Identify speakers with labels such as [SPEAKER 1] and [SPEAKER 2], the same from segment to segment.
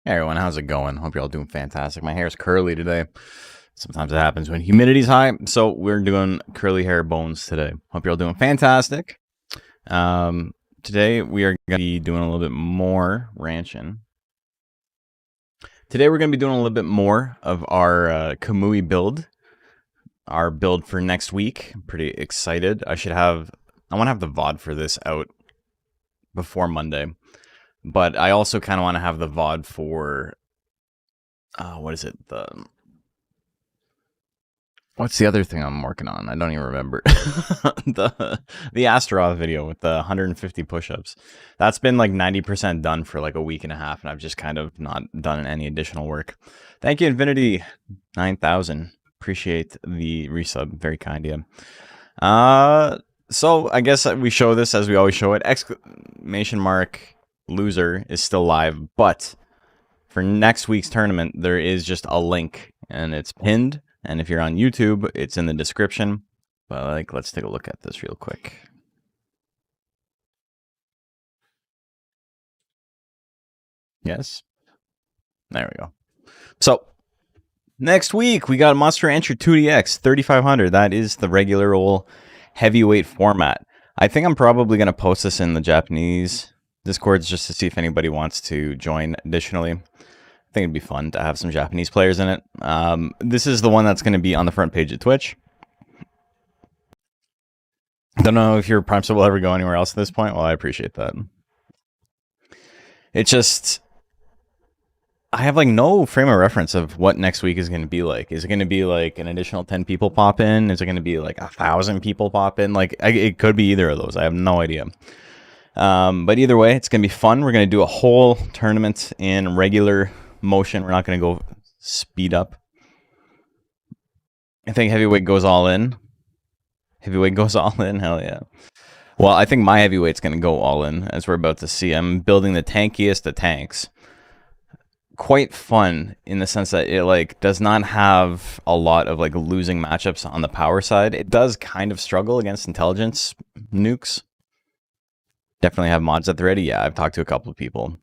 [SPEAKER 1] Hey everyone, how's it going? Hope you're all doing fantastic. My hair's curly today. Sometimes it happens when humidity's high, so we're doing curly hair bones today. Hope you're all doing fantastic. Today we are going to be doing a little bit more ranching. Today we're going to be doing a little bit more of our Kamui build. Our build for next week. I'm pretty excited. I want to have the VOD for this out before Monday. But I also kind of want to have the VOD for, what is it? What's the other thing I'm working on? I don't even remember. the Astaroth video with the 150 push-ups. That's been like 90% done for like a week and a half, and I've just kind of not done any additional work. Thank you, Infinity 9000. Appreciate the resub. Very kind of you. So I guess we show this as we always show it. Exclamation mark. Loser is still live, but for next week's tournament there is just a link and it's pinned, and if you're on YouTube it's in the description. But like, let's take a look at this real quick. Yes, there we go. So next week we got Monster Rancher 2DX 3500. That is the regular old heavyweight format. I think I'm probably going to post this in the Japanese Discords just to see if anybody wants to join additionally. I think it'd be fun to have some Japanese players in it. This is the one that's going to be on the front page of Twitch. Don't know if your Prime sub will ever go anywhere else at this point. Well, I appreciate that. It just... I have like no frame of reference of what next week is going to be like. Is it going to be like an additional 10 people pop in? Is it going to be like 1,000 people pop in? Like, it could be either of those. I have no idea. But either way, it's going to be fun. We're going to do a whole tournament in regular motion. We're not going to go speed up. I think heavyweight goes all in. Heavyweight goes all in. Hell yeah. Well, I think my heavyweight's going to go all in, as we're about to see. I'm building the tankiest of tanks. Quite fun in the sense that it like does not have a lot of like losing matchups on the power side. It does kind of struggle against intelligence nukes. Definitely have mods at the ready. Yeah, I've talked to a couple of people.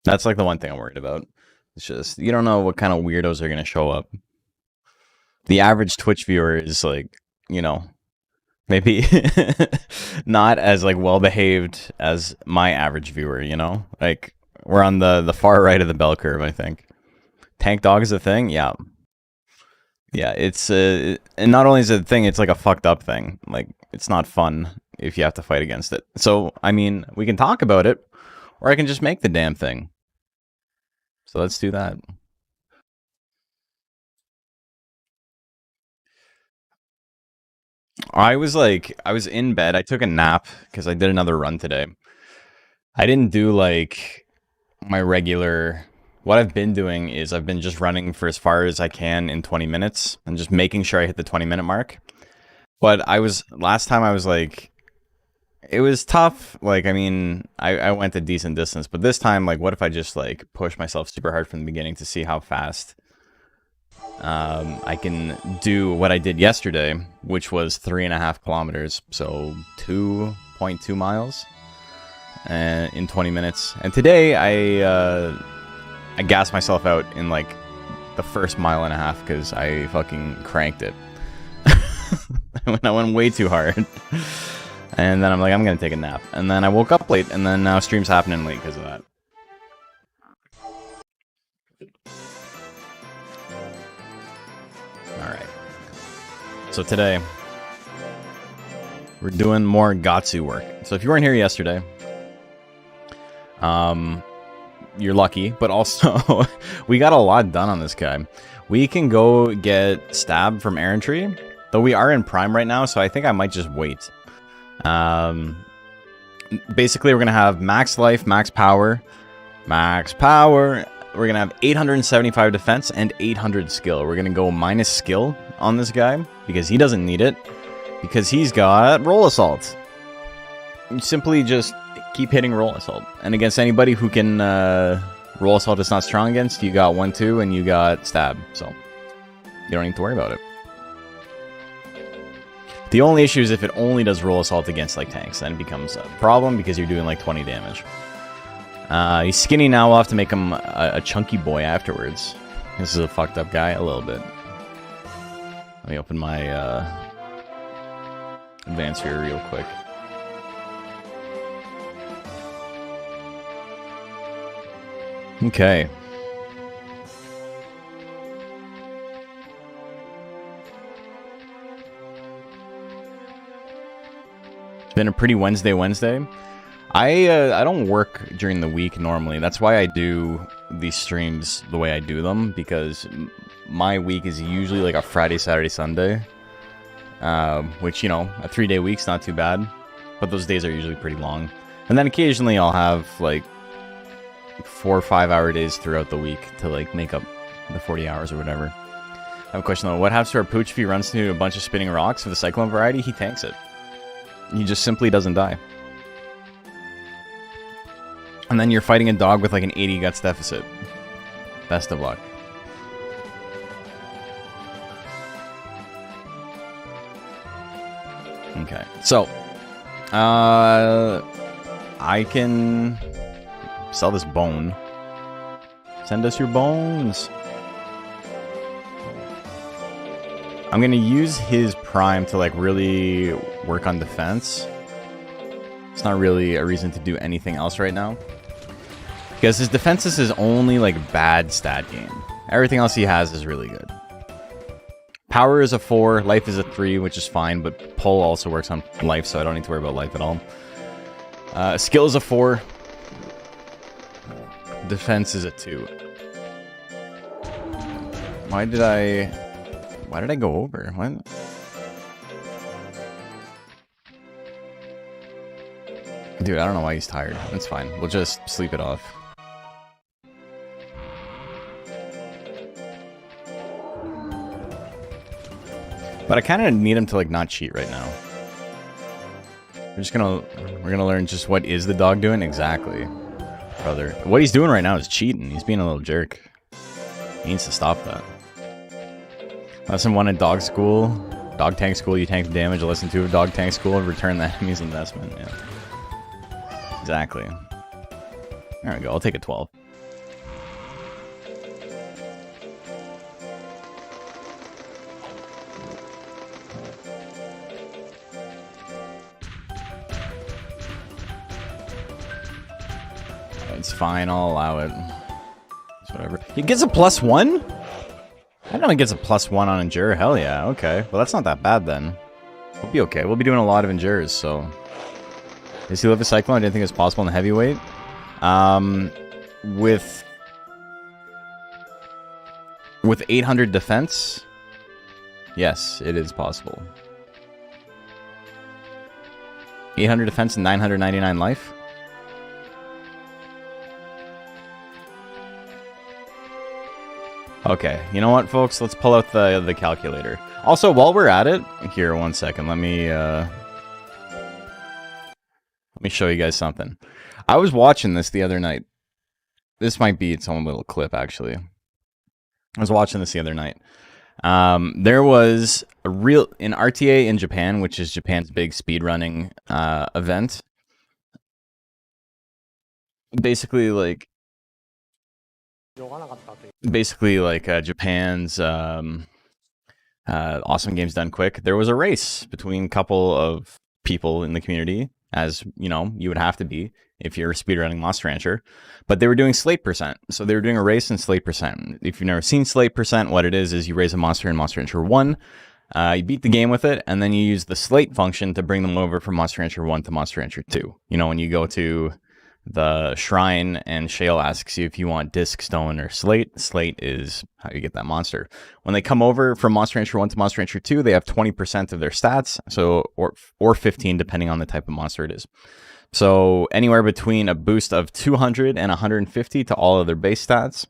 [SPEAKER 1] That's like the one thing I'm worried about. It's just, you don't know what kind of weirdos are going to show up. The average Twitch viewer is like, you know, maybe not as like well behaved as my average viewer, you know? Like, we're on the far right of the bell curve, I think. Tank dog is a thing? Yeah. Yeah, it's and not only is it a thing, it's like a fucked up thing. Like, it's not fun if you have to fight against it. So, I mean, we can talk about it, or I can just make the damn thing. So let's do that. I was in bed. I took a nap because I did another run today. I didn't do like my regular... What I've been doing is I've been just running for as far as I can in 20 minutes and just making sure I hit the 20-minute mark. But last time I was like, it was tough. Like, I mean, I went a decent distance, but this time, like, what if I just like push myself super hard from the beginning to see how fast I can do what I did yesterday, which was 3.5 kilometers. So 2.2 miles in 20 minutes. And today I gassed myself out in like the first 1.5 miles because I fucking cranked it. I went way too hard. And then I'm like, I'm going to take a nap. And then I woke up late, and then now stream's happening late because of that. Alright. So today, we're doing more Gatsu work. So if you weren't here yesterday, you're lucky, but also we got a lot done on this guy. We can go get stabbed from errantry, though we are in prime right now, so I think I might just wait. Basically, we're gonna have max life, max power. We're gonna have 875 defense and 800 skill. We're gonna go minus skill on this guy because he doesn't need it, because he's got roll assault. You simply just keep hitting roll assault, and against anybody who can roll assault is not strong against, you got 1-2 and you got stab, so you don't need to worry about it. The only issue is if it only does roll assault against like tanks, then it becomes a problem because you're doing like 20 damage. He's skinny now. We'll have to make him a chunky boy afterwards. This is a fucked up guy, a little bit. Let me open my advance here real quick. Okay. It's been a pretty Wednesday. I don't work during the week normally. That's why I do these streams the way I do them, because my week is usually like a Friday, Saturday, Sunday. Which, you know, a 3-day week's not too bad. But those days are usually pretty long. And then occasionally I'll have like 4 or 5 hour days throughout the week to like make up the 40 hours or whatever. I have a question though. What happens to our pooch if he runs into a bunch of spinning rocks? For the cyclone variety, he tanks it. He just simply doesn't die. And then you're fighting a dog with like an 80 guts deficit. Best of luck. Okay, so I can sell this bone. Send us your bones. I'm gonna use his prime to like really work on defense. It's not really a reason to do anything else right now, because his defense is his only like bad stat game. Everything else he has is really good. Power is a 4, life is a 3, which is fine, but pull also works on life, so I don't need to worry about life at all. Skill is a 4. Defense is a 2. Why did I go over? What? Dude, I don't know why he's tired. That's fine. We'll just sleep it off. But I kind of need him to like not cheat right now. We're gonna learn just what is the dog doing exactly, brother. What he's doing right now is cheating. He's being a little jerk. He needs to stop that. Lesson 1 in dog school, dog tank school. You tank the damage. Lesson 2 of dog tank school. Return the enemy's investment. Yeah. Exactly. There we go. I'll take a 12. It's fine, I'll allow it. It's whatever. He gets a +1? I know he gets a +1 on Endure. Hell yeah, okay. Well, that's not that bad then. We'll be okay. We'll be doing a lot of Endures, so. Does he live a Cyclone? I didn't think it was possible in the heavyweight. With 800 defense, yes, it is possible. 800 defense and 999 life. Okay, you know what, folks? Let's pull out the calculator. Also, while we're at it, here, 1 second. Let me show you guys something. I was watching this the other night. This might be its own little clip, actually. I was watching this the other night. There was a real in RTA in Japan, which is Japan's big speedrunning event. Basically, like Japan's awesome games done quick. There was a race between a couple of people in the community, as you know, you would have to be if you're speedrunning Monster Rancher. But they were doing slate percent. So they were doing a race in slate percent. If you've never seen slate percent, what it is you raise a monster in Monster Rancher 1. You beat the game with it, and then you use the slate function to bring them over from Monster Rancher 1 to Monster Rancher 2. You know, when you go to the shrine and Shale asks you if you want disc, stone, or slate. Slate is how you get that monster. When they come over from Monster Rancher 1 to Monster Rancher 2, they have 20% of their stats, so or 15 depending on the type of monster it is. So anywhere between a boost of 200 and 150 to all of their base stats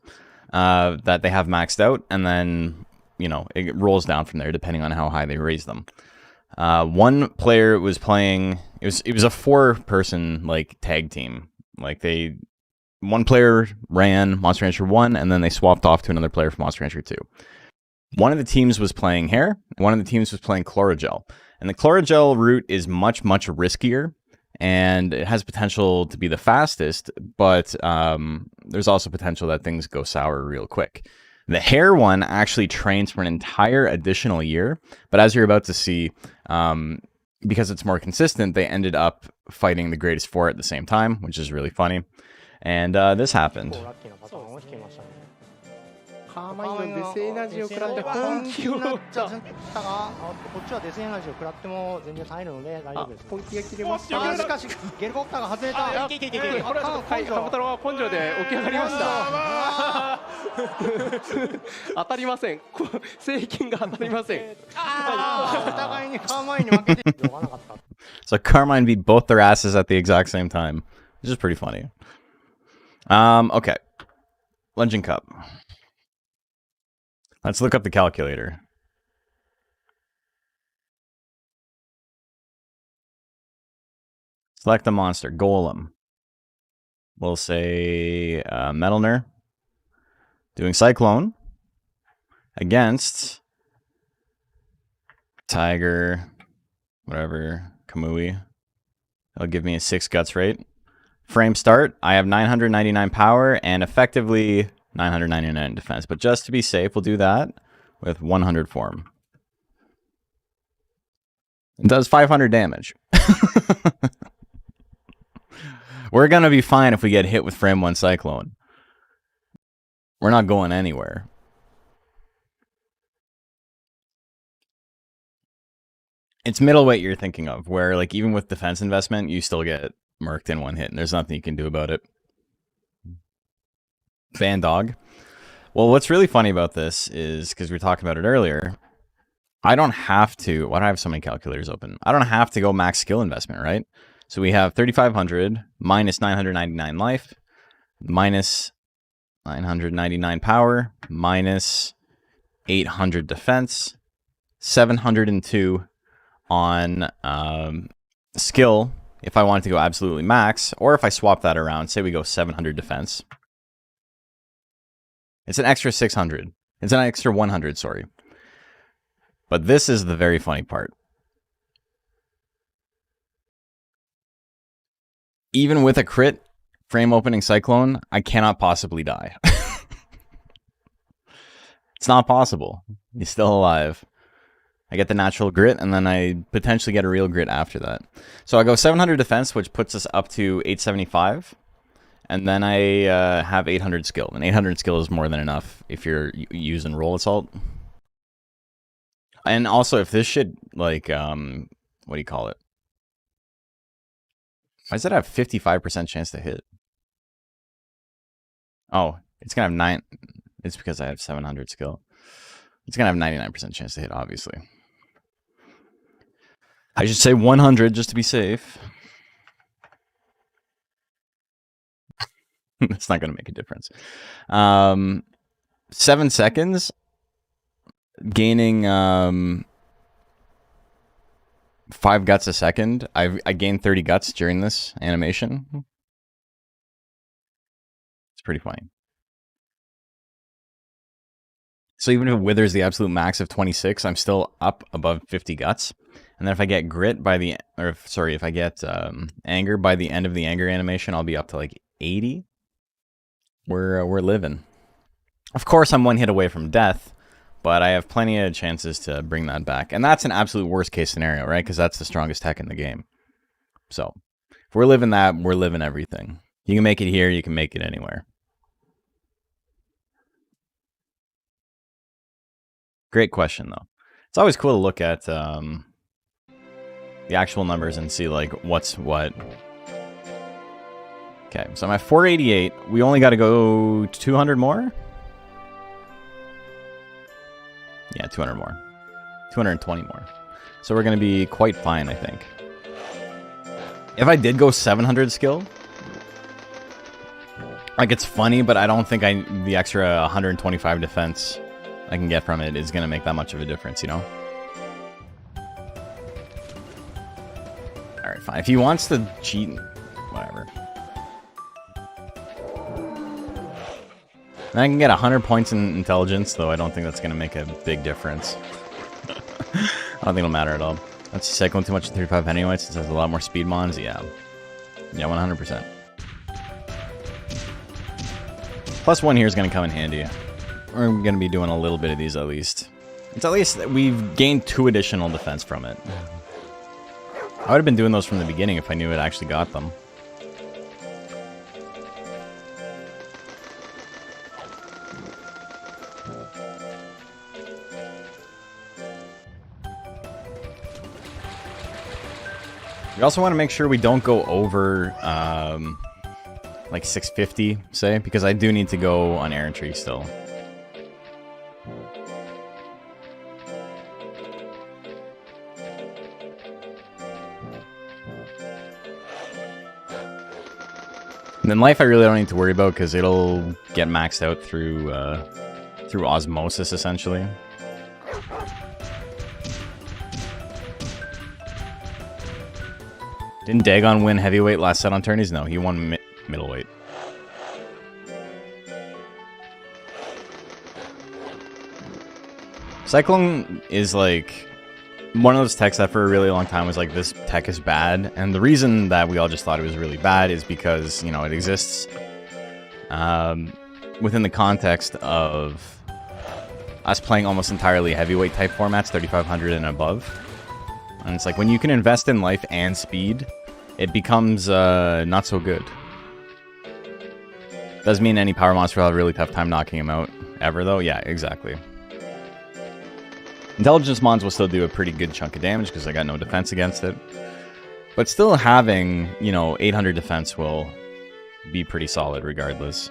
[SPEAKER 1] that they have maxed out, and then, you know, it rolls down from there depending on how high they raise them. One player was playing, it was a 4-person like tag team. Like one player ran Monster Rancher 1, and then they swapped off to another player from Monster Rancher 2. One of the teams was playing hair, one of the teams was playing Chlorogel. And the Chlorogel route is much, much riskier. and it has potential to be the fastest, but there's also potential that things go sour real quick. The hare one actually trains for an entire additional year, but as you're about to see, because it's more consistent, they ended up fighting the greatest four at the same time, which is really funny. And this happened.
[SPEAKER 2] カーマインのデスエナジーを食らって本気をなっちゃったが、こっちはデスエナジーを食らっても全然耐えるので大丈夫です。本気が切れました。しかしゲルボクターが外れた。これはちょっとカブタロは根性で起き上がりました。当たりません。制金が当たりません。お互いにカーマインに負けてしょうがなかった。
[SPEAKER 1] So Carmine beat both their asses at the exact same time, which is pretty funny. Okay. Legend Cup. Let's look up the calculator. Select the monster. Golem. We'll say Metalner. Doing Cyclone. Against Tiger. Whatever. Kamui. It'll give me a 6 guts rate. Frame start. I have 999 power and effectively 999 defense, but just to be safe, we'll do that with 100 form. It does 500 damage. We're gonna be fine if we get hit with frame 1 Cyclone. We're not going anywhere. It's middleweight you're thinking of, where like even with defense investment, you still get murked in 1 hit, and there's nothing you can do about it. Ban dog. Well, what's really funny about this is, because we were talking about it earlier, I don't have to, why do I have so many calculators open? I don't have to go max skill investment, right? So we have 3,500 minus 999 life, minus 999 power, minus 800 defense, 702 on skill if I wanted to go absolutely max, or if I swap that around, say we go 700 defense. It's an extra 600. It's an extra 100, sorry. But this is the very funny part. Even with a crit, frame opening Cyclone, I cannot possibly die. It's not possible. He's still alive. I get the natural grit, and then I potentially get a real grit after that. So I go 700 defense, which puts us up to 875. And then I have 800 skill. And 800 skill is more than enough if you're using roll assault. And also, if this shit, like, what do you call it? Why does it have 55% chance to hit? Oh, it's going to have 9. It's because I have 700 skill. It's going to have 99% chance to hit, obviously. I should say 100 just to be safe. It's not going to make a difference. 7 seconds. Gaining 5 guts a second. I gained 30 guts during this animation. It's pretty funny. So even if it withers the absolute max of 26, I'm still up above 50 guts. And then if I get grit by the, or sorry, if I get anger by the end of the anger animation, I'll be up to like 80. We're living. Of course, I'm 1 hit away from death, but I have plenty of chances to bring that back. And that's an absolute worst case scenario, right? Because that's the strongest tech in the game. So if we're living that, we're living everything. You can make it here, you can make it anywhere. Great question, though. It's always cool to look at the actual numbers and see like what's what. Okay, so I'm at 488. We only got to go 200 more? Yeah, 200 more. 220 more. So we're going to be quite fine, I think. If I did go 700 skill, like it's funny, but I don't think the extra 125 defense I can get from it is going to make that much of a difference, you know? Alright, fine. If he wants to cheat, whatever. And I can get 100 points in intelligence, though I don't think that's going to make a big difference. I don't think it'll matter at all. That's cycling too much in 35 anyway, since it has a lot more speed mons. Yeah. Yeah, 100%. Plus one here is going to come in handy. We're going to be doing a little bit of these at least. It's at least we've gained 2 additional defense from it. I would have been doing those from the beginning if I knew it actually got them. We also want to make sure we don't go over, like 650, say, because I do need to go on errantry still. And then life I really don't need to worry about because it'll get maxed out through, through osmosis, essentially. Didn't Dagon win heavyweight last set on tourneys? No, he won middleweight. Cyclone is like one of those techs that for a really long time was like, this tech is bad. And the reason that we all just thought it was really bad is because, you know, it exists within the context of us playing almost entirely heavyweight type formats, 3500 and above. And it's like when you can invest in life and speed, it becomes not so good. Does mean any power monster will have a really tough time knocking him out ever, though? Yeah, exactly. Intelligence mons will still do a pretty good chunk of damage because I got no defense against it. But still having, you know, 800 defense will be pretty solid regardless.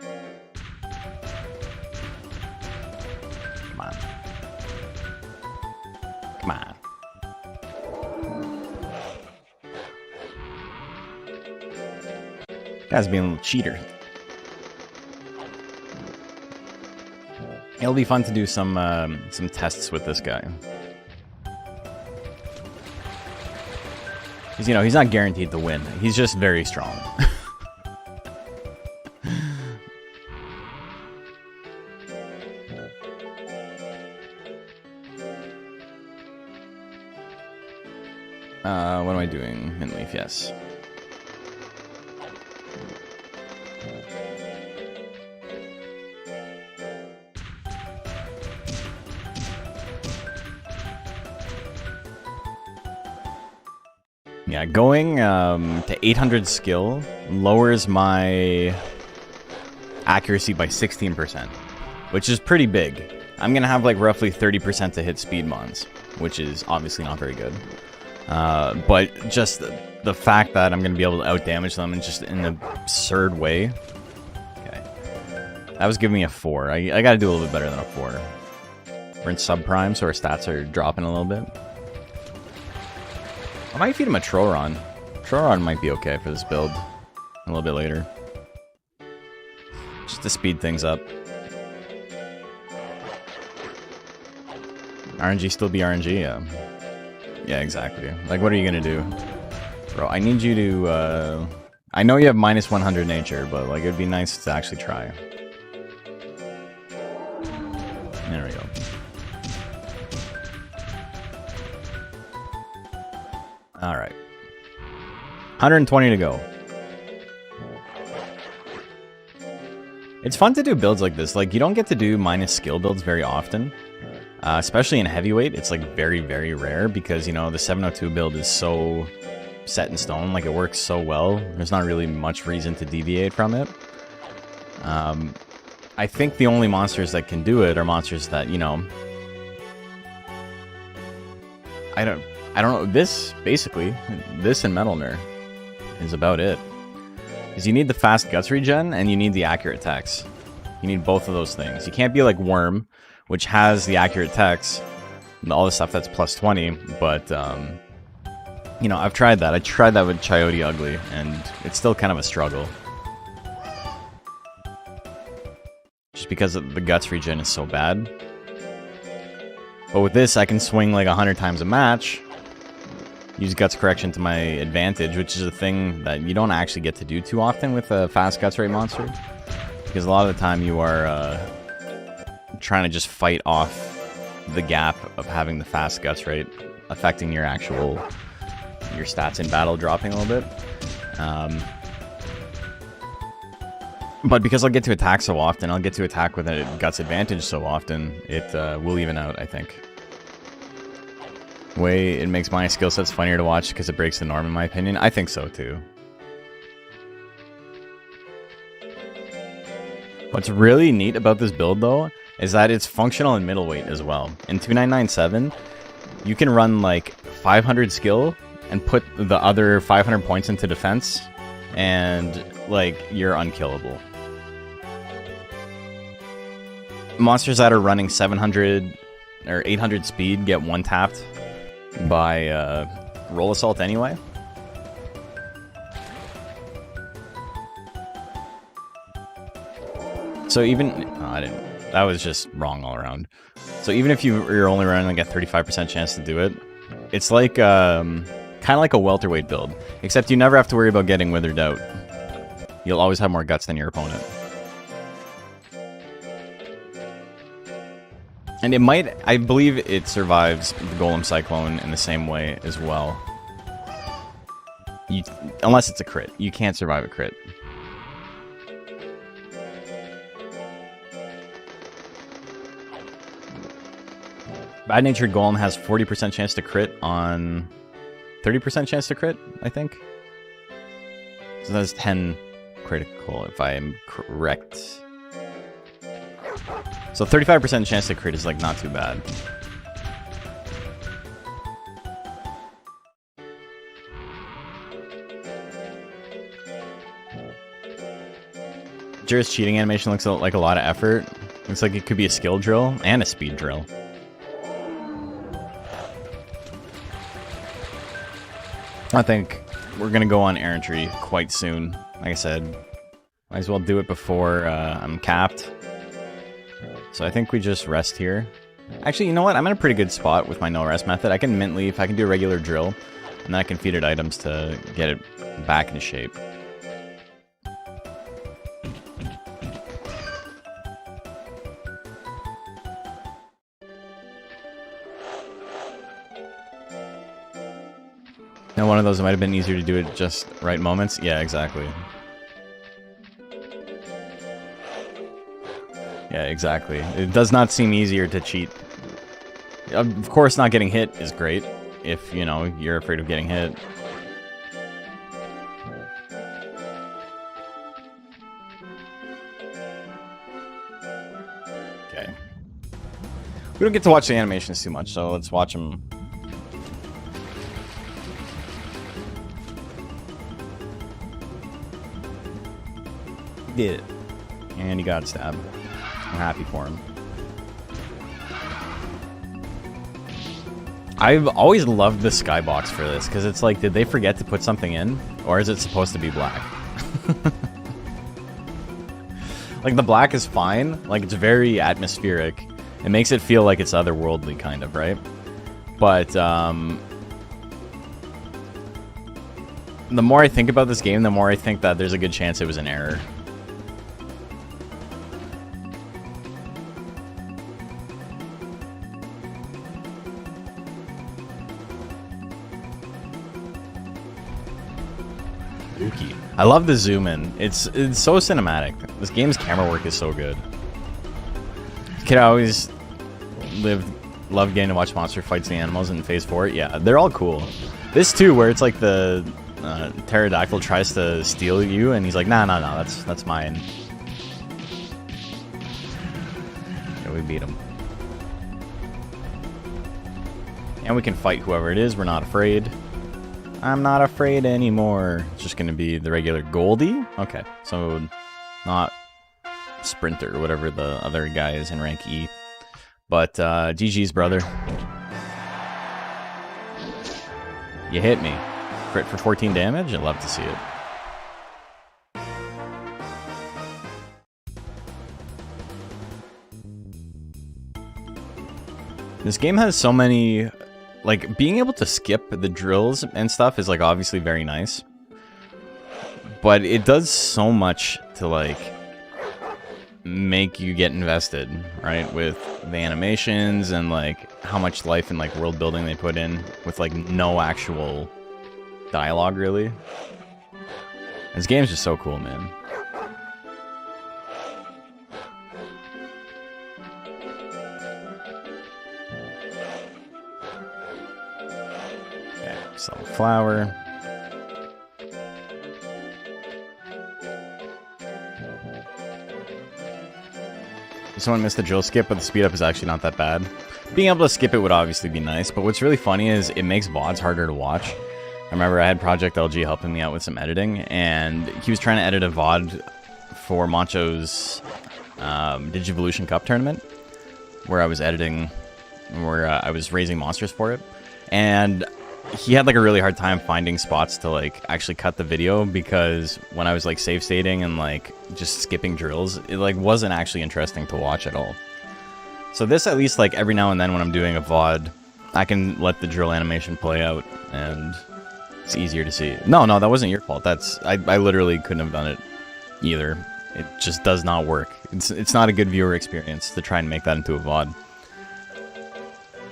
[SPEAKER 1] Come on. Come on. Guy's being a little cheater. It'll be fun to do some tests with this guy. Because, you know, he's not guaranteed to win. He's just very strong. What am I doing? Mint leaf, yes. Yeah, going to 800 skill lowers my accuracy by 16%, which is pretty big. I'm going to have like roughly 30% to hit speed mons, which is obviously not very good. But just the fact that I'm going to be able to outdamage them in just an absurd way. Okay. That was giving me a 4. I got to do a little bit better than a 4. We're in subprime, so our stats are dropping a little bit. I might feed him a Troron. Troron might be okay for this build. A little bit later. Just to speed things up. RNG still be RNG? Yeah. Yeah, exactly. Like, what are you gonna do? Bro, I need you to, I know you have minus 100 nature, but, like, it'd be nice to actually try. There we go. Alright. 120 to go. It's fun to do builds like this. Like, you don't get to do minus skill builds very often. Especially in heavyweight, it's like very, very rare because, you know, the 702 build is so set in stone. Like, it works so well. There's not really much reason to deviate from it. I think the only monsters that can do it are monsters that, you know... I don't know. This, basically, this and Metal Nerd is about it. Because you need the fast guts regen, and you need the accurate attacks. You need both of those things. You can't be like Worm, which has the accurate attacks, and all the stuff that's plus 20, but, you know, I've tried that. I tried that with Coyote Ugly, and it's still kind of a struggle. Just because the guts regen is so bad. But with this, I can swing like 100 times a match, use guts correction to my advantage, which is a thing that you don't actually get to do too often with a fast guts rate monster. Because a lot of the time you are trying to just fight off the gap of having the fast guts rate affecting your stats in battle dropping a little bit. But because I'll get to attack so often, I'll get to attack with a guts advantage so often, it will even out, I think. Way it makes my skill sets funnier to watch because it breaks the norm, in my opinion. I think so too. What's really neat about this build though is that it's functional in middleweight as well. In 2997, you can run like 500 skill and put the other 500 points into defense, and like you're unkillable. Monsters that are running 700 or 800 speed get one tapped by roll assault anyway. So even that was just wrong all around. So even if you're only running like a 35% chance to do it, it's like kind of like a welterweight build, except you never have to worry about getting withered out. You'll always have more guts than your opponent. And it might, I believe it survives the Golem Cyclone in the same way as well. Unless it's a crit. You can't survive a crit. Bad Natured Golem has 40% chance to crit on 30% chance to crit, I think. So that's 10 critical, if I am correct. So 35% chance to crit is like not too bad. Jira's cheating animation looks like a lot of effort. Looks like it could be a skill drill and a speed drill. I think we're gonna go on errantry quite soon. Like I said, might as well do it before I'm capped. So I think we just rest here. Actually, you know what? I'm in a pretty good spot with my no rest method. I can mint leaf, I can do a regular drill, and then I can feed it items to get it back into shape. Now, one of those might have been easier to do at just right moments. Yeah, exactly. Yeah, exactly. It does not seem easier to cheat. Of course, not getting hit is great if, you know, you're afraid of getting hit. Okay. We don't get to watch the animations too much, so let's watch them. Did it. And he got stabbed. I'm happy for him. I've always loved the skybox for this, because it's like, did they forget to put something in? Or is it supposed to be black? Like, the black is fine. Like, it's very atmospheric. It makes it feel like it's otherworldly, kind of, right? But, the more I think about this game, the more I think that there's a good chance it was an error. I love the zoom in. It's so cinematic. This game's camera work is so good. Kid, I always loved getting to watch monster fights the animals in Phase 4. Yeah, they're all cool. This too, where it's like the pterodactyl tries to steal you, and he's like, nah, that's mine. Yeah, we beat him. And we can fight whoever it is. We're not afraid. I'm not afraid anymore. It's just going to be the regular Goldie? Okay, so not Sprinter or whatever the other guy is in rank E. But GG's, brother. You hit me. Crit for 14 damage? I'd love to see it. This game has so many... Like, being able to skip the drills and stuff is, like, obviously very nice. But it does so much to, like, make you get invested, right? With the animations and like how much life and like world building they put in with like no actual dialogue really. This game's just so cool, man. Okay, sunflower. Someone missed the drill skip, but the speed up is actually not that bad. Being able to skip it would obviously be nice, but what's really funny is it makes VODs harder to watch. I remember I had Project LG helping me out with some editing, and he was trying to edit a VOD for Moncho's Digivolution Cup tournament, where I was editing, where I was raising monsters for it, and he had like a really hard time finding spots to like actually cut the video, because when I was like save stating and like just skipping drills, it like wasn't actually interesting to watch at all. So this, at least like every now and then when I'm doing a VOD, I can let the drill animation play out and it's easier to see. No, that wasn't your fault. I literally couldn't have done it either. It just does not work. It's not a good viewer experience to try and make that into a VOD.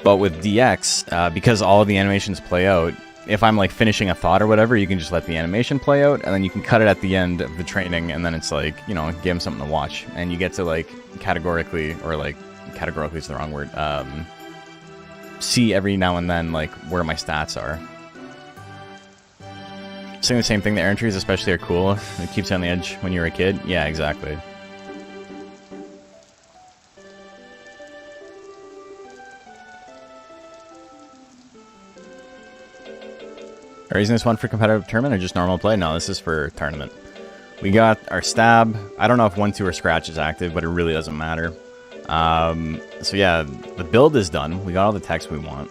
[SPEAKER 1] But with DX, because all of the animations play out, if I'm like finishing a thought or whatever, you can just let the animation play out, and then you can cut it at the end of the training, and then it's like, you know, give them something to watch. And you get to like categorically is the wrong word, see every now and then like where my stats are. Saying the same thing, the air entries especially are cool. It keeps you on the edge when you're a kid. Yeah, exactly. Are you using this one for competitive tournament or just normal play? No, this is for tournament. We got our stab. I don't know if 1-2 or scratch is active, but it really doesn't matter. So yeah, the build is done. We got all the text we want.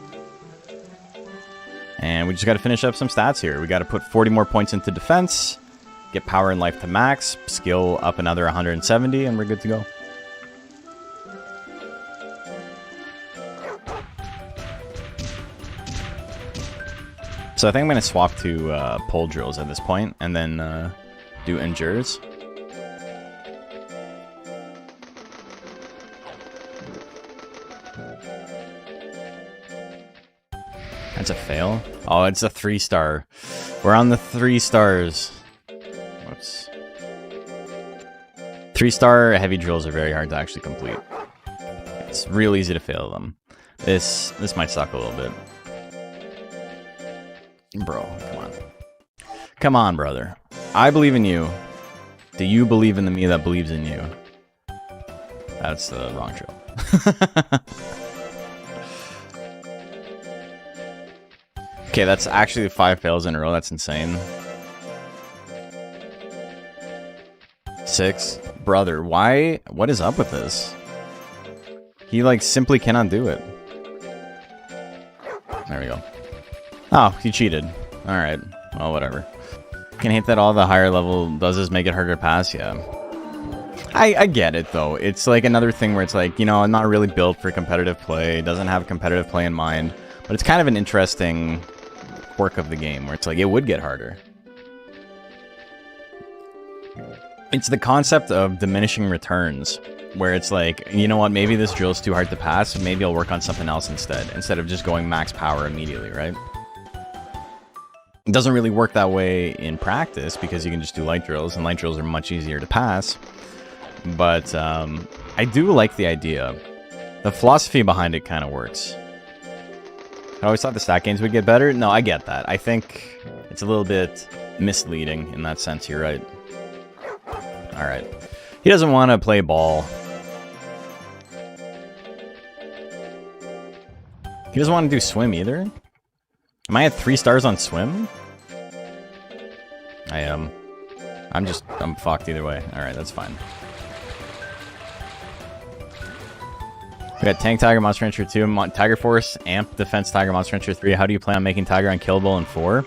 [SPEAKER 1] And we just got to finish up some stats here. We got to put 40 more points into defense, get power and life to max, skill up another 170, and we're good to go. So I think I'm going to swap to pole drills at this point, and then do endures. That's a fail. Oh, it's a 3-star. We're on the 3 stars. Whoops. 3-star heavy drills are very hard to actually complete. It's real easy to fail them. This might suck a little bit. Bro, come on. Come on, brother. I believe in you. Do you believe in the me that believes in you? That's the wrong drill. Okay, that's actually 5 fails in a row. That's insane. 6. Brother, why? What is up with this? He, like, simply cannot do it. There we go. Oh, he cheated. Alright. Well, whatever. Can hate that all the higher level does is make it harder to pass, yeah. I get it, though. It's, like, another thing where it's like, you know, not really built for competitive play. Doesn't have competitive play in mind. But it's kind of an interesting quirk of the game where it's like, it would get harder. It's the concept of diminishing returns, where it's like, you know what, maybe this drill is too hard to pass, maybe I'll work on something else instead of just going max power immediately, right? It doesn't really work that way in practice, because you can just do light drills, and light drills are much easier to pass. But I do like the idea. The philosophy behind it kind of works. I always thought the stat gains would get better. No, I get that. I think it's a little bit misleading in that sense. You're right. Alright. He doesn't want to play ball. He doesn't want to do swim either. Am I at 3 stars on swim? I am. I'm fucked either way. Alright, that's fine. We got Tank Tiger, Monster Rancher 2, Tiger Force, Amp, Defense Tiger, Monster Rancher 3. How do you plan on making Tiger on Killable in 4?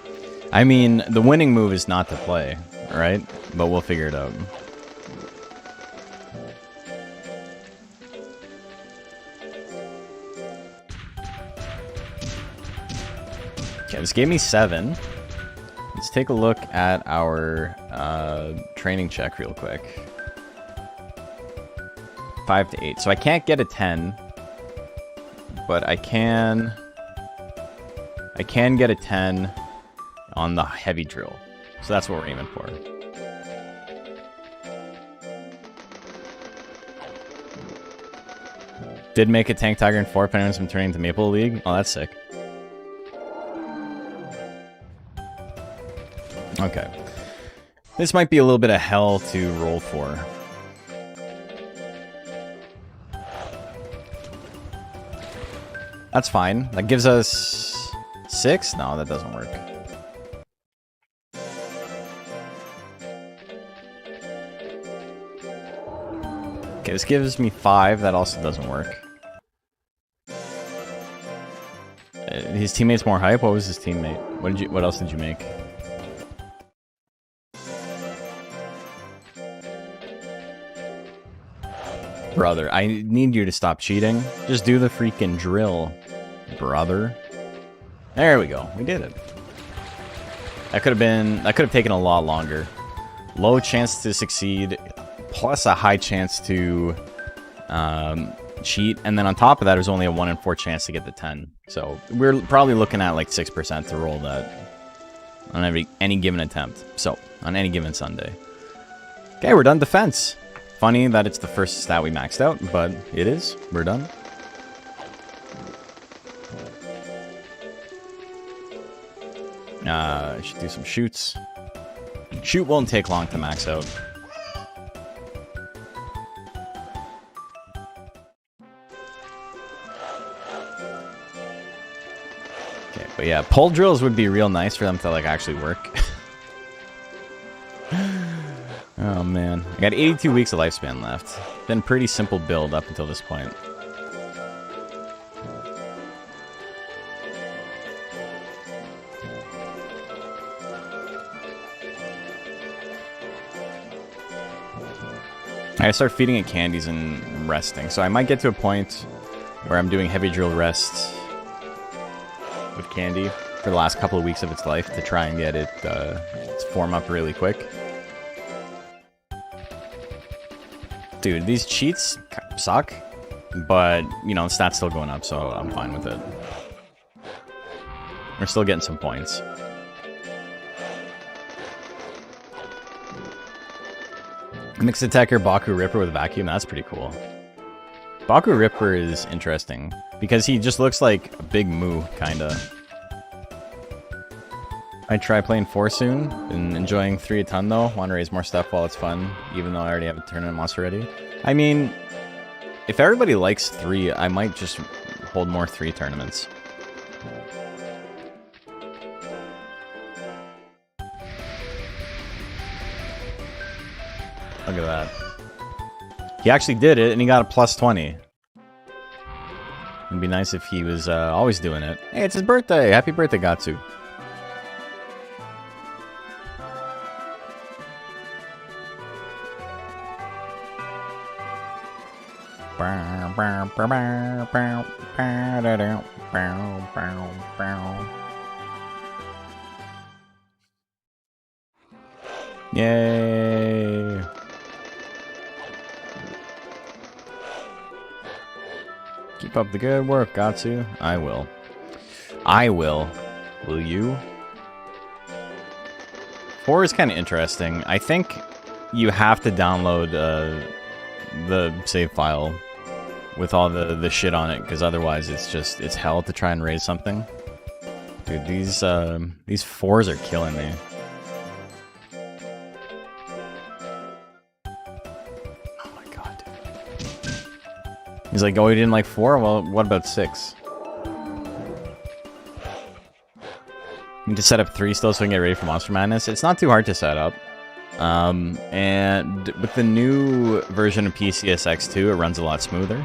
[SPEAKER 1] I mean, the winning move is not to play, right? But we'll figure it out. Okay, this gave me 7. Let's take a look at our training check real quick. 5 to 8. So I can't get a 10, but I can get a 10 on the heavy drill. So that's what we're aiming for. Did make a Tank Tiger in 4 penalties from turning to Maple League. Oh, that's sick. Okay. This might be a little bit of hell to roll for. That's fine. That gives us 6? No, that doesn't work. Okay, this gives me 5. That also doesn't work. His teammate's more hype? What was his teammate? What else did you make? Brother, I need you to stop cheating. Just do the freaking drill, brother. There we go. We did it. That could have taken a lot longer. Low chance to succeed, plus a high chance to cheat, and then on top of that, there's only a 1 in 4 chance to get the 10. So we're probably looking at like 6% to roll that on any given attempt. So on any given Sunday. Okay, we're done defense. Funny that it's the first stat we maxed out, but it is. We're done. I should do some shoots. Shoot won't take long to max out. Okay, but yeah, pole drills would be real nice for them to like actually work. Oh man, I got 82 weeks of lifespan left. Been pretty simple build up until this point. I start feeding it candies and resting, so I might get to a point where I'm doing heavy drill rests with candy for the last couple of weeks of its life to try and get it its form up really quick. Dude, these cheats suck, but, you know, the stat's still going up, so I'm fine with it. We're still getting some points. Mixed attacker Baku Ripper with vacuum, that's pretty cool. Baku Ripper is interesting, because he just looks like a big moo, kinda. I try playing 4 soon. Been enjoying 3 a ton though. Want to raise more stuff while it's fun, even though I already have a tournament monster ready. I mean, if everybody likes 3, I might just hold more 3 tournaments. Look at that. He actually did it, and he got a plus 20. It'd be nice if he was always doing it. Hey, it's his birthday! Happy birthday, Gatsu. Yay! Keep up the good work, Gatsu. I will. I will. Will you? 4 is kind of interesting. I think you have to download the save file with all the shit on it, because otherwise it's hell to try and raise something. Dude, these 4s are killing me. Oh my god, dude. He's like, oh, you didn't like 4? Well, what about 6? You need to set up 3 still so we can get ready for Monster Madness. It's not too hard to set up. And with the new version of PCSX2, it runs a lot smoother.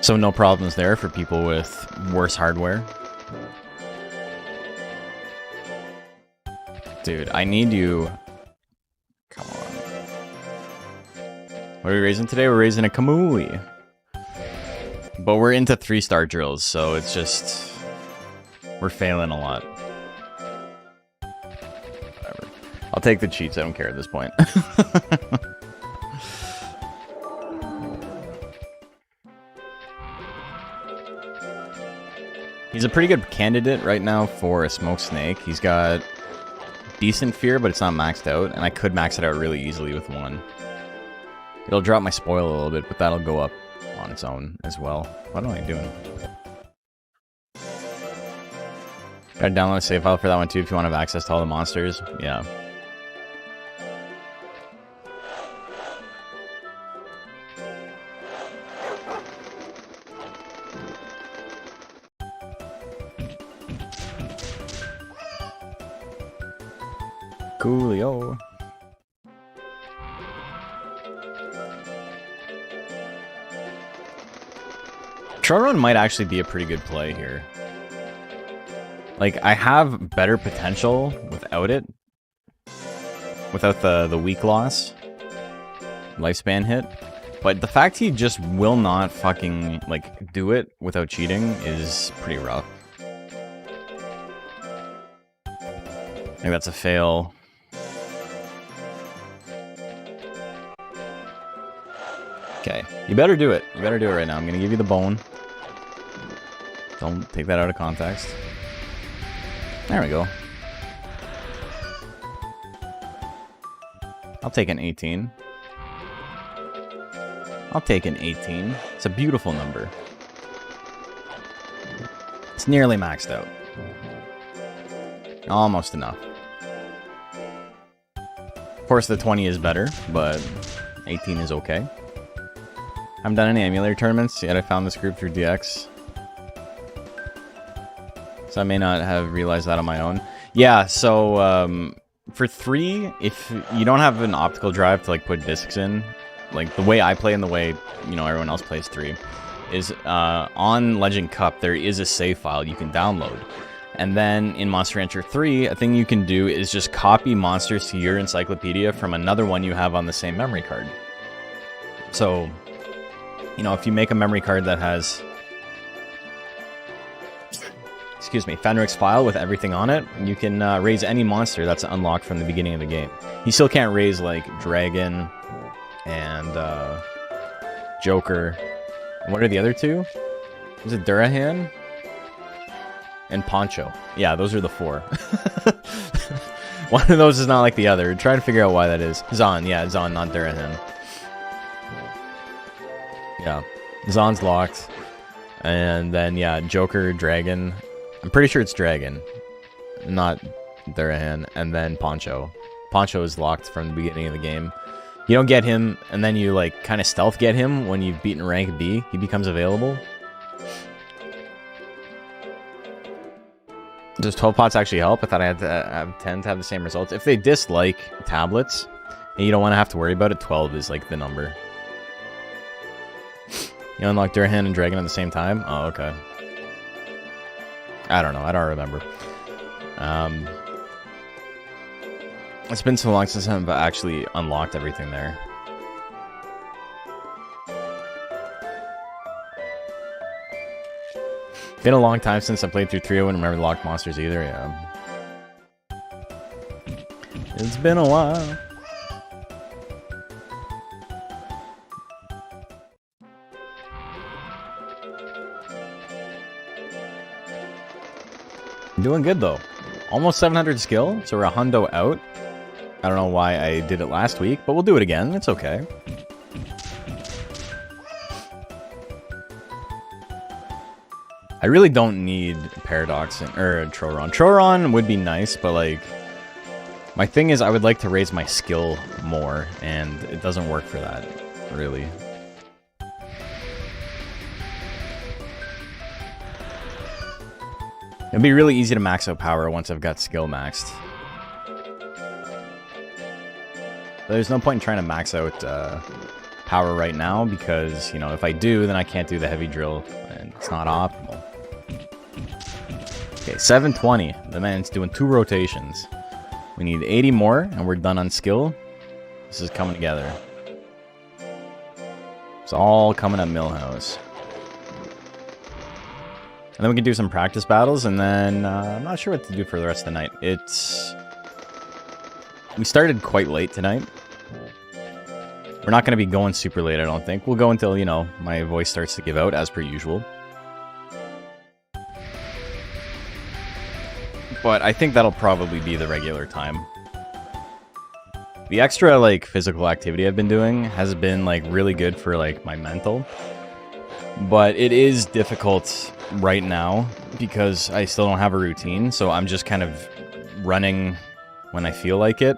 [SPEAKER 1] So no problems there for people with worse hardware. Dude, I need you... Come on. What are we raising today? We're raising a Kamui. But we're into 3-star drills, so it's just... We're failing a lot. Whatever. I'll take the cheats. I don't care at this point. He's a pretty good candidate right now for a smoke snake. He's got decent fear, but it's not maxed out, and I could max it out really easily with one. It'll drop my spoil a little bit, but that'll go up on its own as well. What am I doing? Gotta download a save file for that one too if you want to have access to all the monsters. Yeah. Coolio. Trail run might actually be a pretty good play here. Like, I have better potential without it. Without the weak loss. Lifespan hit. But the fact he just will not fucking, like, do it without cheating is pretty rough. I think that's a fail. Okay, you better do it. You better do it right now. I'm gonna give you the bone. Don't take that out of context. There we go. I'll take an 18. I'll take an 18. It's a beautiful number. It's nearly maxed out. Almost enough. Of course, the 20 is better, but 18 is okay. I haven't done any emulator tournaments yet. I found this group through DX. So I may not have realized that on my own. Yeah, so for 3, if you don't have an optical drive to like put discs in, like the way I play and the way, you know, everyone else plays 3, is on Legend Cup there is a save file you can download. And then in Monster Rancher 3, a thing you can do is just copy monsters to your encyclopedia from another one you have on the same memory card. So, you know, if you make a memory card that has, excuse me, Fenric's file with everything on it, you can raise any monster that's unlocked from the beginning of the game. You still can't raise, like, Dragon and Joker. And what are the other two? Is it Durahan? And Poncho. Yeah, those are the 4. One of those is not like the other. Try to figure out why that is. Zon, yeah, Zon, not Durahan. Yeah, Zon's locked. And then, yeah, Joker, Dragon. I'm pretty sure it's Dragon, not Durahan. And then Poncho. Poncho is locked from the beginning of the game. You don't get him, and then you, like, kind of stealth get him when you've beaten rank B. He becomes available. Does 12 pots actually help? I thought I had to have 10 to have the same results. If they dislike tablets, and you don't want to have to worry about it, 12 is, like, the number. You unlock Durahan and Dragon at the same time? Oh, okay. I don't know. I don't remember. It's been so long since I've actually unlocked everything there. Been a long time since I played through 3. I wouldn't remember locked monsters either, yeah. It's been a while. Doing good though. Almost 700 skill, so we're a hundo out. I don't know why I did it last week, but we'll do it again. It's okay. I really don't need Paradox or Troron. Troron would be nice, but like, my thing is I would like to raise my skill more, and it doesn't work for that, really. It'd be really easy to max out power once I've got skill maxed. But there's no point in trying to max out power right now, because, you know, if I do, then I can't do the heavy drill, and it's not optimal. Okay, 720. The man's doing 2 rotations. We need 80 more, and we're done on skill. This is coming together. It's all coming at Millhouse. And then we can do some practice battles, and then I'm not sure what to do for the rest of the night. It's We started quite late tonight. We're not going to be going super late, I don't think. We'll go until, you know, my voice starts to give out, as per usual. But I think that'll probably be the regular time. The extra, like, physical activity I've been doing has been, like, really good for, like, my mental. But it is difficult right now because I still don't have a routine, so I'm just kind of running when I feel like it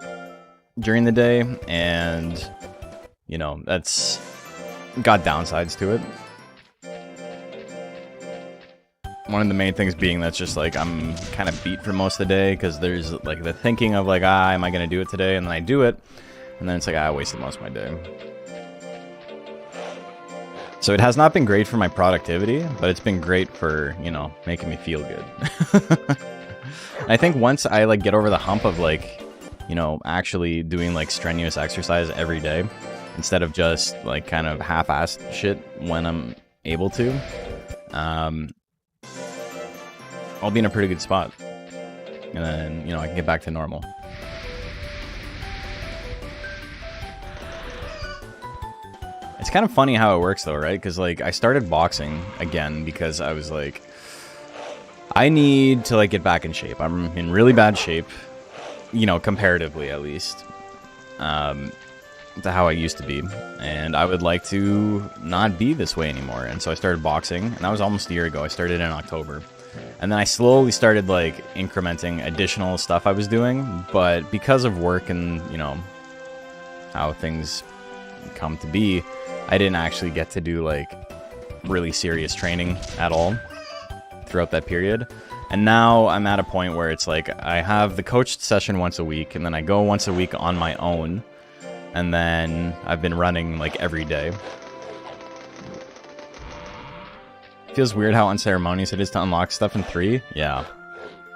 [SPEAKER 1] during the day, and, you know, that's got downsides to it. One of the main things being that's just, like, I'm kind of beat for most of the day, because there's, like, the thinking of, like, am I going to do it today? And then I do it, and then it's like, I wasted most of my day. So it has not been great for my productivity, but it's been great for, you know, making me feel good. I think once I, like, get over the hump of, like, you know, actually doing, like, strenuous exercise every day, instead of just, like, kind of half-assed shit when I'm able to, I'll be in a pretty good spot. And then, you know, I can get back to normal. It's kind of funny how it works, though, right? Because, like, I started boxing again because I was like, I need to, like, get back in shape. I'm in really bad shape, you know, comparatively at least, to how I used to be. And I would like to not be this way anymore. And so I started boxing, and that was almost a year ago. I started in October. And then I slowly started, like, incrementing additional stuff I was doing. But because of work and, you know, how things come to be, I didn't actually get to do, like, really serious training at all throughout that period. And now I'm at a point where it's like I have the coached session once a week, and then I go once a week on my own, and then I've been running, like, every day. Feels weird how unceremonious it is to unlock stuff in 3. Yeah.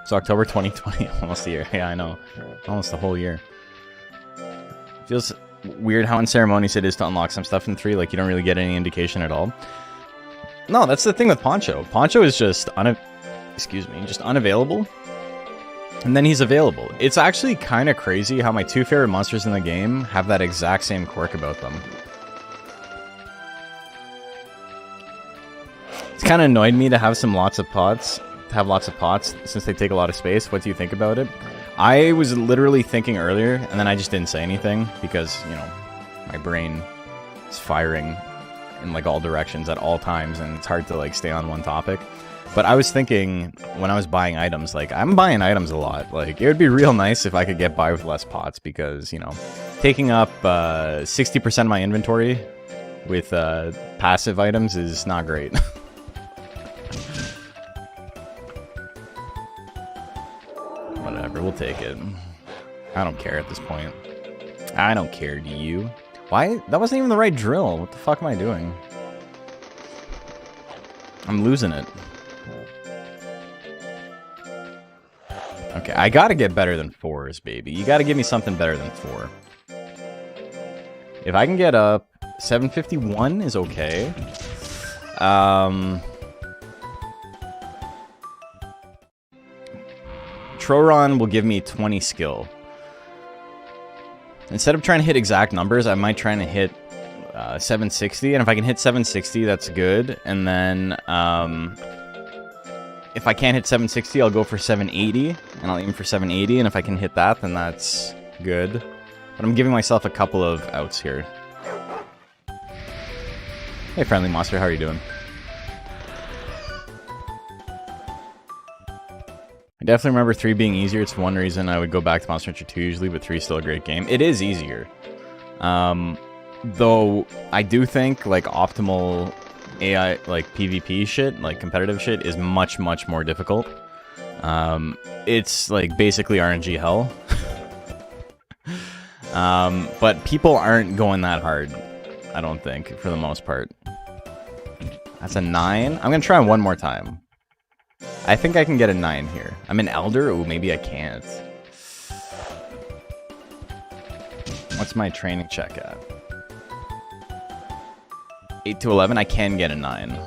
[SPEAKER 1] It's October 2020, almost a year. Yeah, I know. Almost the whole year. Feels weird how unceremonious it is to unlock some stuff in 3, like, you don't really get any indication at all. No, that's the thing with Poncho. Poncho is just just unavailable, and then he's available. It's actually kind of crazy how my 2 favorite monsters in the game have that exact same quirk about them. It's kind of annoyed me to have lots of pots since they take a lot of space. What do you think about it? I was literally thinking earlier, and then I just didn't say anything because, you know, my brain is firing in, like, all directions at all times, and it's hard to, like, stay on one topic. But I was thinking, when I was buying items, like, I'm buying items a lot. Like, it would be real nice if I could get by with less pots, because, you know, taking up 60% of my inventory with passive items is not great. Whatever, we'll take it. I don't care at this point. I don't care, do you? Why? That wasn't even the right drill. What the fuck am I doing? I'm losing it. Okay, I gotta get better than 4s, baby. You gotta give me something better than 4. If I can get up, 751 is okay. Troron will give me 20 skill. Instead of trying to hit exact numbers, I might try to hit 760, and if I can hit 760, that's good. And then if I can't hit 760, I'll go for 780, and I'll aim for 780, and if I can hit that, then that's good. But I'm giving myself a couple of outs here. Hey, friendly monster, how are you doing? I definitely remember 3 being easier. It's one reason I would go back to Monster Hunter 2 usually, but 3 is still a great game. It is easier. Though, I do think, like, optimal AI, like, PvP shit, like, competitive shit, is much, much more difficult. It's, like, basically RNG hell. But people aren't going that hard, I don't think, for the most part. That's a 9. I'm gonna try one more time. I think I can get a 9 here. I'm an Elder? Ooh, maybe I can't. What's my training check at? 8 to 11? I can get a 9.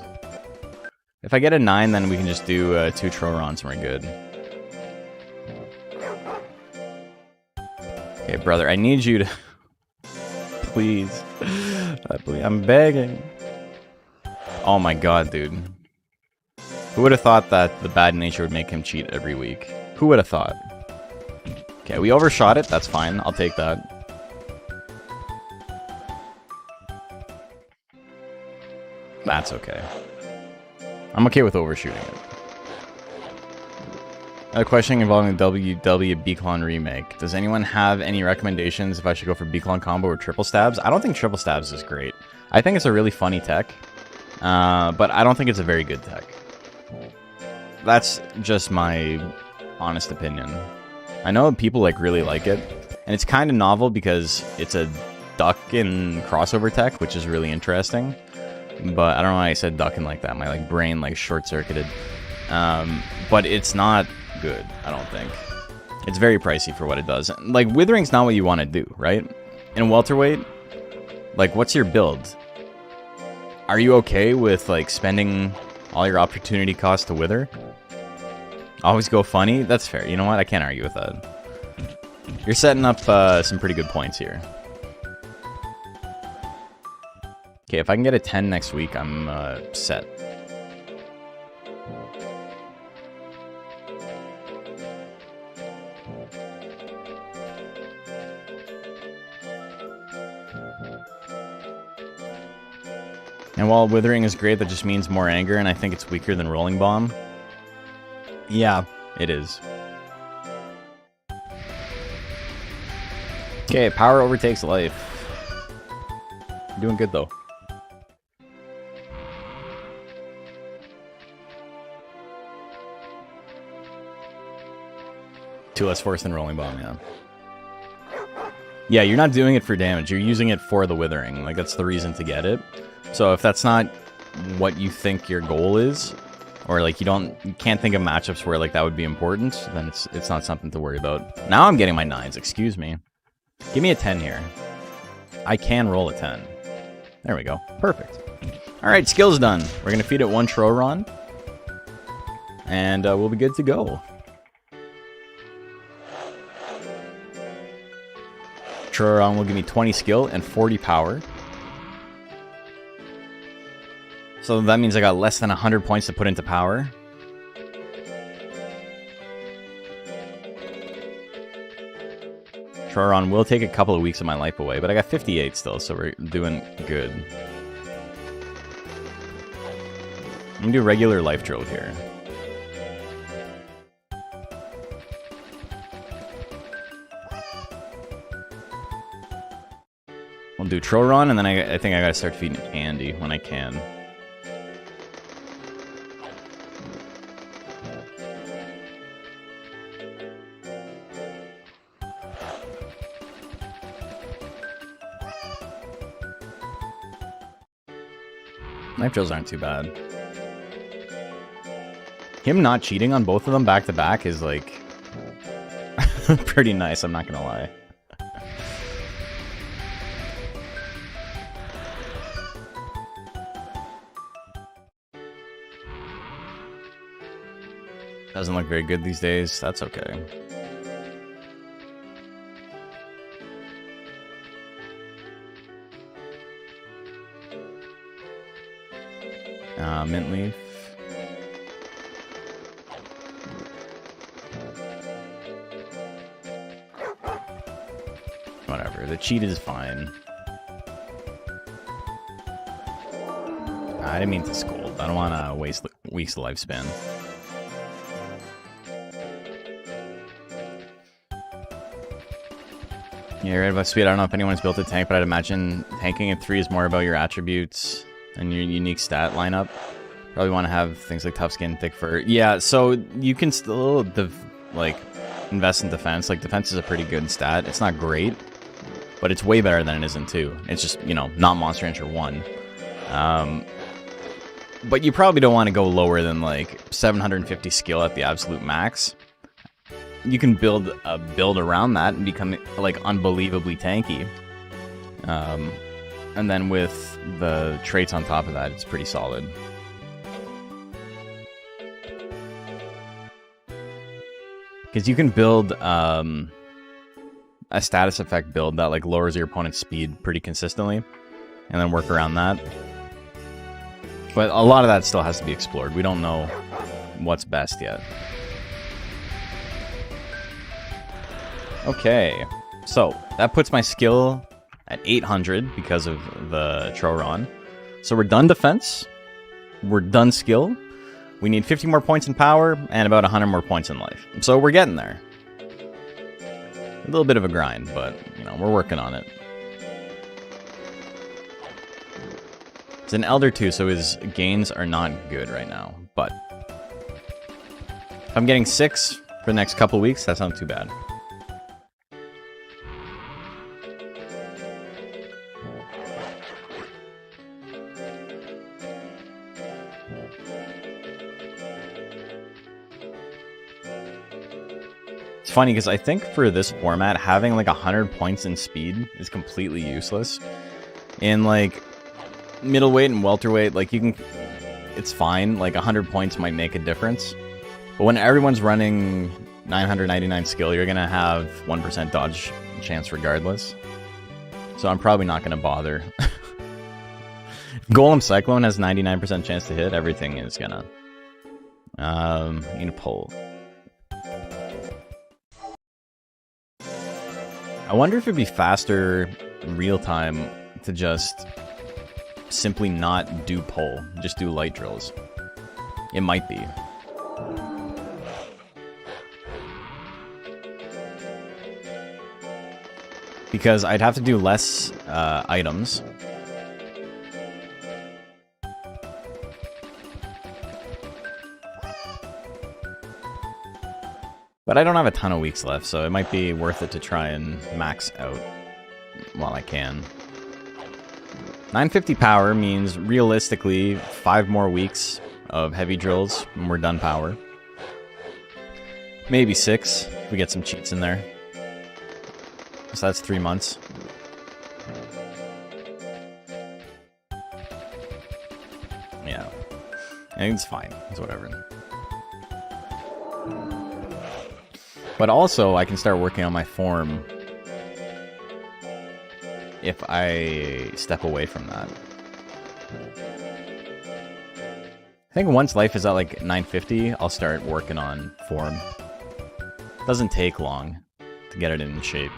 [SPEAKER 1] If I get a 9, then we can just do 2 Trorons and we're good. Okay, brother, I need you to... Please. I'm begging. Oh my god, dude. Who would have thought that the bad nature would make him cheat every week? Who would have thought? Okay, we overshot it. That's fine. I'll take that. That's okay. I'm okay with overshooting it. A question involving the WW Beacon remake. Does anyone have any recommendations if I should go for Beacon combo or triple stabs? I don't think triple stabs is great. I think it's a really funny tech, but I don't think it's a very good tech. That's just my honest opinion. I know people really like it, and it's kind of novel because it's a duck and crossover tech, which is really interesting. But I don't know why I said duck and like that. My brain short-circuited. But it's not good, I don't think. It's very pricey for what it does. Withering's not what you want to do, right? In welterweight, what's your build? Are you okay with spending all your opportunity cost to wither? Always go funny? That's fair. You know what? I can't argue with that. You're setting up some pretty good points here. Okay, if I can get a 10 next week, I'm set. And while withering is great, that just means more anger, and I think it's weaker than rolling bomb. Yeah, it is. Okay, power overtakes life. Doing good though. Two less force than rolling bomb, yeah. Yeah, you're not doing it for damage. You're using it for the withering. That's the reason to get it. So if that's not what you think your goal is, or you can't think of matchups where that would be important, then it's not something to worry about. Now I'm getting my 9s, excuse me. Give me a 10 here. I can roll a 10. There we go. Perfect. Alright, skills done. We're gonna feed it 1 Troron. And we'll be good to go. Troron will give me 20 skill and 40 power. So that means I got less than 100 points to put into power. Troron will take a couple of weeks of my life away, but I got 58 still, so we're doing good. I'm gonna do regular life drill here. We'll do Troron, and then I think I gotta start feeding Andy when I can. Knife drills aren't too bad. Him not cheating on both of them back to back is pretty nice, I'm not gonna lie. Doesn't look very good these days. That's okay. Mint leaf. Whatever. The cheat is fine. I didn't mean to scold. I don't want to waste weeks of lifespan. Yeah, right about speed. I don't know if anyone's built a tank, but I'd imagine tanking at 3 is more about your attributes and your unique stat lineup. Probably want to have things like tough skin, thick fur. Yeah, so you can still invest in defense. Defense is a pretty good stat. It's not great, but it's way better than it is in 2. It's just, not Monster Rancher 1. But you probably don't want to go lower than 750 skill at the absolute max. You can build a build around that and become unbelievably tanky. And then with the traits on top of that, it's pretty solid. Because you can build a a status effect build that like lowers your opponent's speed pretty consistently, and then work around that. But a lot of that still has to be explored. We don't know what's best yet. Okay, so that puts my skill at 800 because of the Troron. So we're done defense. We're done skill. We need 50 more points in power and about 100 more points in life. So we're getting there. A little bit of a grind, but, you know, we're working on it. It's an Elder too, so his gains are not good right now. But if I'm getting 6 for the next couple weeks, that's not too bad. It's funny because I think for this format, having like 100 points in speed is completely useless. In like middleweight and welterweight, like you can, it's fine. Like 100 points might make a difference. But when everyone's running 999 skill, you're going to have 1% dodge chance regardless. So I'm probably not going to bother. Golem Cyclone has 99% chance to hit. Everything is going to... need a pull. I wonder if it'd be faster in real time to just simply not do pull, just do light drills. It might be. Because I'd have to do less items. But I don't have a ton of weeks left, so it might be worth it to try and max out while I can. 950 power means, realistically, 5 more weeks of heavy drills and we're done power. Maybe 6, if we get some cheats in there. So that's 3 months. Yeah. I think it's fine. It's whatever. But also, I can start working on my form if I step away from that. I think once life is at like 950, I'll start working on form. Doesn't take long to get it in shape.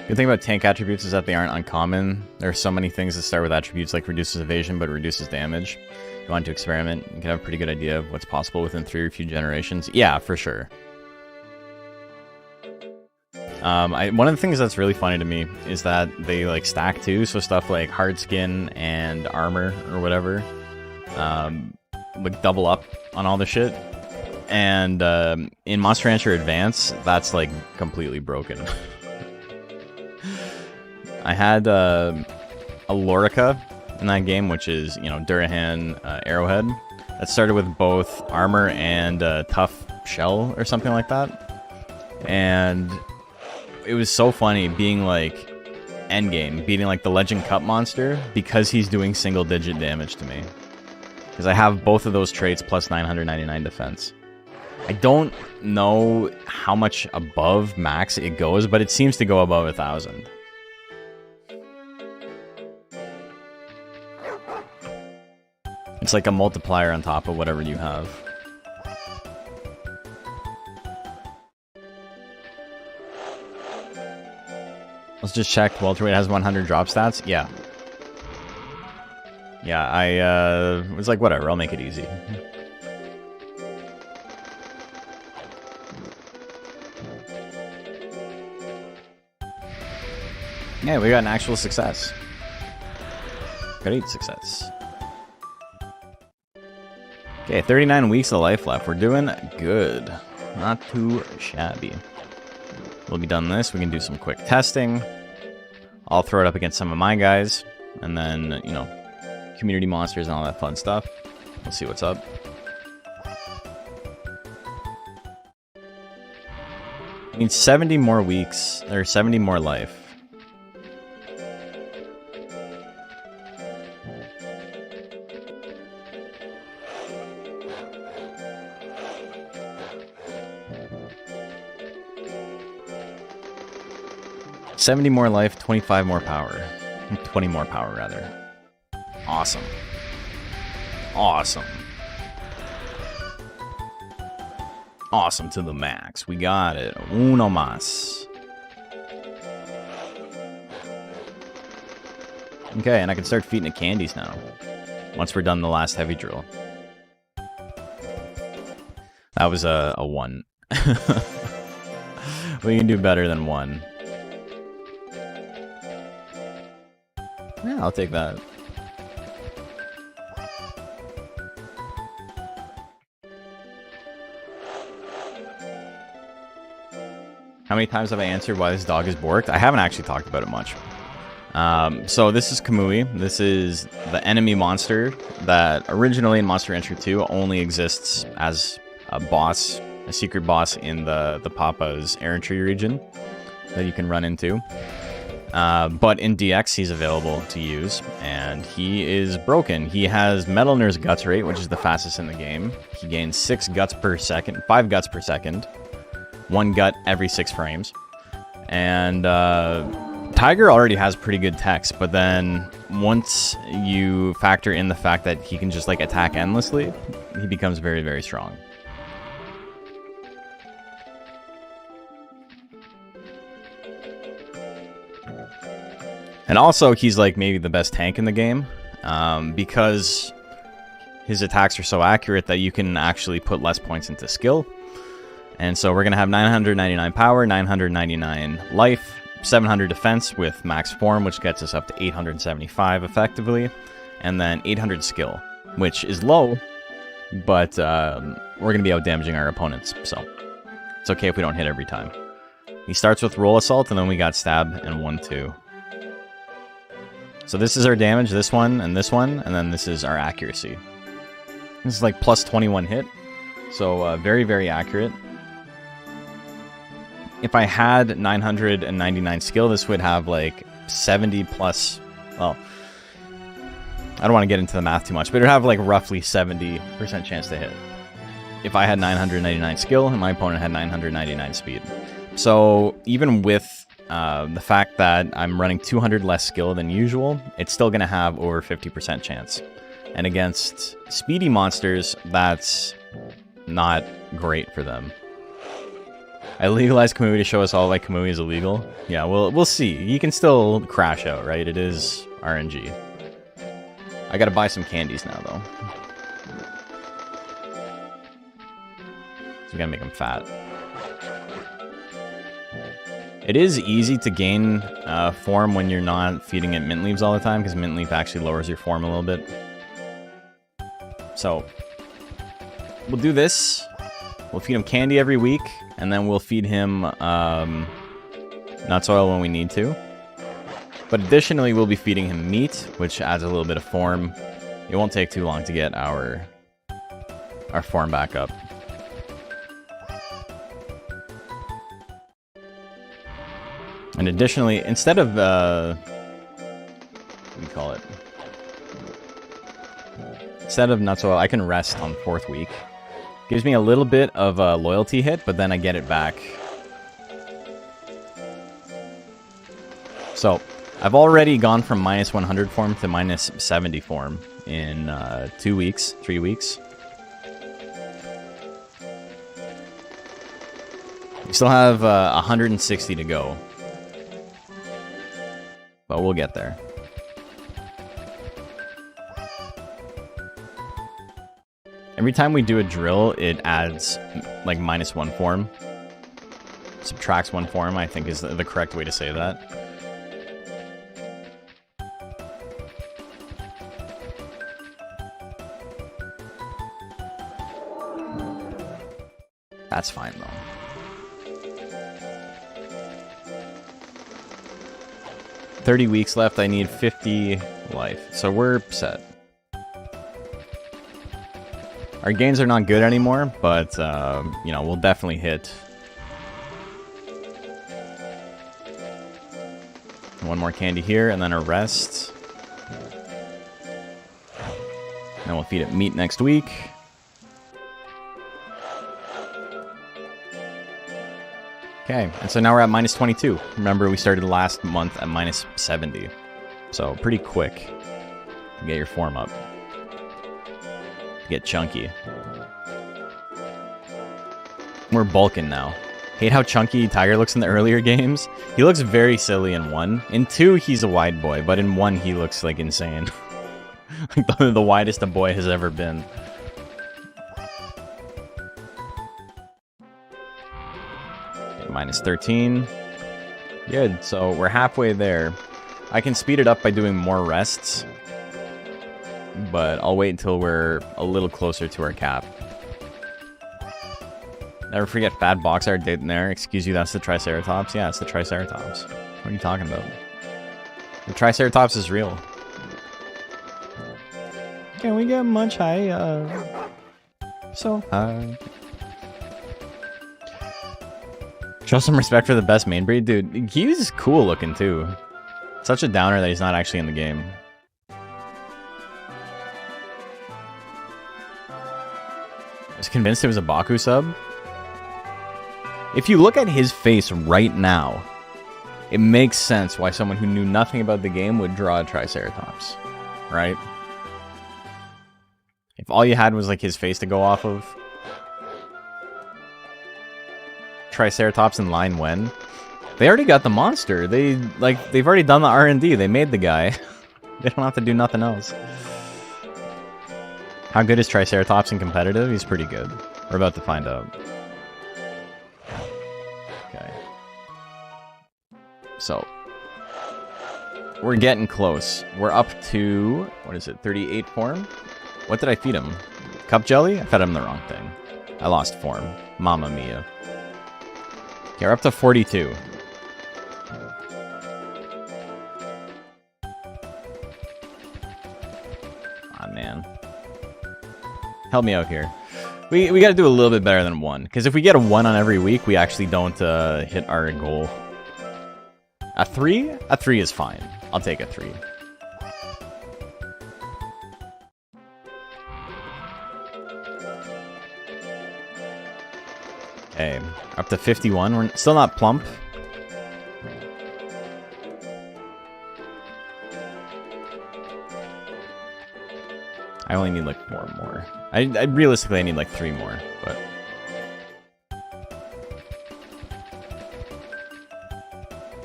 [SPEAKER 1] The thing about tank attributes is that they aren't uncommon. There are so many things that start with attributes like reduces evasion but reduces damage. If you want to experiment, you can have a pretty good idea of what's possible within 3 or few generations. Yeah, for sure. One of the things that's really funny to me is that they like stack too, so stuff like hard skin and armor or whatever like double up on all the shit. And in Monster Rancher Advance, that's like completely broken. I had a Lorica in that game, which is, you know, Durahan Arrowhead. That started with both armor and tough shell or something like that. And it was so funny being like endgame, beating like the Legend Cup monster because he's doing single digit damage to me. Because I have both of those traits plus 999 defense. I don't know how much above max it goes, but it seems to go above 1,000. It's like a multiplier on top of whatever you have. Let's just check. Welterweight has 100 drop stats? Yeah. Yeah, I was like, whatever, I'll make it easy. Yeah, we got an actual success. Great success. Okay, 39 weeks of life left. We're doing good. Not too shabby. We'll be done this. We can do some quick testing. I'll throw it up against some of my guys. And then, you know, community monsters and all that fun stuff. We'll see what's up. I mean, 70 more weeks, or 70 more life. 70 more life, 25 more power. 20 more power, rather. Awesome. Awesome. Awesome to the max. We got it. Uno más. Okay, and I can start feeding it candies now. Once we're done the last heavy drill. That was a 1. We can do better than 1. Yeah, I'll take that. How many times have I answered why this dog is borked? I haven't actually talked about it much. So this is Kamui. This is the enemy monster that originally in Monster Rancher 2 only exists as a boss, a secret boss in the Papa's errantry region that you can run into. But in DX, he's available to use, and he is broken. He has Metal Nurse Guts Rate, which is the fastest in the game. He gains 6 guts per second, 5 guts per second, 1 gut every 6 frames. And Tiger already has pretty good text, but then once you factor in the fact that he can just like attack endlessly, he becomes very, very strong. And also, he's like maybe the best tank in the game, because his attacks are so accurate that you can actually put less points into skill. And so we're going to have 999 power, 999 life, 700 defense with max form, which gets us up to 875 effectively, and then 800 skill, which is low, but we're going to be out-damaging our opponents, so it's okay if we don't hit every time. He starts with Roll Assault, and then we got Stab and 1-2. So this is our damage, this one, and then this is our accuracy. This is like plus 21 hit, so very, very accurate. If I had 999 skill, this would have like 70 plus, well, I don't want to get into the math too much, but it would have like roughly 70% chance to hit. If I had 999 skill and my opponent had 999 speed. So even with the fact that I'm running 200 less skill than usual, it's still going to have over 50% chance. And against speedy monsters, that's not great for them. I legalized Kamui to show us all like Kamui is illegal. Yeah, we'll see. You can still crash out, right? It is RNG. I gotta buy some candies now, though. So we gotta make them fat. It is easy to gain form when you're not feeding it mint leaves all the time, because mint leaf actually lowers your form a little bit. So we'll do this. We'll feed him candy every week, and then we'll feed him nuts oil when we need to. But additionally, we'll be feeding him meat, which adds a little bit of form. It won't take too long to get our form back up. And additionally, instead of what do you call it? Instead of nuts oil, I can rest on 4th week. Gives me a little bit of a loyalty hit, but then I get it back. So, I've already gone from minus 100 form to minus 70 form in 2 weeks, 3 weeks. We still have 160 to go. But we'll get there. Every time we do a drill, it adds like minus 1 form. Subtracts 1 form, I think is the correct way to say that. That's fine though. 30 weeks left, I need 50 life. So we're set. Our gains are not good anymore, but, you know, we'll definitely hit. One more candy here, and then a rest. Then we'll feed it meat next week. Okay, and so now we're at minus 22. Remember, we started last month at minus 70. So, pretty quick to get your form up. Get chunky. We're bulking now. Hate how chunky Tiger looks in the earlier games. He looks very silly in 1. In 2, he's a wide boy, but in 1, he looks like insane. Like the widest a boy has ever been. Okay, minus 13. Good, so we're halfway there. I can speed it up by doing more rests, but I'll wait until we're a little closer to our cap. Never forget Fat Box Art did there. Excuse you, that's the Triceratops? Yeah, it's the Triceratops. What are you talking about? The Triceratops is real. Can we get much higher? So high. Show some respect for the best main breed. Dude, he's cool looking too. Such a downer that he's not actually in the game. I was convinced it was a Baku sub. If you look at his face right now, it makes sense why someone who knew nothing about the game would draw a Triceratops, right? If all you had was like his face to go off of. Triceratops in line when? They already got the monster. They've already done the R&D. They made the guy. They don't have to do nothing else. How good is Triceratops in competitive? He's pretty good. We're about to find out. Okay. So, we're getting close. We're up to, what is it, 38 form? What did I feed him? Cup jelly? I fed him the wrong thing. I lost form. Mamma mia. Okay, we're up to 42. Aw, man. Help me out here. We got to do a little bit better than 1. Because if we get a 1 on every week, we actually don't hit our goal. A 3? A 3 is fine. I'll take a 3. Okay, up to 51. We're still not plump. I only need like 4 more. I realistically I need like 3 more, but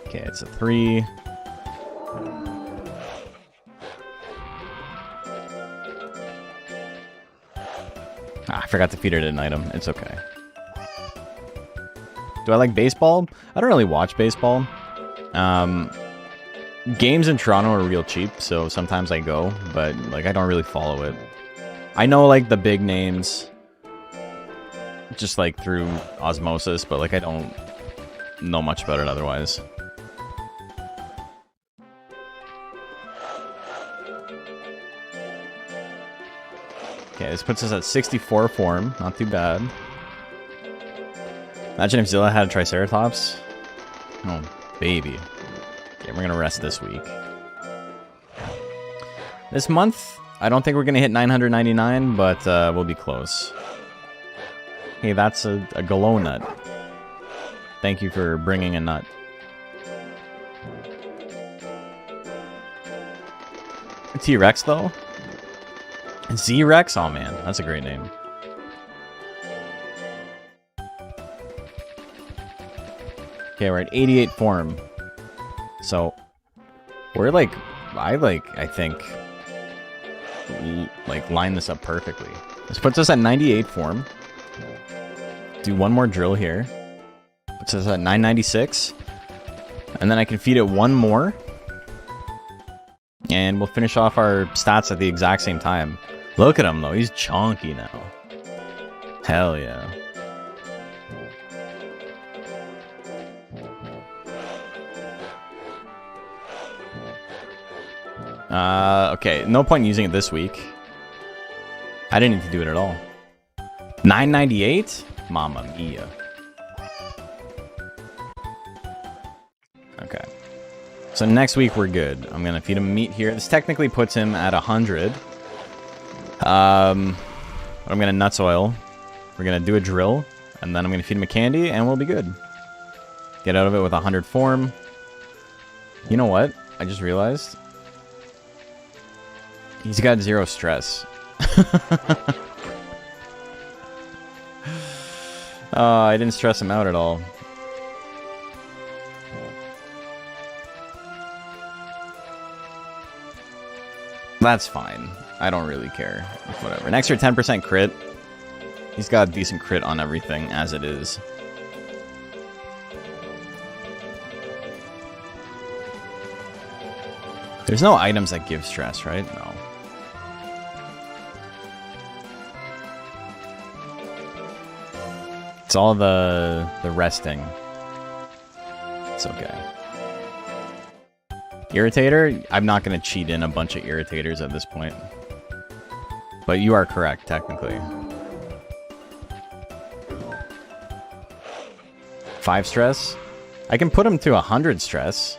[SPEAKER 1] okay, it's a 3. I forgot to feed it an item. It's okay. Do I like baseball? I don't really watch baseball. Games in Toronto are real cheap, so sometimes I go, but like I don't really follow it. I know like the big names just like through osmosis, but like I don't know much about it otherwise. Okay, this puts us at 64 form. Not too bad. Imagine if Zilla had a Triceratops. Oh, baby. Okay, we're gonna rest this week. This month, I don't think we're gonna hit 999, but we'll be close. Hey, that's a glow nut. Thank you for bringing a nut. T-Rex, though? Z-Rex? Oh, man. That's a great name. Okay, we're at 88 form. So, we're like... I think... like, line this up perfectly. This puts us at 98 form. Do one more drill here. Puts us at 996. And then I can feed it one more. And we'll finish off our stats at the exact same time. Look at him, though. He's chonky now. Hell yeah. Okay. No point in using it this week. I didn't need to do it at all. 998? Mamma mia. Okay. So next week we're good. I'm gonna feed him meat here. This technically puts him at 100. I'm gonna nuts oil. We're gonna do a drill, and then I'm gonna feed him a candy, and we'll be good. Get out of it with 100 form. You know what? I just realized. He's got 0 stress. I didn't stress him out at all. That's fine. I don't really care. Whatever. An extra 10% crit. He's got a decent crit on everything as it is. There's no items that give stress, right? No. It's all the resting. It's okay. Irritator? I'm not going to cheat in a bunch of irritators at this point. But you are correct, technically. 5 stress? I can put him to 100 stress.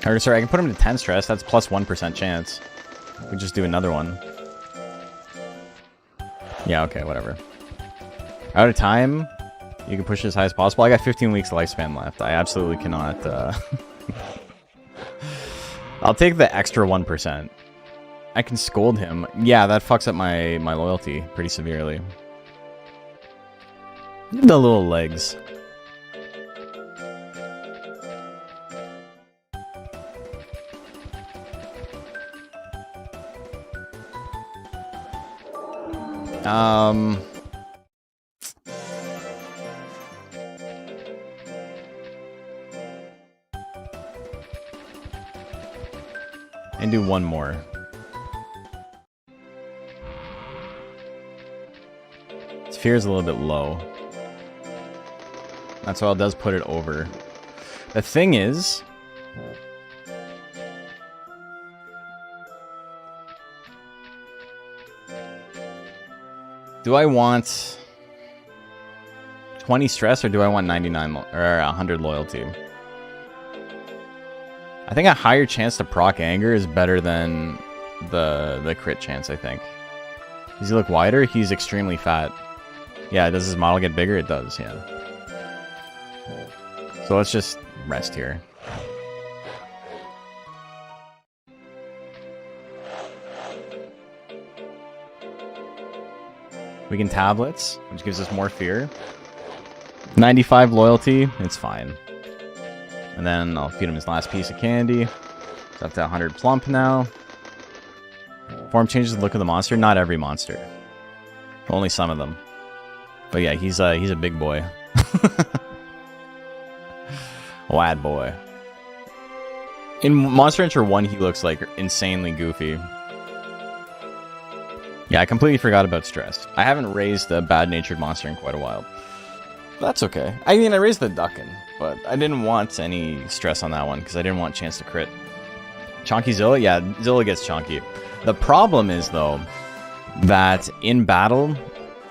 [SPEAKER 1] Or, sorry, I can put him to 10 stress. That's plus 1% chance. We just do another one. Yeah, okay, whatever. Out of time, you can push it as high as possible. I got 15 weeks lifespan left. I absolutely cannot... I'll take the extra 1%. I can scold him. Yeah, that fucks up my loyalty pretty severely. The little legs. And do one more. His fear is a little bit low. That's why it does put it over. The thing is... do I want 20 stress or do I want 99 or 100 loyalty? I think a higher chance to proc anger is better than the crit chance, I think. Does he look wider? He's extremely fat. Yeah, does his model get bigger? It does, yeah. So let's just rest here. We can tablets, which gives us more fear. 95 loyalty, it's fine. And then I'll feed him his last piece of candy. It's up to 100 plump now. Form changes the look of the monster. Not every monster. Only some of them. But yeah, he's a big boy. Lad boy. In Monster Hunter 1, he looks like insanely goofy. Yeah, I completely forgot about stress. I haven't raised a bad-natured monster in quite a while. That's okay. I mean, I raised the Duckin, but I didn't want any stress on that one because I didn't want chance to crit. Chonky Zilla? Yeah, Zilla gets chonky. The problem is, though, that in battle,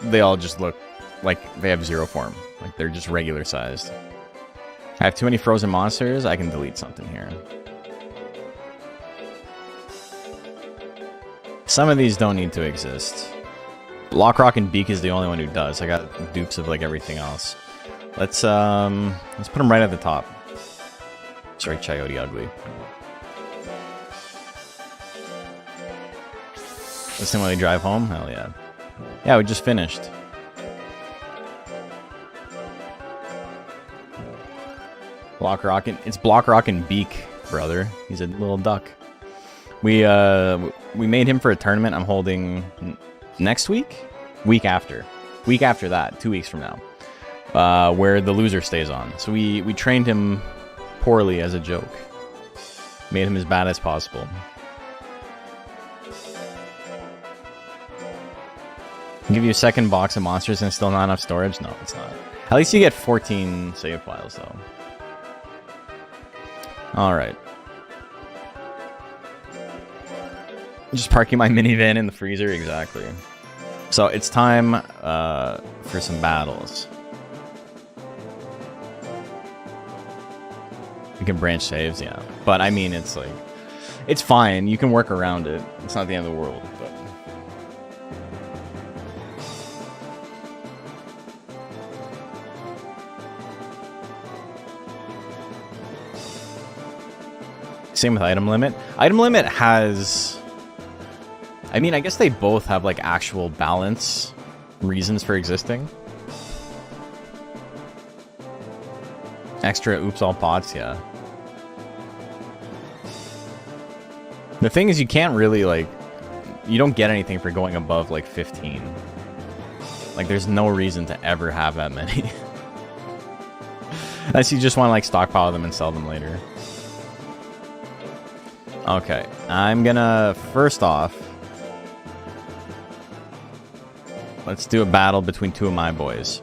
[SPEAKER 1] they all just look like they have 0 form. Like, they're just regular sized. I have too many frozen monsters. I can delete something here. Some of these don't need to exist. Lockrock and Beak is the only one who does. I got dupes of like everything else. Let's put them right at the top. Sorry, Coyote Ugly. Listen when they drive home? Hell yeah. Yeah, we just finished. Blockrock and it's Blockrock and Beak, brother. He's a little duck. We made him for a tournament I'm holding next week? Week after that, 2 weeks from now. Where the loser stays on. So we trained him poorly as a joke. Made him as bad as possible. Give you a second box of monsters and still not enough storage? No, it's not. At least you get 14 save files, though. Alright. Just parking my minivan in the freezer, exactly. So it's time for some battles. You can branch saves, yeah. But I mean, it's like, it's fine. You can work around it. It's not the end of the world. But Same with item limit. Item limit has... I mean, I guess they both have, like, actual balance reasons for existing. Extra oops all pots, yeah. The thing is, you can't really, like... You don't get anything for going above, like, 15. Like, there's no reason to ever have that many. Unless you just want to, like, stockpile them and sell them later. Okay, I'm gonna... First off... Let's do a battle between two of my boys.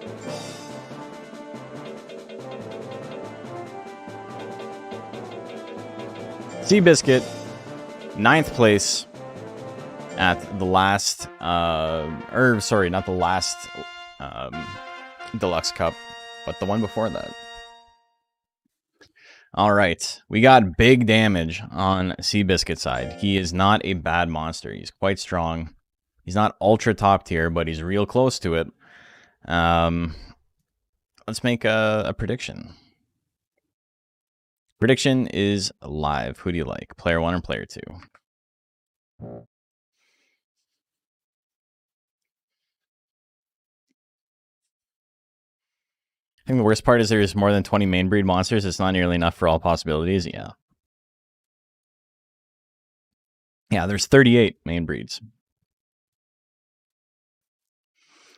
[SPEAKER 1] Seabiscuit, 9th place at the last, sorry, not the last Deluxe Cup, but the one before that. All right, we got big damage on Seabiscuit's side. He is not a bad monster. He's quite strong. He's not ultra top tier, but he's real close to it. Let's make a prediction. Prediction is live. Who do you like? Player 1 or player 2? I think the worst part is there's more than 20 main breed monsters. It's not nearly enough for all possibilities. Yeah. Yeah, there's 38 main breeds.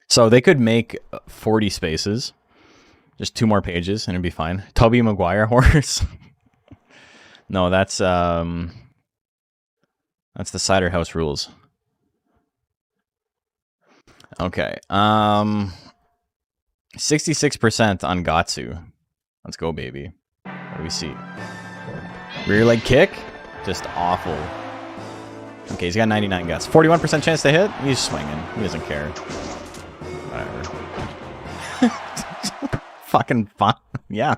[SPEAKER 1] So they could make 40 spaces. Just 2 more pages and it'd be fine. Tubby Maguire horse. No, that's the Cider House rules. Okay. 66% on Gatsu. Let's go, baby. What do we see? Rear leg kick? Just awful. Okay, he's got 99 guts. 41% chance to hit? He's swinging. He doesn't care. Whatever. Fucking fun. Yeah.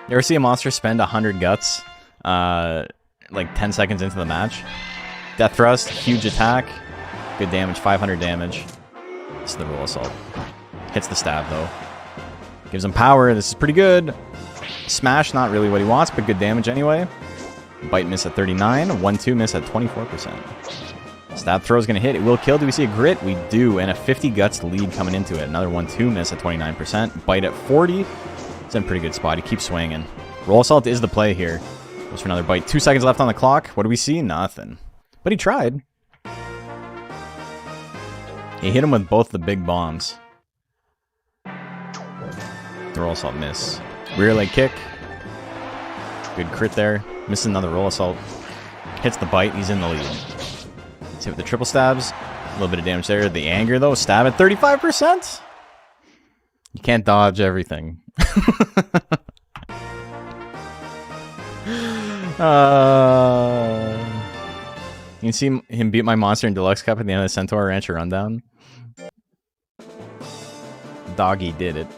[SPEAKER 1] You ever see a monster spend 100 guts like 10 seconds into the match? Death thrust, huge attack, good damage, 500 damage. This is the roll assault. Hits the stab though. Gives him power, this is pretty good. Smash, not really what he wants, but good damage anyway. Bite miss at 39, 1-2 miss at 24%. Stab throw is going to hit, it will kill. Do we see a grit? We do, and a 50 guts lead coming into it. Another 1-2 miss at 29%. Bite at 40. It's in a pretty good spot. He keeps swinging. Roll assault is the play here. Goes for another bite. 2 seconds left on the clock. What do we see? Nothing. But he tried. He hit him with both the big bombs. The roll assault miss. Rear leg kick. Good crit there. Misses another roll assault. Hits the bite. He's in the lead. Let's hit with the triple stabs. A little bit of damage there. The anger though. Stab at 35%. You can't dodge everything. You can see him beat my monster in Deluxe Cup at the end of the Centaur Rancher Rundown. Doggy did it.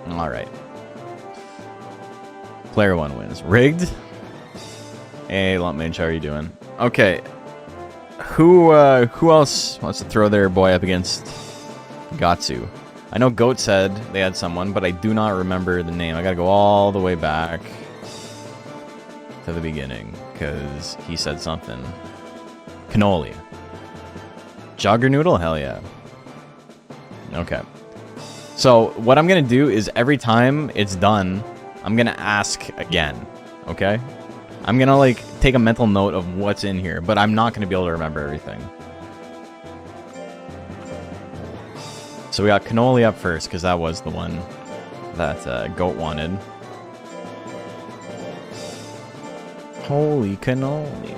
[SPEAKER 1] Alright. Player 1 wins. Rigged? Hey, Lumpmage, how are you doing? Okay. Who else wants to throw their boy up against Gatsu? I know Goat said they had someone, but I do not remember the name. I gotta go all the way back to the beginning, because he said something. Cannoli. Joggernoodle? Hell yeah. Okay. So, what I'm gonna do is every time it's done, I'm gonna ask again. Okay? I'm gonna, like, take a mental note of what's in here, but I'm not gonna be able to remember everything. So we got Cannoli up first, because that was the one that Goat wanted. Holy cannoli.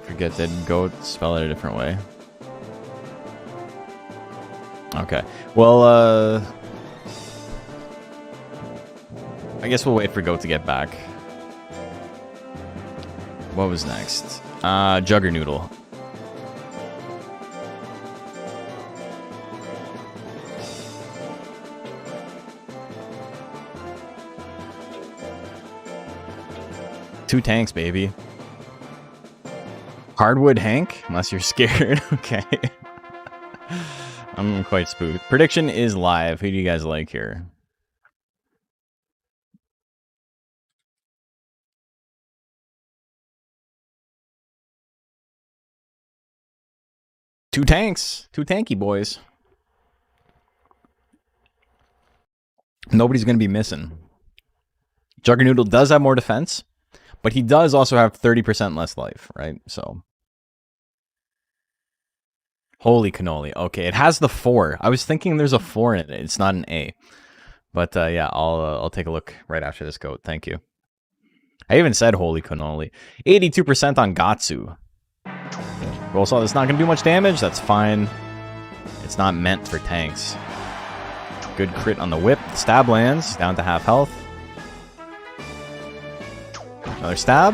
[SPEAKER 1] Forget that Goat, spell it a different way. Okay. Well, I guess we'll wait for Goat to get back. What was next? Juggernoodle. Two tanks, baby. Hardwood Hank? Unless you're scared. Okay. I'm quite spooked. Prediction is live. Who do you guys like here? Two tanks. Two tanky boys. Nobody's going to be missing. Juggernoodle does have more defense, but he does also have 30% less life, right? So... Holy cannoli. Okay, it has the 4. I was thinking there's a 4 in it. It's not an A. But yeah, I'll take a look right after this goat. Thank you. I even said holy cannoli. 82% on Gatsu. Roll Salt is not going to do much damage. That's fine. It's not meant for tanks. Good crit on the whip. Stab lands. Down to half health. Another stab.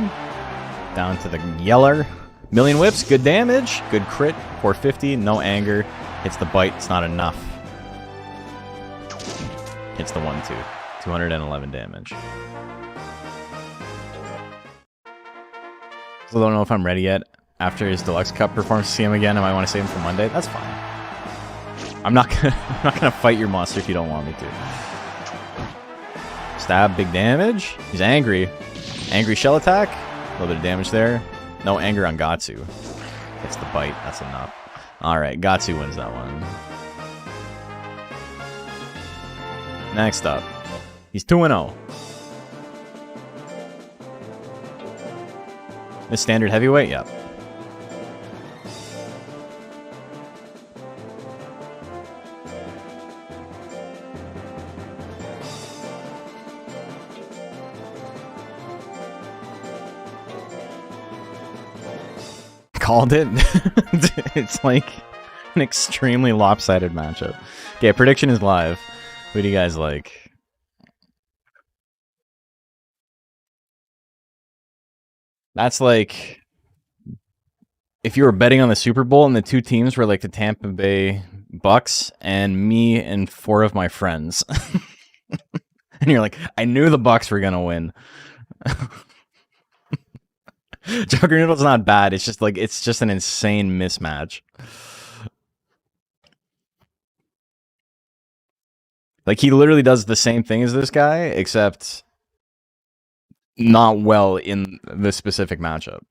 [SPEAKER 1] Down to the yeller. Million whips. Good damage. Good crit. 450. No anger. Hits the bite. It's not enough. Hits the 1-2. 211 damage. Still don't know if I'm ready yet. After his Deluxe Cup performance, see him again. I might want to save him for Monday. That's fine. I'm not gonna fight your monster if you don't want me to. Stab, big damage. He's angry. Angry shell attack. A little bit of damage there. No anger on Gatsu. Hits the bite. That's enough. Alright, Gatsu wins that one. Next up. He's 2-0. This standard heavyweight? Yep. Called it. It's like an extremely lopsided matchup. Okay, prediction is live. Who do you guys like? That's like if you were betting on the Super Bowl and the two teams were like the Tampa Bay Bucks and me and 4 of my friends. And you're like, I knew the Bucks were gonna win. Juggernaut's not bad. It's just like it's just an insane mismatch. Like he literally does the same thing as this guy, except not well in the specific matchup.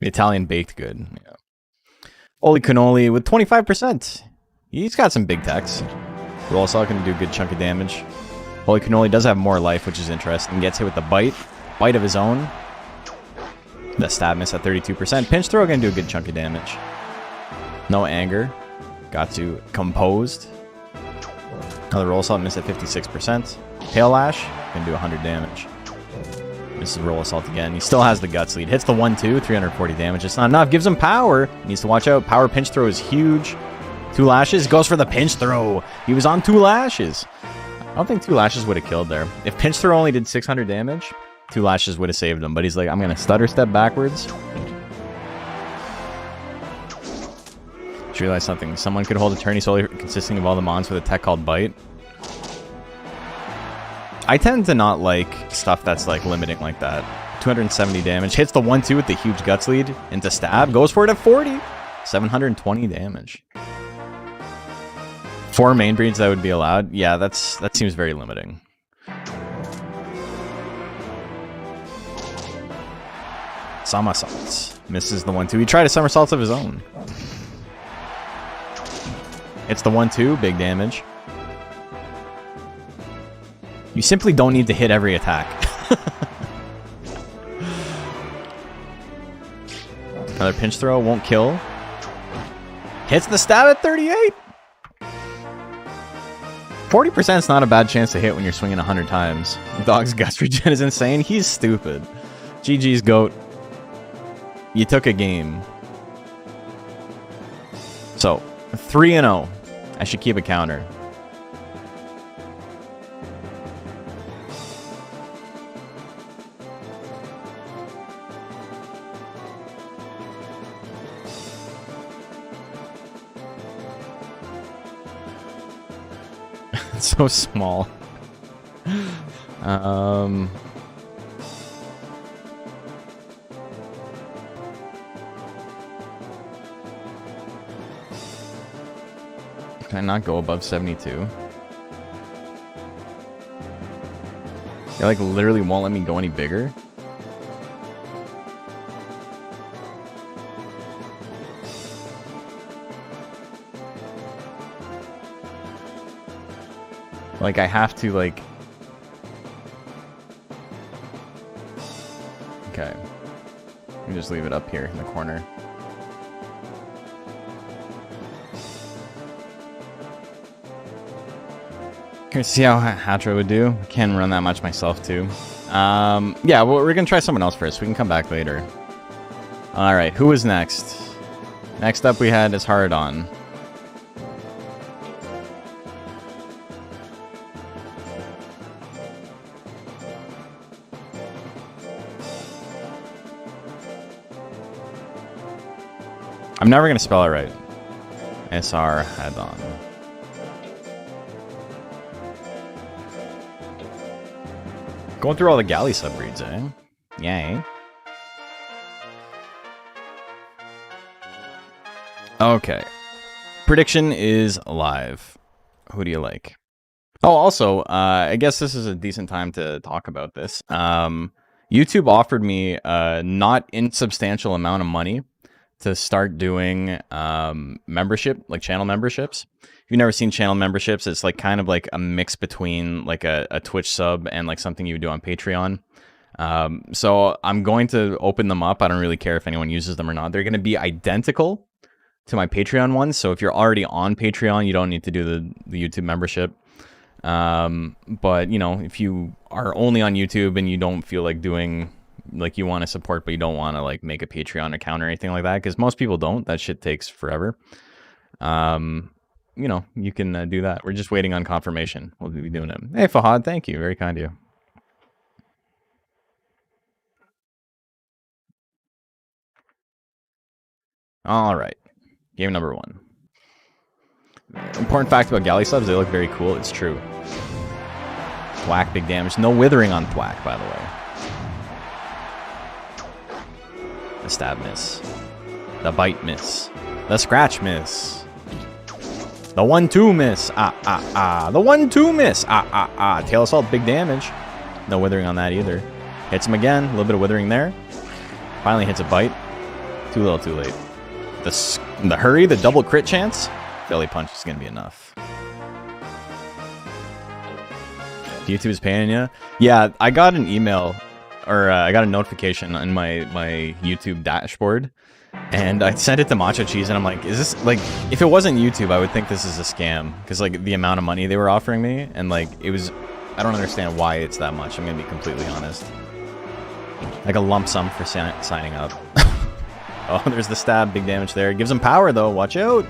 [SPEAKER 1] The Italian baked good. Yeah. Holy cannoli with 25%. He's got some big techs. We're also going to do a good chunk of damage. Holy cannoli does have more life, which is interesting. Gets hit with the bite. Bite of his own. The stab miss at 32%. Pinch throw going to do a good chunk of damage. No anger. Got to composed. Another roll assault miss at 56%. Pale Lash going to do 100 damage. This is roll assault again. He still has the guts lead. Hits the 1-2, 340 damage. It's not enough. Gives him power. Needs to watch out. Power pinch throw is huge. 2 lashes. Goes for the pinch throw. He was on 2 lashes. I don't think 2 lashes would have killed there. If pinch throw only did 600 damage, 2 lashes would have saved him. But he's like, I'm going to stutter step backwards. Just realized something. Someone could hold a tourney solely consisting of all the mons with a tech called Bite. I tend to not like stuff that's like limiting like that. 270 damage. Hits the 1-2 with the huge guts lead into stab. Goes for it at 40. 720 damage. 4 main breeds that would be allowed. Yeah, that seems very limiting. Somersaults. Misses the 1-2. He tried a somersault of his own. Hits the 1-2. Big damage. You simply don't need to hit every attack. Another pinch throw. Won't kill. Hits the stab at 38. 40% is not a bad chance to hit when you're swinging 100 times. Dog's guts regen is insane. He's stupid. GG's goat. You took a game. So, 3-0. I should keep a counter. So small. Can I not go above 72? They like literally won't let me go any bigger. Like I have to like... Okay. Let me just leave it up here in the corner. Here, see how Hatra would do. Can't run that much myself too. Yeah, well, we're gonna try someone else first. We can come back later. All right, who was next? Next up, we had is Hard On. I'm never gonna spell it right. SR Hadon. Going through all the galley subbreeds, eh? Yay. Okay. Prediction is live. Who do you like? Oh, also, I guess this is a decent time to talk about this. YouTube offered me a not insubstantial amount of money to start doing membership, like channel memberships. If you've never seen channel memberships, it's like kind of like a mix between like a Twitch sub and like something you would do on Patreon. So I'm going to open them up. I don't really care if anyone uses them or not. They're going to be identical to my Patreon ones. So if you're already on Patreon, you don't need to do the YouTube membership. But you know, if you are only on YouTube and you don't feel like doing, like you want to support, but you don't want to like make a Patreon account or anything like that, because most people don't. That shit takes forever. You know, you can do that. We're just waiting on confirmation. We'll be doing it. Hey, Fahad, thank you. Very kind of you. All right. Game number 1. Important fact about galley subs, they look very cool. It's true. Thwack, big damage. No withering on Thwack, by the way. The stab miss. The bite miss. The scratch miss. The 1-2 miss. The 1-2 miss. Tail assault, big damage. No withering on that either. Hits him again. A little bit of withering there. Finally hits a bite. Too little, too late. The hurry, the double crit chance. Belly punch is going to be enough. YouTube is paying you? Yeah, I got an email, or I got a notification on my YouTube dashboard, and I sent it to Macho Cheese, and I'm like, is this, like, if it wasn't YouTube, I would think this is a scam, because, like, the amount of money they were offering me, and, like, it was, I don't understand why it's that much, I'm going to be completely honest. Like a lump sum for signing up. Oh, there's the stab, big damage there. Gives him power, though, watch out!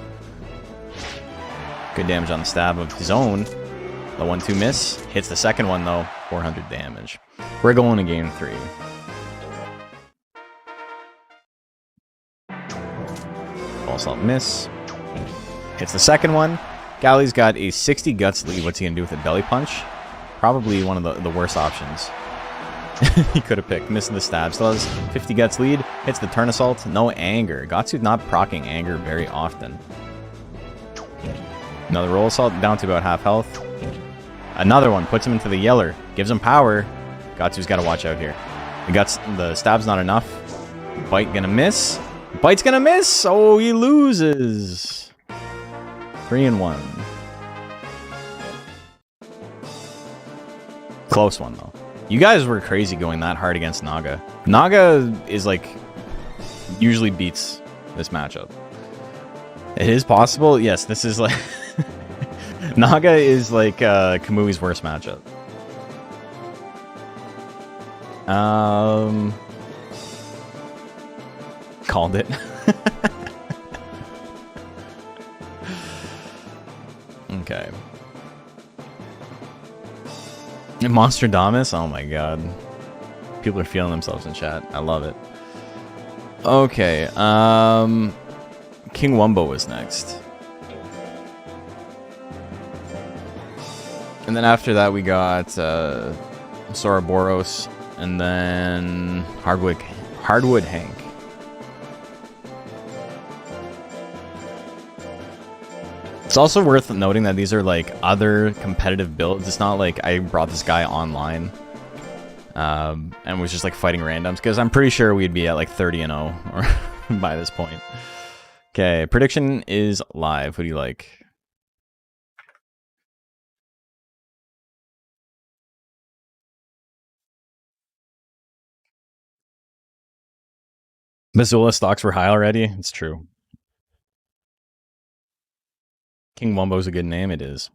[SPEAKER 1] Good damage on the stab of his own. The 1-2 miss. Hits the second one, though. 400 damage. We're going to game 3. Ball assault miss. Hits the second one. Galley's got a 60 guts lead. What's he going to do with a belly punch? Probably one of the worst options he could have picked. Missing the stab. Still has 50 guts lead. Hits the turn assault. No anger. Gatsu's not proccing anger very often. Another roll assault, down to about half health. Another one, puts him into the yeller. Gives him power. Gatsu's got to watch out here. The stab's not enough. Bite gonna miss. Bite's gonna miss! Oh, he loses. 3-1. Close one, though. You guys were crazy going that hard against Naga. Naga is, like, usually beats this matchup. It is possible? Yes, this is, like... Naga is like Kamui's worst matchup. Called it. Okay. And Monstradamus? Oh my god. People are feeling themselves in chat. I love it. Okay, King Wumbo was next. And then after that, we got Soroboros, and then Hardwood Hank. It's also worth noting that these are like other competitive builds. It's not like I brought this guy online and was just like fighting randoms, because I'm pretty sure we'd be at like 30-0 or by this point. Okay, prediction is live. Who do you like? Missoula stocks were high already. It's true. King Wumbo's a good name. It is.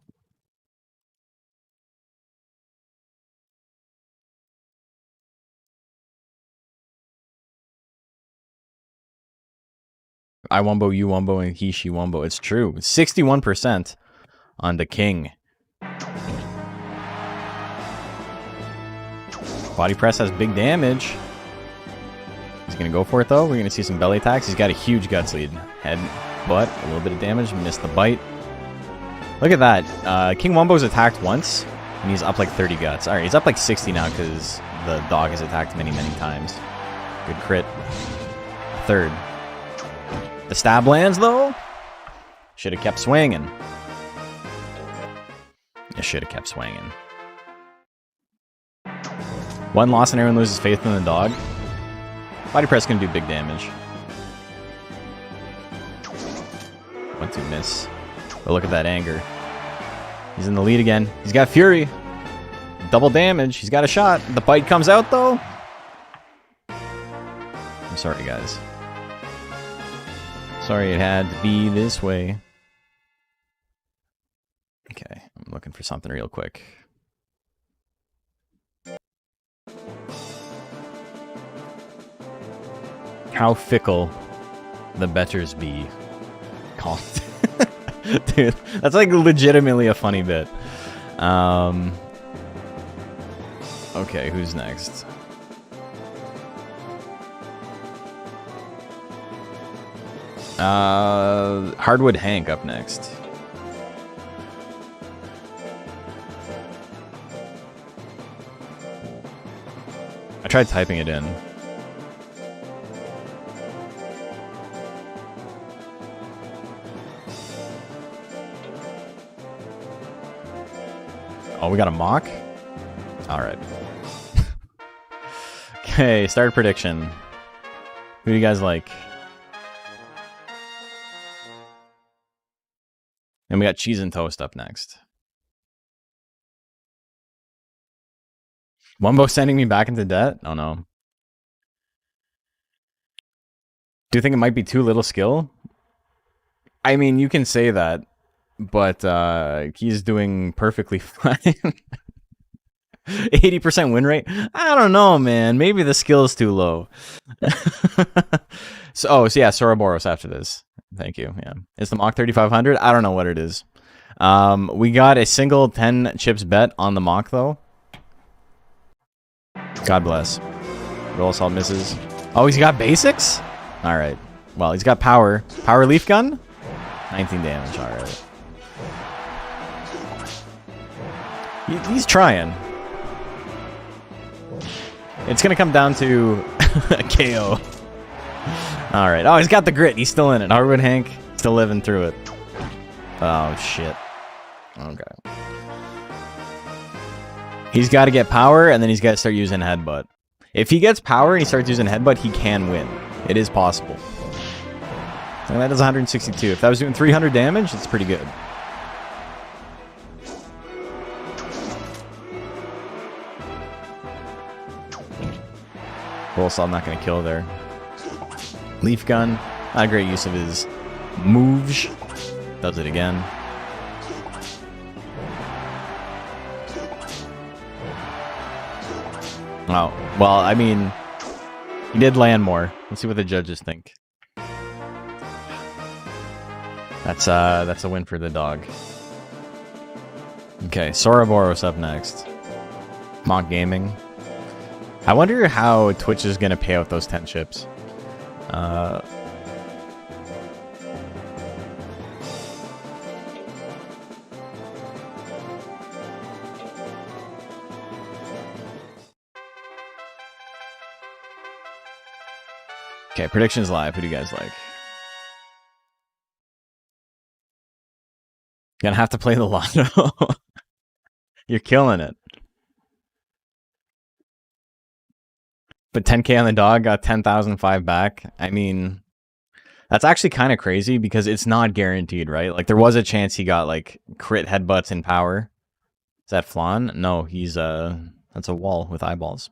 [SPEAKER 1] I Wumbo, you Wumbo, and he, she Wumbo. It's true. 61% on the king. Body press has big damage. He's going to go for it, though. We're going to see some belly attacks. He's got a huge guts lead. Head, butt, a little bit of damage. Missed the bite. Look at that. King Wumbo's attacked once, and he's up like 30 guts. All right, he's up like 60 now because the dog has attacked many, many times. Good crit. Third. The stab lands, though. Should have kept swinging. You should have kept swinging. One loss and everyone loses faith in the dog. Body press can do big damage. 1-2 miss. But look at that anger. He's in the lead again. He's got fury. Double damage. He's got a shot. The bite comes out, though. I'm sorry, guys. Sorry it had to be this way. Okay, I'm looking for something real quick. How fickle the betters be. Dude, that's like legitimately a funny bit. Okay, who's next? Hardwood Hank up next. I tried typing it in. Oh, we got a mock? Alright. Okay, start prediction. Who do you guys like? And we got Cheese and Toast up next. Wumbo sending me back into debt? Oh no. Do you think it might be too little skill? I mean, you can say that, but he's doing perfectly fine. 80% win rate? I don't know, man. Maybe the skill is too low. So yeah, Soroboros after this. Thank you. Yeah. Is the mock 3,500? I don't know what it is. We got a single 10 chips bet on the mock, though. God bless. Roll assault misses. Oh, he's got basics? Alright. Well, he's got power. Power leaf gun? 19 damage. Alright. He's trying. It's going to come down to a KO. Alright. Oh, he's got the grit. He's still in it. Hardwood Hank, still living through it. Oh, shit. Okay. He's got to get power, and then he's got to start using headbutt. If he gets power and he starts using headbutt, he can win. It is possible. And that does 162. If that was doing 300 damage, it's pretty good. Bullsaw, I'm not going to kill there. Leaf gun, not a great use of his moves. Does it again. Oh, well, I mean, he did land more. Let's see what the judges think. That's a win for the dog. Okay, Soroboros up next. Mock Gaming. I wonder how Twitch is going to pay out those 10 chips. Okay, predictions live. Who do you guys like? Gonna have to play the lotto. You're killing it. But 10k on the dog, got 10,005 back. I mean, that's actually kind of crazy because it's not guaranteed, right? Like, there was a chance he got, like, crit headbutts in power. Is that Flan? No, he's, that's a wall with eyeballs.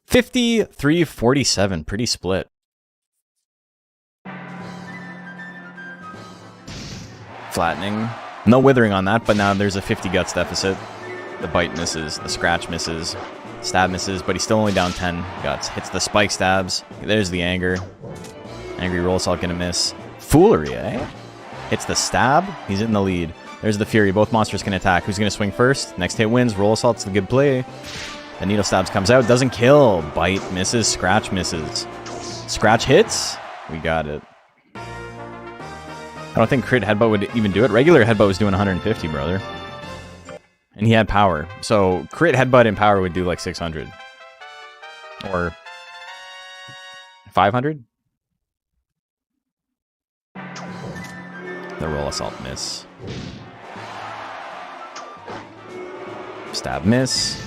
[SPEAKER 1] 53-47, pretty split. Flattening. No withering on that, but now there's a 50 guts deficit. The bite misses, the scratch misses, stab misses, but he's still only down 10 guts. Hits the spike stabs. There's the anger. Angry roll assault gonna miss. Foolery, eh? Hits the stab. He's in the lead. There's the fury. Both monsters can attack. Who's gonna swing first? Next hit wins. Roll assault's the good play. The needle stabs comes out. Doesn't kill. Bite misses. Scratch misses. Scratch hits. We got it. I don't think crit headbutt would even do it. Regular headbutt was doing 150, brother. And he had power. So crit headbutt and power would do like 600. Or 500? The roll assault miss. Stab miss.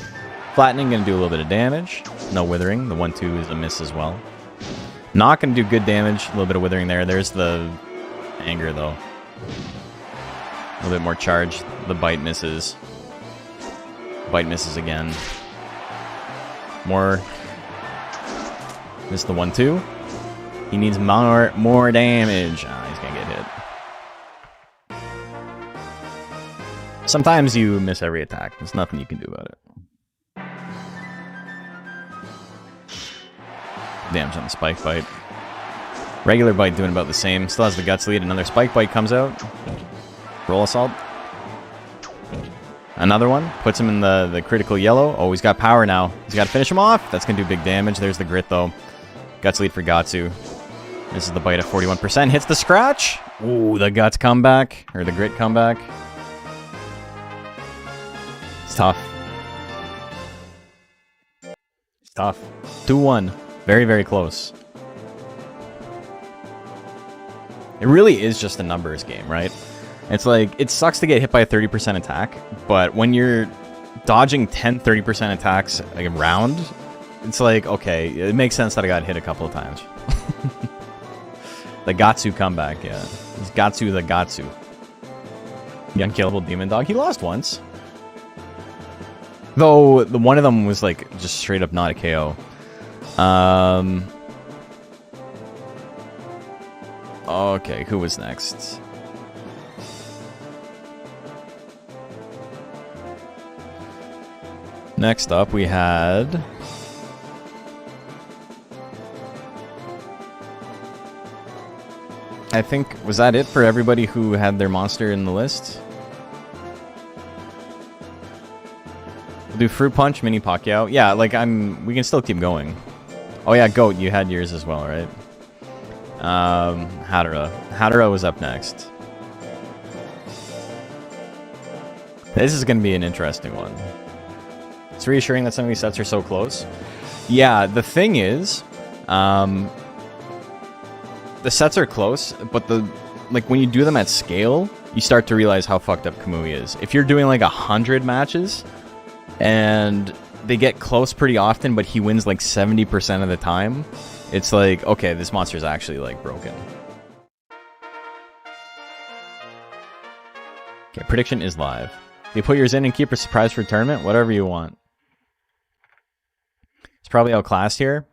[SPEAKER 1] Flattening gonna do a little bit of damage. No withering. The 1-2 is a miss as well. Not gonna do good damage. A little bit of withering there. There's the anger though. A little bit more charge. The bite misses. Bite misses again. More. Miss the 1-2. He needs more damage. Ah, he's gonna get hit. Sometimes you miss every attack. There's nothing you can do about it. Damage on the spike bite. Regular bite doing about the same. Still has the guts lead. Another spike bite comes out. Roll assault. Another one. Puts him in the critical yellow. Oh, he's got power now. He's got to finish him off. That's going to do big damage. There's the grit, though. Guts lead for Gatsu. This is the bite at 41%. Hits the scratch. Ooh, the guts comeback. Or the grit comeback. It's tough. It's tough. 2-1. Very, very close. It really is just a numbers game, right? It's like, it sucks to get hit by a 30% attack, but when you're dodging 10 30% attacks like a round, it's like, okay, it makes sense that I got hit a couple of times. The Gatsu comeback, yeah. He's Gatsu the Gatsu. The unkillable demon dog. He lost once. Though, the one of them was like, just straight up not a KO. Okay, who was next? Next up, we had... I think, was that it for everybody who had their monster in the list? We'll do Fruit Punch, Mini Pacquiao. Yeah, like, we can still keep going. Oh yeah, Goat, you had yours as well, right? Hadara. Hadara was up next. This is going to be an interesting one. It's reassuring that some of these sets are so close. Yeah, the thing is, the sets are close, but like when you do them at scale, you start to realize how fucked up Kamui is. If you're doing like 100 matches, and they get close pretty often, but he wins like 70% of the time, it's like, okay, this monster's actually like broken. Okay, prediction is live. You put yours in and keep a surprise for tournament, whatever you want. It's probably outclassed here.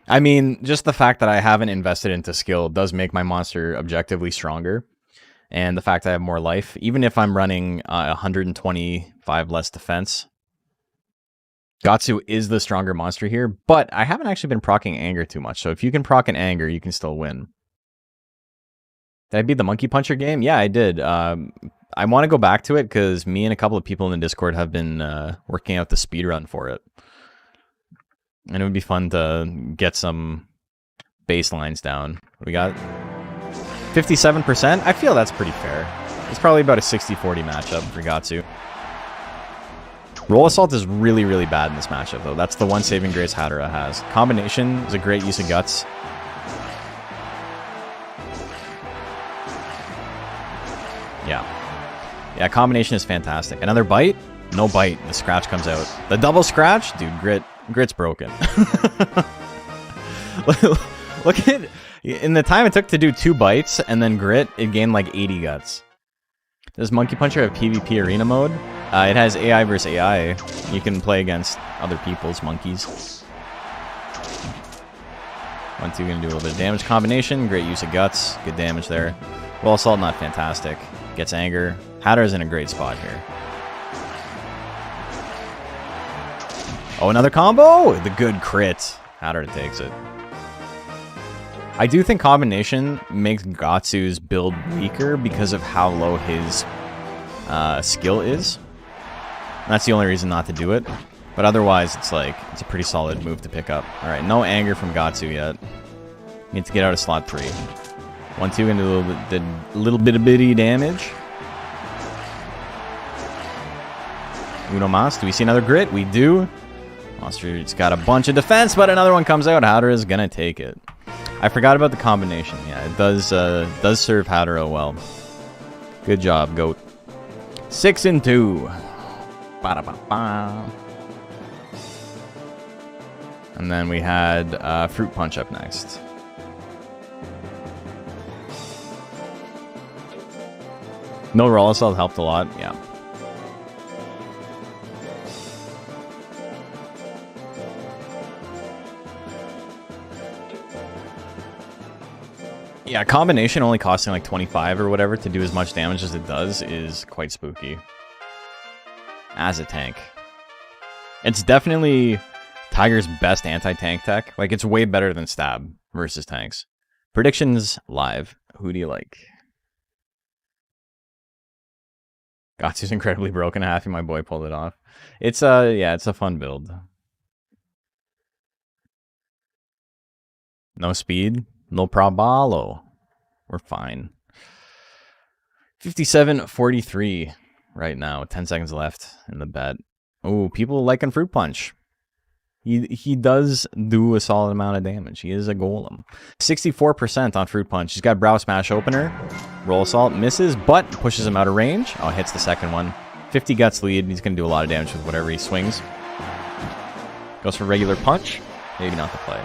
[SPEAKER 1] I mean, just the fact that I haven't invested into skill does make my monster objectively stronger. And the fact I have more life, even if I'm running 125 less defense. Gatsu is the stronger monster here, but I haven't actually been proccing anger too much. So if you can proc an anger, you can still win. Did I beat the Monkey Puncher game? Yeah, I did. I want to go back to it because me and a couple of people in the Discord have been working out the speedrun for it. And it would be fun to get some baselines down. What we got? 57%? I feel that's pretty fair. It's probably about a 60-40 matchup for Gatsu. Roll Assault is really, really bad in this matchup, though. That's the one saving grace Hadara has. Combination is a great use of Guts. Yeah. Yeah, combination is fantastic. Another bite? No bite. The scratch comes out. The double scratch? Dude, Grit's broken. Look at... In the time it took to do 2 bites, and then Grit, it gained like 80 guts. Does Monkey Puncher have PvP arena mode? It has AI versus AI. You can play against other people's monkeys. 1-2 gonna do a little bit of damage. Combination, great use of guts. Good damage there. Roll Assault, not fantastic. Gets anger. Hatter's in a great spot here. Oh, another combo! The good crit. Hatter takes it. I do think combination makes Gatsu's build weaker because of how low his skill is. And that's the only reason not to do it. But otherwise, it's like, it's a pretty solid move to pick up. Alright, no anger from Gatsu yet. Need to get out of slot 3. 1-2 into a little bit of bitty damage. Uno mas. Do we see another Grit? We do. Monster's got a bunch of defense, but another one comes out. Hatter is gonna take it. I forgot about the combination. Yeah, it does serve Hatero well. Good job, Goat. 6-2. Ba-da-ba-ba. And then we had Fruit Punch up next. No Roll Assault helped a lot, yeah. Yeah, combination only costing like 25 or whatever to do as much damage as it does is quite spooky. As a tank. It's definitely Tiger's best anti-tank tech. Like, it's way better than Stab versus tanks. Predictions live. Who do you like? Gatsu's incredibly broken. Happy my boy pulled it off. It's yeah, it's a fun build. No speed. No probalo. We're fine. 57-43 right now. 10 seconds left in the bet. Oh, people liking Fruit Punch. He does do a solid amount of damage. He is a golem. 64% on Fruit Punch. He's got Brow Smash Opener. Roll Assault misses, but pushes him out of range. Oh, hits the second one. 50 guts lead. He's going to do a lot of damage with whatever he swings. Goes for regular punch. Maybe not the play.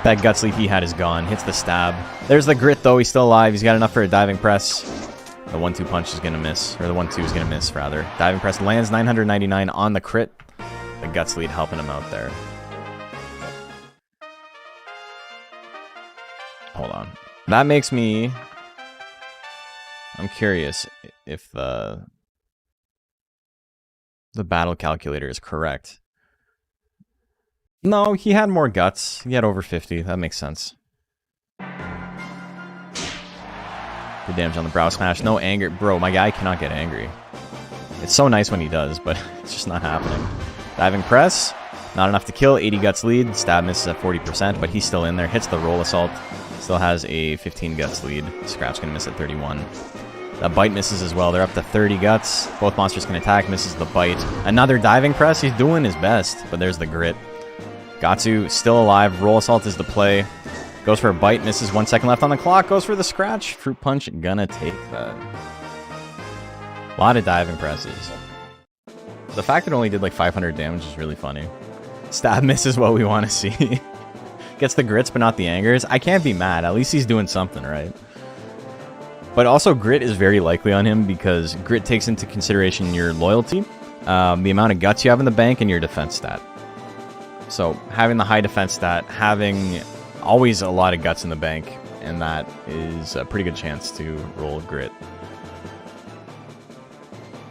[SPEAKER 1] That guts lead he had is gone. Hits the stab. There's the Grit, though. He's still alive. He's got enough for a diving press. The 1-2 punch is going to miss. Or the 1-2 is going to miss, rather. Diving press lands 999 on the crit. The guts lead helping him out there. Hold on. That makes me... I'm curious if the battle calculator is correct. No, he had more guts. He had over 50. That makes sense. Good damage on the Brow Smash. No anger. Bro, my guy cannot get angry. It's so nice when he does, but it's just not happening. Diving Press. Not enough to kill. 80 guts lead. Stab misses at 40%, but he's still in there. Hits the Roll Assault. Still has a 15 guts lead. Scratch going to miss at 31. That bite misses as well. They're up to 30 guts. Both monsters can attack. Misses the bite. Another Diving Press. He's doing his best, but there's the Grit. Gatsu still alive. Roll Assault is the play. Goes for a bite. Misses. 1 second left on the clock. Goes for the scratch. Fruit Punch gonna take that. A lot of Diving Presses. The fact that it only did like 500 damage is really funny. Stab miss is what we want to see. Gets the grits but not the angers. I can't be mad. At least he's doing something, right? But also Grit is very likely on him because Grit takes into consideration your loyalty, the amount of guts you have in the bank, and your defense stat. So having the high defense stat, having always a lot of guts in the bank, and that is a pretty good chance to roll Grit.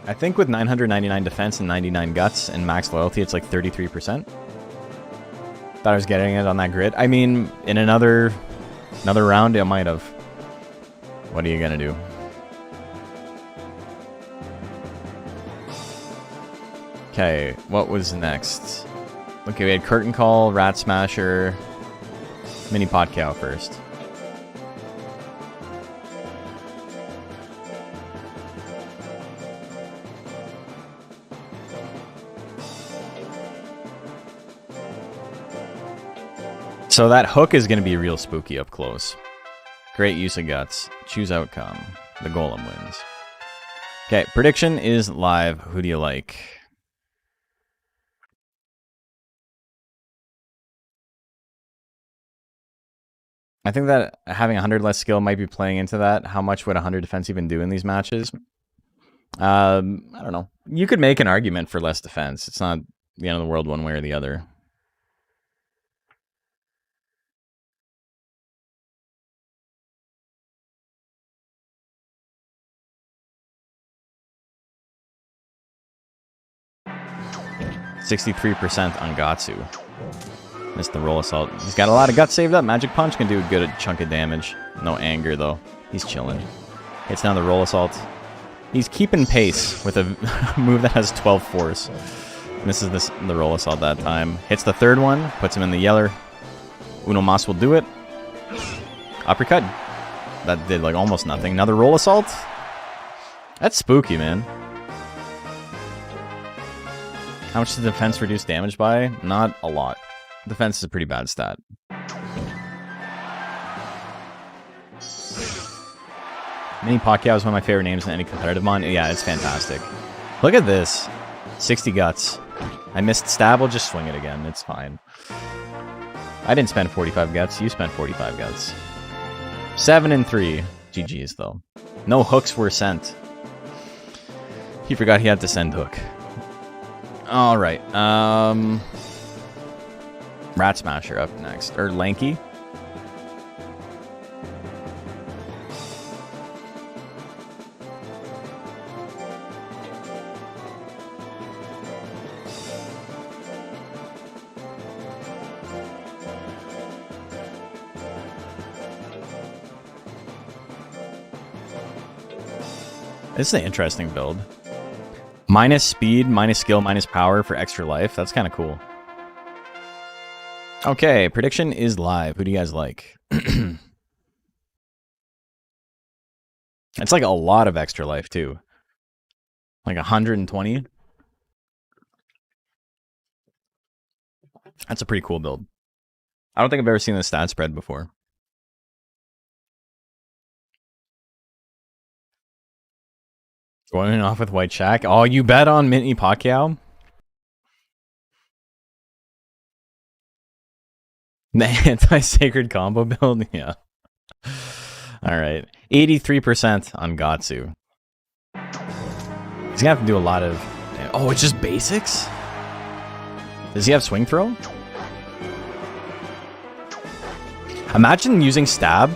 [SPEAKER 1] I think with 999 defense and 99 guts and max loyalty, it's like 33%. Thought I was getting it on that Grit. I mean, in another round, I might have. What are you gonna do? Okay, what was next? Okay, we had Curtain Call, Rat Smasher, Mini Pot Cow first. So that hook is going to be real spooky up close. Great use of guts. Choose outcome. The golem wins. Okay, prediction is live. Who do you like? I think that having 100 less skill might be playing into that. How much would 100 defense even do in these matches? I don't know. You could make an argument for less defense. It's not the end of the world one way or the other. %63% on Gatsu. Missed the roll assault. He's got a lot of guts saved up. Magic Punch can do a good chunk of damage. No anger, though. He's chilling. Hits down the roll assault. He's keeping pace with a move that has 12 force. Misses the roll assault that time. Hits the third one. Puts him in the yeller. Uno Mas will do it. Uppercut. That did like almost nothing. Another roll assault. That's spooky, man. How much does defense reduce damage by? Not a lot. Defense is a pretty bad stat. Mini Pacquiao is one of my favorite names in any competitive mon. Yeah, it's fantastic. Look at this. 60 guts. I missed stab. We'll just swing it again. It's fine. I didn't spend 45 guts. You spent 45 guts. 7 and 3. GG's, though. No hooks were sent. He forgot he had to send hook. Alright. Rat Smasher up next. Or Lanky. This is an interesting build. Minus speed, minus skill, minus power for extra life. That's kind of cool. Okay, prediction is live. Who do you guys like? It's like a lot of extra life, too. Like 120. That's a pretty cool build. I don't think I've ever seen the stat spread before. Going off with White Shack. Oh, you bet on Mini Pacquiao? The anti-sacred combo build? Yeah. Alright. 83% on Gatsu. He's gonna have to do a lot of... Oh, it's just basics? Does he have swing throw? Imagine using stab,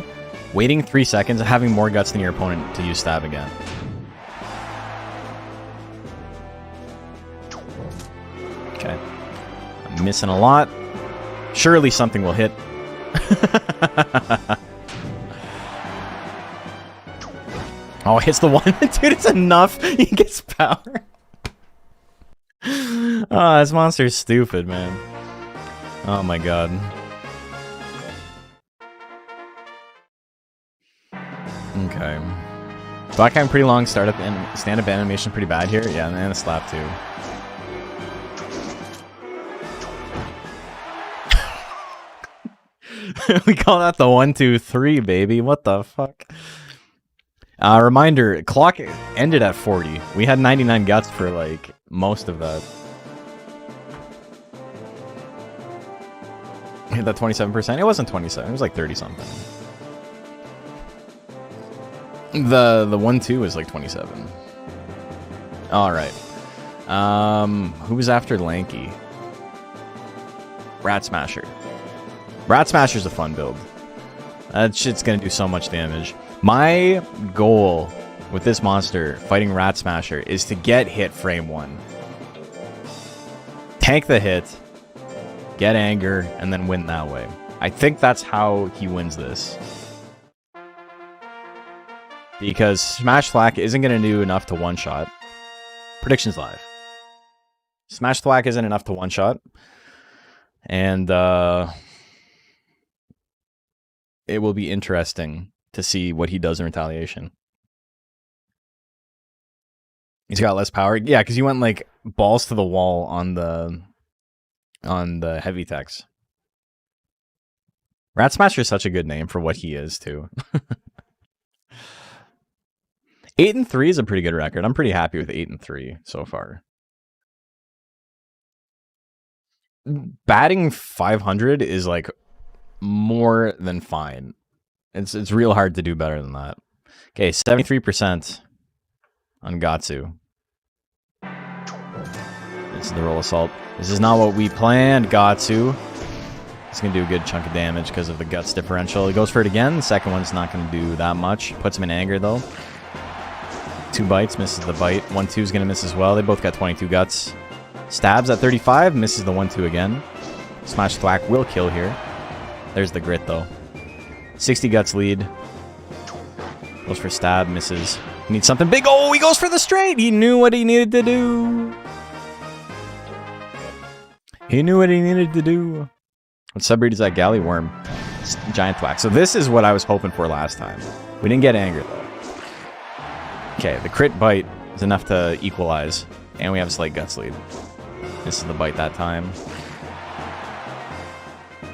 [SPEAKER 1] waiting 3 seconds, and having more guts than your opponent to use stab again. Okay. I'm missing a lot. Surely something will hit. Oh, hits the one. Dude, it's enough. He gets power. Oh, this monster's stupid, man. Oh my god. Okay. Black Eye pretty long startup and stand-up animation pretty bad here. Yeah, and a slap too. We call that the 1, 2, 3, baby. What the fuck? Reminder, clock ended at 40. We had 99 guts for like most of that. Hit that 27%. It wasn't 27. It was like 30 something. The 1, 2 was like 27. All right. Who was after Lanky? Rat Smasher. Rat Smasher's a fun build. That shit's gonna do so much damage. My goal with this monster, fighting Rat Smasher, is to get hit frame 1. Tank the hit, get anger, and then win that way. I think that's how he wins this. Because Smash Thwack isn't gonna do enough to one-shot. Predictions live. Smash Thwack isn't enough to one-shot. And, it will be interesting to see what he does in retaliation. He's got less power. Yeah, because you went like balls to the wall on the heavy techs. Rat Smasher is such a good name for what he is too. 8-3 is a pretty good record. I'm pretty happy with 8-3 so far. Batting 500 is like more than fine. It's real hard to do better than that. Okay, 73% on Gatsu. This is the roll assault. This is not what we planned, Gatsu. He's going to do a good chunk of damage because of the guts differential. He goes for it again. The second one's not going to do that much. Puts him in anger, though. 2 bites, misses the bite. 1-2 is going to miss as well. They both got 22 guts. Stabs at 35, misses the 1-2 again. Smash thwack will kill here. There's the grit, though. 60 guts lead. Goes for stab, misses. He needs something big. Oh, he goes for the straight. He knew what he needed to do. He knew what he needed to do. What subbreed is that? Galley Worm. Giant thwack. So this is what I was hoping for last time. We didn't get anger, though. Okay, the crit bite is enough to equalize. And we have a slight guts lead. This is the bite that time.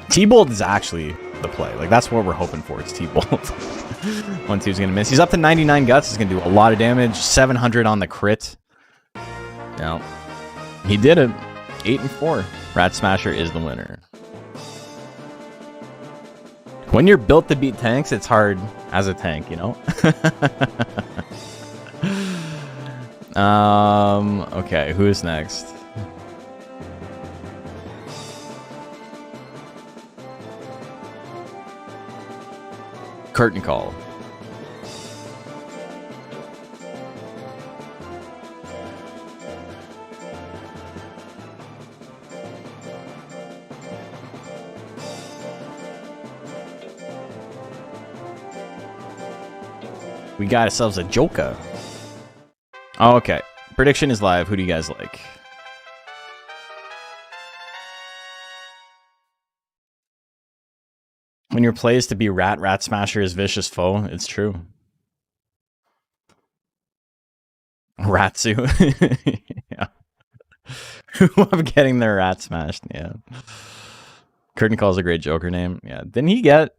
[SPEAKER 1] T-Bolt is actually the play. Like, that's what we're hoping for. It's T-Bolt. 1-2 is going to miss. He's up to 99 guts. He's going to do a lot of damage. 700 on the crit. No. He did it. 8-4. Rat Smasher is the winner. When you're built to beat tanks, it's hard as a tank, you know? Okay, who is next? Curtain call. We got ourselves a Joker. Oh, okay. Prediction is live. Who do you guys like? When your play is to be Rat Smasher is vicious foe, it's true. Ratsu. Yeah. Who I'm getting their rat smashed, yeah. Curtain Call is a great Joker name. Yeah. Didn't he get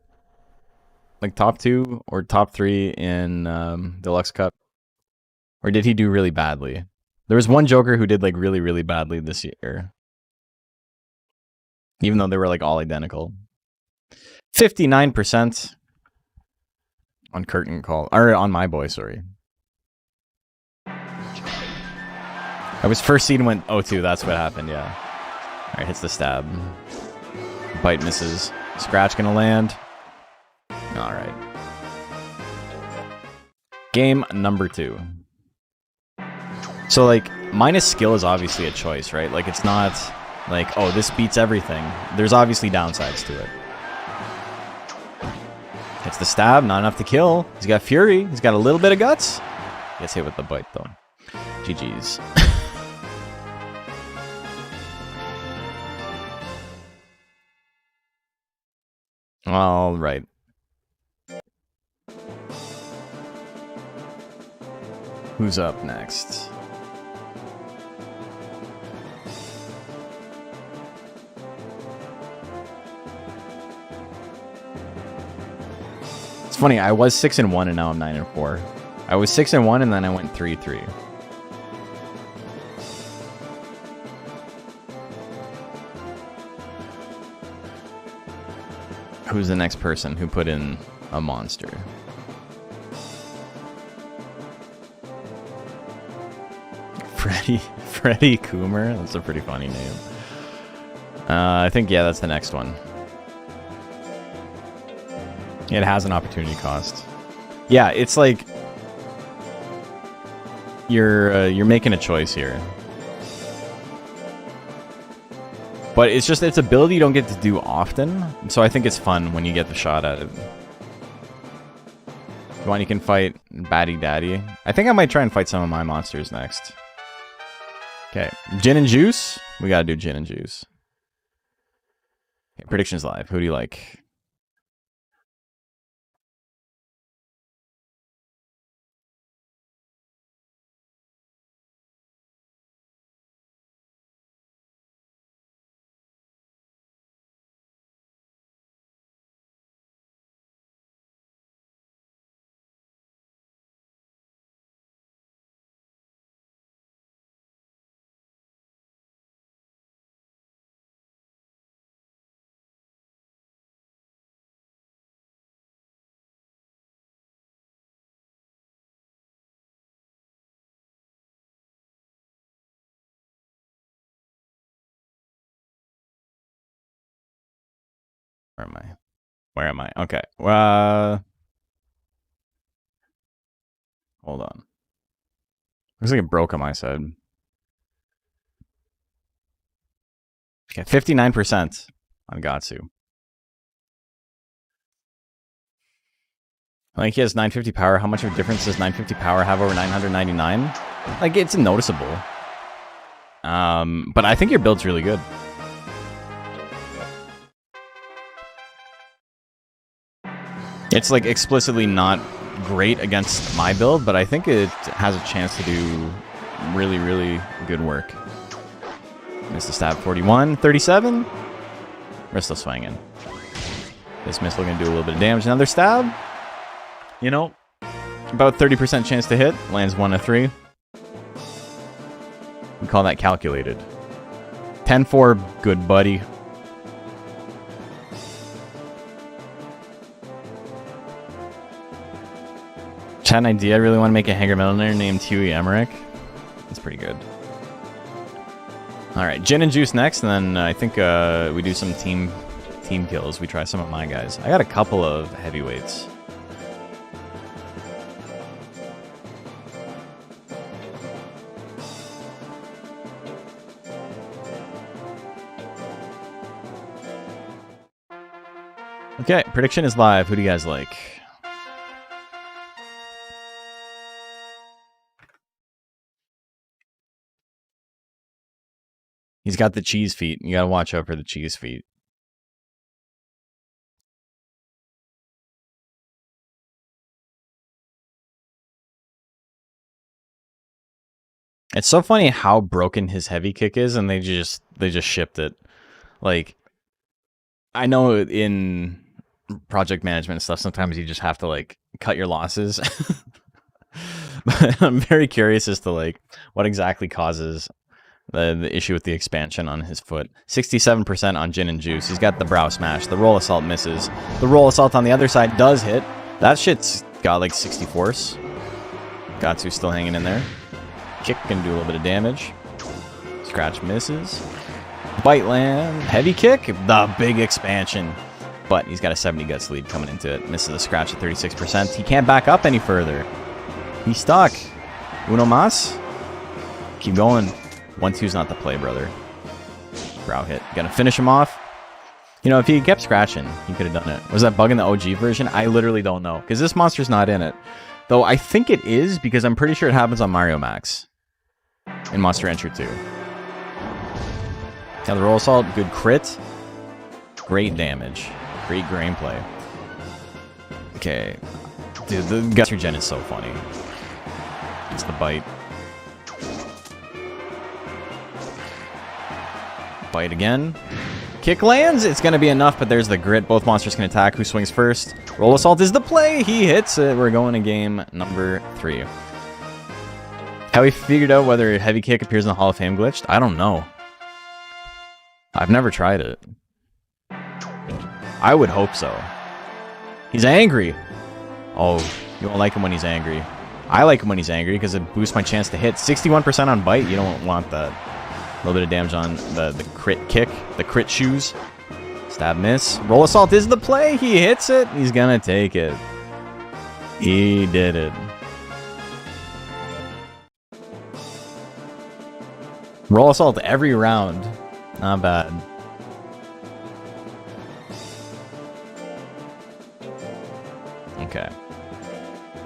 [SPEAKER 1] like top 2 or top 3 in Deluxe Cup? Or did he do really badly? There was one Joker who did like really, really badly this year. Even though they were like all identical. 59% on Curtain Call. Or on my boy, sorry. I was first seed and went 0-2. That's what happened, yeah. Alright, hits the stab. Bite misses. Scratch gonna land. Alright. Game number 2. So, like, minus skill is obviously a choice, right? Like, it's not like, oh, this beats everything. There's obviously downsides to it. Hits the stab, not enough to kill. He's got Fury. He's got a little bit of guts. Gets hit with the bite, though. GG's. All right. Who's up next? It's funny, I was 6-1 and now I'm 9-4. I was 6-1 and then I went 3-3. Who's the next person who put in a monster? Freddy Coomer? That's a pretty funny name. I think, yeah, that's the next one. It has an opportunity cost. Yeah, it's like you're making a choice here. But it's just, its ability you don't get to do often. So I think it's fun when you get the shot at it. If you want, you can fight Batty Daddy. I think I might try and fight some of my monsters next. Okay, Gin and Juice. We gotta do Gin and Juice. Okay, predictions live. Who do you like? Where am I? Okay. Hold on. Looks like it broke on my side. Okay, 59% on Gatsu. Like, he has 950 power. How much of a difference does 950 power have over 999? Like, it's noticeable. But I think your build's really good. It's, like, explicitly not great against my build, but I think it has a chance to do really, really good work. Missed the stab. 41, 37. We're still swinging. This missile gonna do a little bit of damage. Another stab. You know, about 30% chance to hit. Lands 1 of 3. We call that calculated. 10-4, good buddy. Chat an idea. I really want to make a hanger millionaire named Huey Emmerich. That's pretty good. All right, gin and juice next, and then I think we do some team kills. We try some of my guys. I got a couple of heavyweights. Okay, prediction is live. Who do you guys like? He's got the cheese feet. You gotta watch out for the cheese feet. It's so funny how broken his heavy kick is, and they just shipped it. Like, I know in project management and stuff, sometimes you just have to like cut your losses. But I'm very curious as to like what exactly causes the issue with the expansion on his foot. 67% on gin and juice. He's got the brow smash. The roll assault misses. The roll assault on the other side does hit. That shit's got like 60 force. Gatsu's still hanging in there. Kick can do a little bit of damage. Scratch misses. Bite land. Heavy kick. The big expansion. But he's got a 70 guts lead coming into it. Misses a scratch at 36%. He can't back up any further. He's stuck. Uno mas. Keep going. 1-2's not the play, brother. Brow hit. Gonna finish him off. You know, if he kept scratching, he could have done it. Was that bug in the OG version? I literally don't know. Because this monster's not in it. Though I think it is, because I'm pretty sure it happens on Mario Max. In Monster Rancher 2. Now the roll assault, good crit. Great damage. Great gameplay. Okay. Dude, the Guts Regen is so funny. It's the bite. Bite again. Kick lands. It's going to be enough, but there's the grit. Both monsters can attack. Who swings first? Roll assault is the play. He hits it. We're going to game number 3. Have we figured out whether heavy kick appears in the Hall of Fame glitched? I don't know. I've never tried it. I would hope so. He's angry. Oh, you don't like him when he's angry. I like him when he's angry because it boosts my chance to hit. 61% on bite. You don't want that. A little bit of damage on the crit kick. The crit shoes. Stab miss. Roll assault is the play. He hits it. He's going to take it. He did it. Roll assault every round. Not bad. Okay.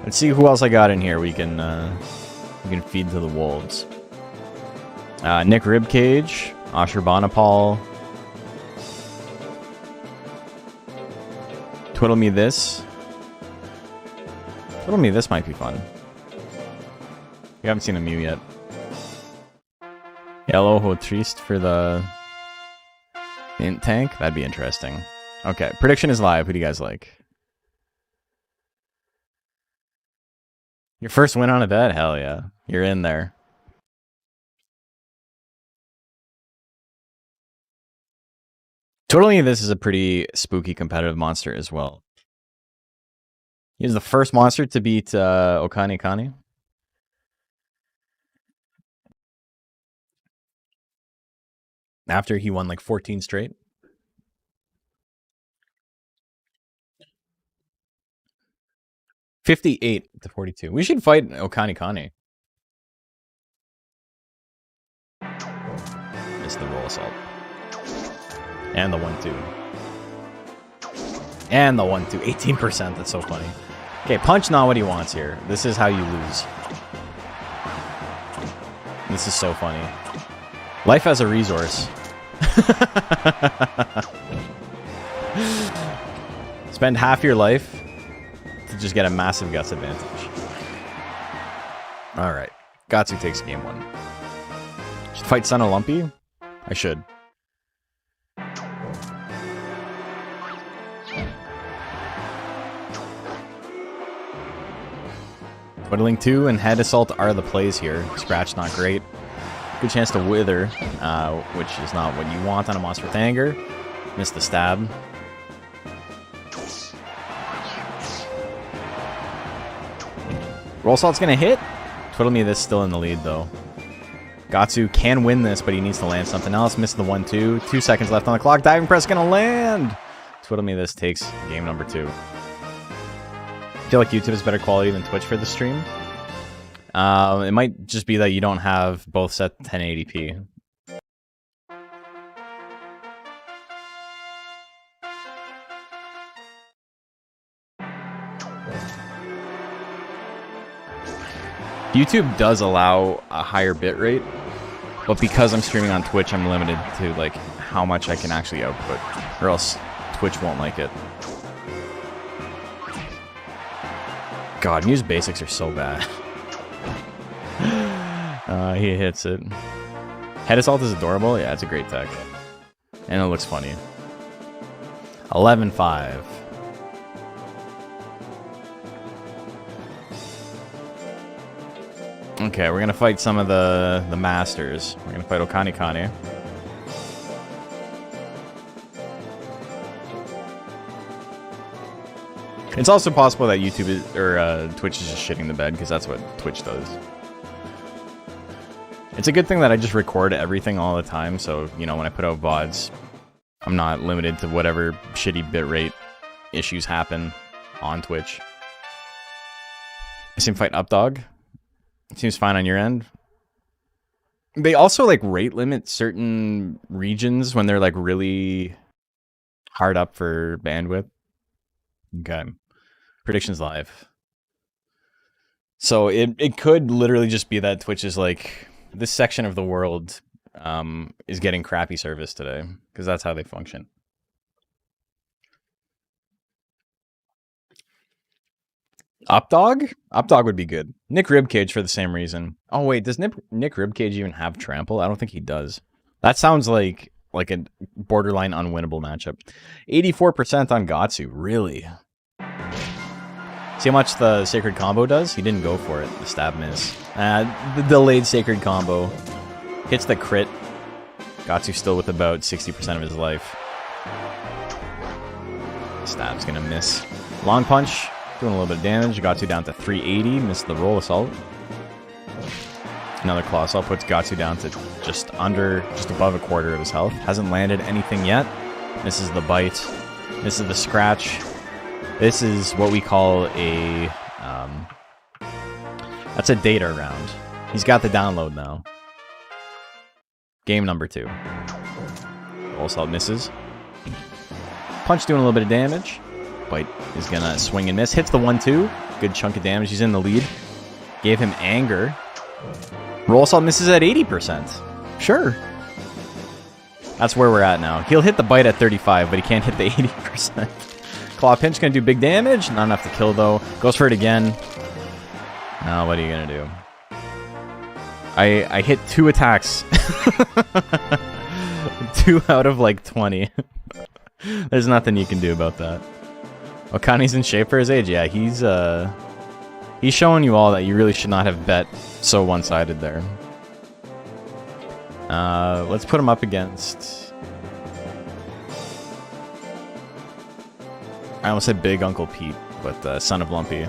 [SPEAKER 1] Let's see who else I got in here we can feed to the wolves. Nick Ribcage, Ashurbanipal. Twiddle Me This. Twiddle Me This might be fun. We haven't seen a Mew yet. Yellow Ho Triste for the int tank. That'd be interesting. Okay, prediction is live. Who do you guys like? Your first win on a bet? Hell yeah. You're in there. Totally, this is a pretty spooky competitive monster as well. He's the first monster to beat Okane Kane. After he won like 14 straight. 58 to 42. We should fight Okani Kani. Missed the roll assault. And the 1-2. And the 1-2. 18%. That's so funny. Okay, punch not what he wants here. This is how you lose. This is so funny. Life as a resource. Spend half your life to just get a massive guts advantage. Alright. Gatsu takes game 1. Should fight Son of Lumpy? I should. Whittling 2 and Head Assault are the plays here. Scratch not great. Good chance to Wither, which is not what you want on a monster with anger. Missed the stab. Roll Assault's gonna hit. Twiddle Me This still in the lead though. Gatsu can win this, but he needs to land something else. Missed the 1-2. 2 seconds left on the clock. Diving Press gonna land. Twiddle Me This takes game number 2. I feel like YouTube is better quality than Twitch for the stream. It might just be that you don't have both set 1080p. YouTube does allow a higher bitrate, but because I'm streaming on Twitch, I'm limited to like how much I can actually output, or else Twitch won't like it. God, Muse basics are so bad. He hits it. Head Assault is adorable. Yeah, it's a great tech. And it looks funny. 11-5. Okay, we're gonna fight some of the masters. We're gonna fight Okani Kani. It's also possible that YouTube is, or Twitch is just shitting the bed, because that's what Twitch does. It's a good thing that I just record everything all the time, so, you know, when I put out VODs, I'm not limited to whatever shitty bitrate issues happen on Twitch. I see him fight Updog. Seems fine on your end. They also, like, rate limit certain regions when they're, like, really hard up for bandwidth. Okay. Predictions live. So it could literally just be that Twitch is like, this section of the world is getting crappy service today, because that's how they function. Updog? Updog would be good. Nick Ribcage for the same reason. Oh wait, does Nick Ribcage even have trample? I don't think he does. That sounds like a borderline unwinnable matchup. 84% on Gatsu, really? See how much the Sacred Combo does? He didn't go for it. The stab miss. The delayed Sacred Combo. Hits the crit. Gatsu still with about 60% of his life. Stab's gonna miss. Long Punch. Doing a little bit of damage. Gatsu down to 380. Missed the Roll Assault. Another Claw Assault puts Gatsu down to just above a quarter of his health. Hasn't landed anything yet. Misses the Bite. Misses the Scratch. This is what we call a, that's a data round. He's got the download now. Game number 2. Roll Assault misses. Punch doing a little bit of damage. Bite is gonna swing and miss. Hits the 1-2. Good chunk of damage. He's in the lead. Gave him anger. Roll Assault misses at 80%. Sure. That's where we're at now. He'll hit the Bite at 35, but he can't hit the 80%. Claw Pinch gonna do big damage. Not enough to kill though. Goes for it again. Now what are you gonna do? I hit 2 attacks. 2 out of like 20. There's nothing you can do about that. Okani's in shape for his age. Yeah, he's showing you all that you really should not have bet so one-sided there. Let's put him up against... I almost said Big Uncle Pete, but Son of Lumpy.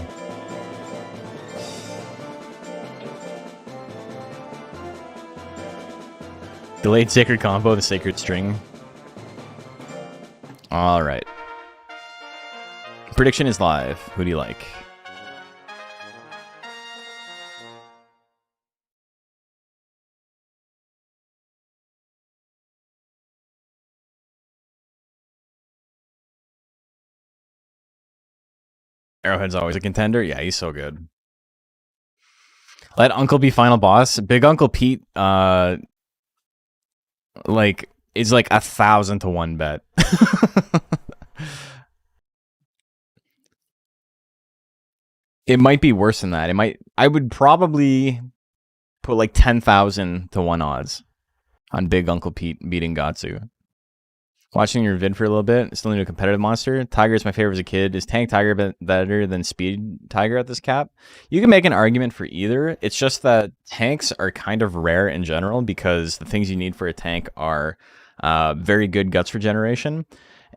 [SPEAKER 1] Delayed Sacred Combo, the Sacred String. Alright. Prediction is live. Who do you like? Arrowhead's always a contender. Yeah, he's so good. Let Uncle be final boss. Big Uncle Pete, like, is like 1,000 to 1 bet. It might be worse than that. I would probably put like 10,000 to 1 odds on Big Uncle Pete beating Gatsu. Watching your vid for a little bit. Still need a competitive monster. Tiger is my favorite as a kid. Is Tank Tiger better than Speed Tiger at this cap? You can make an argument for either. It's just that tanks are kind of rare in general because the things you need for a tank are very good guts regeneration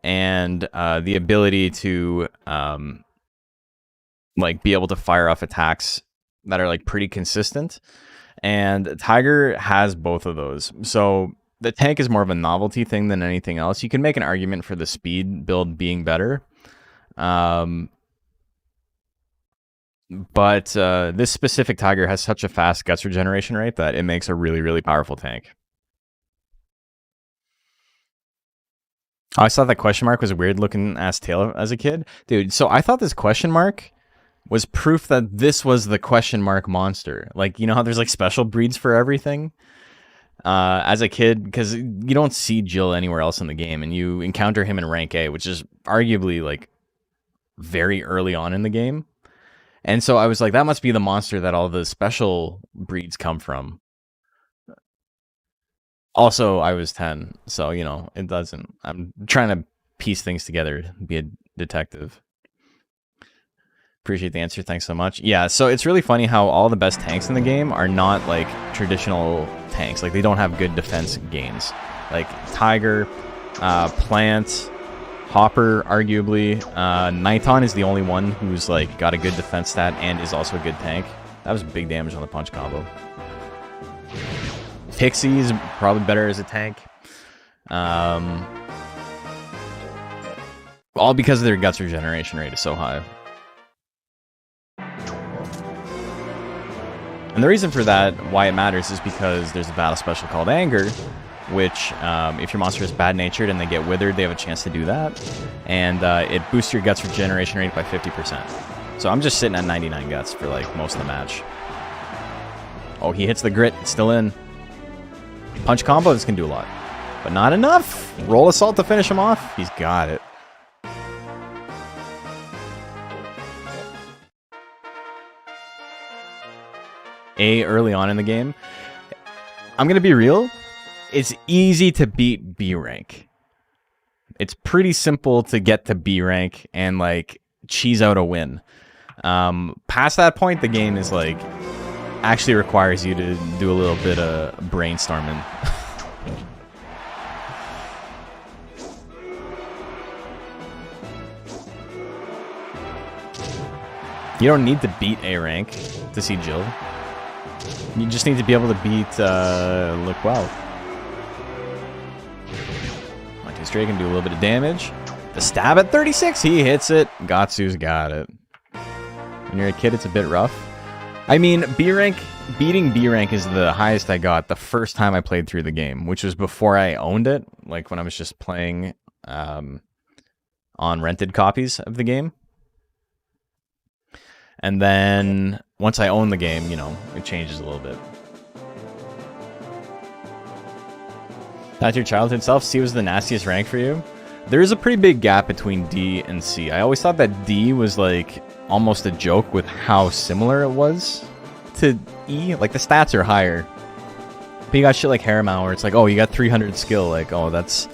[SPEAKER 1] and the ability to like be able to fire off attacks that are like pretty consistent. And Tiger has both of those. So the tank is more of a novelty thing than anything else. You can make an argument for the speed build being better. But this specific Tiger has such a fast guts regeneration rate that it makes a really, really powerful tank. Oh, I saw that question mark was a weird looking ass tail as a kid. Dude, so I thought this question mark was proof that this was the question mark monster. Like, you know how there's like special breeds for everything? As a kid, because you don't see Jill anywhere else in the game, and you encounter him in rank A, which is arguably like very early on in the game. And so I was like, that must be the monster that all the special breeds come from. Also, I was 10, so, you know, it doesn't. I'm trying to piece things together, be a detective. Appreciate the answer. Thanks so much. Yeah, so it's really funny how all the best tanks in the game are not like traditional tanks. Like, they don't have good defense gains. Like Tiger, Plant, Hopper, arguably. Niton is the only one who's like got a good defense stat and is also a good tank. That was big damage on the punch combo. Pixie is probably better as a tank. All because of their guts regeneration rate is so high. And the reason for that, why it matters, is because there's a battle special called Anger, which, if your monster is bad-natured and they get withered, they have a chance to do that. And it boosts your guts regeneration rate by 50%. So I'm just sitting at 99 guts for, like, most of the match. Oh, he hits the grit. It's still in. Punch combo, this can do a lot. But not enough! Roll Assault to finish him off. He's got it. A early on in the game. I'm going to be real. It's easy to beat B rank. It's pretty simple to get to B rank and like cheese out a win. Past that point, the game is like actually requires you to do a little bit of brainstorming. You don't need to beat A rank to see Jill. You just need to be able to beat Look Well. Monty Stray can do a little bit of damage. The stab at 36, he hits it. Gatsu's got it. When you're a kid, it's a bit rough. I mean, B rank, beating B rank is the highest I got the first time I played through the game, which was before I owned it, like when I was just playing on rented copies of the game. And then once I own the game, you know, it changes a little bit. That's your childhood self. C was the nastiest rank for you. There is a pretty big gap between D and C. I always thought that D was like almost a joke with how similar it was to E. Like the stats are higher. But you got shit like Harriman where it's like, oh, you got 300 skill. Like, oh, that's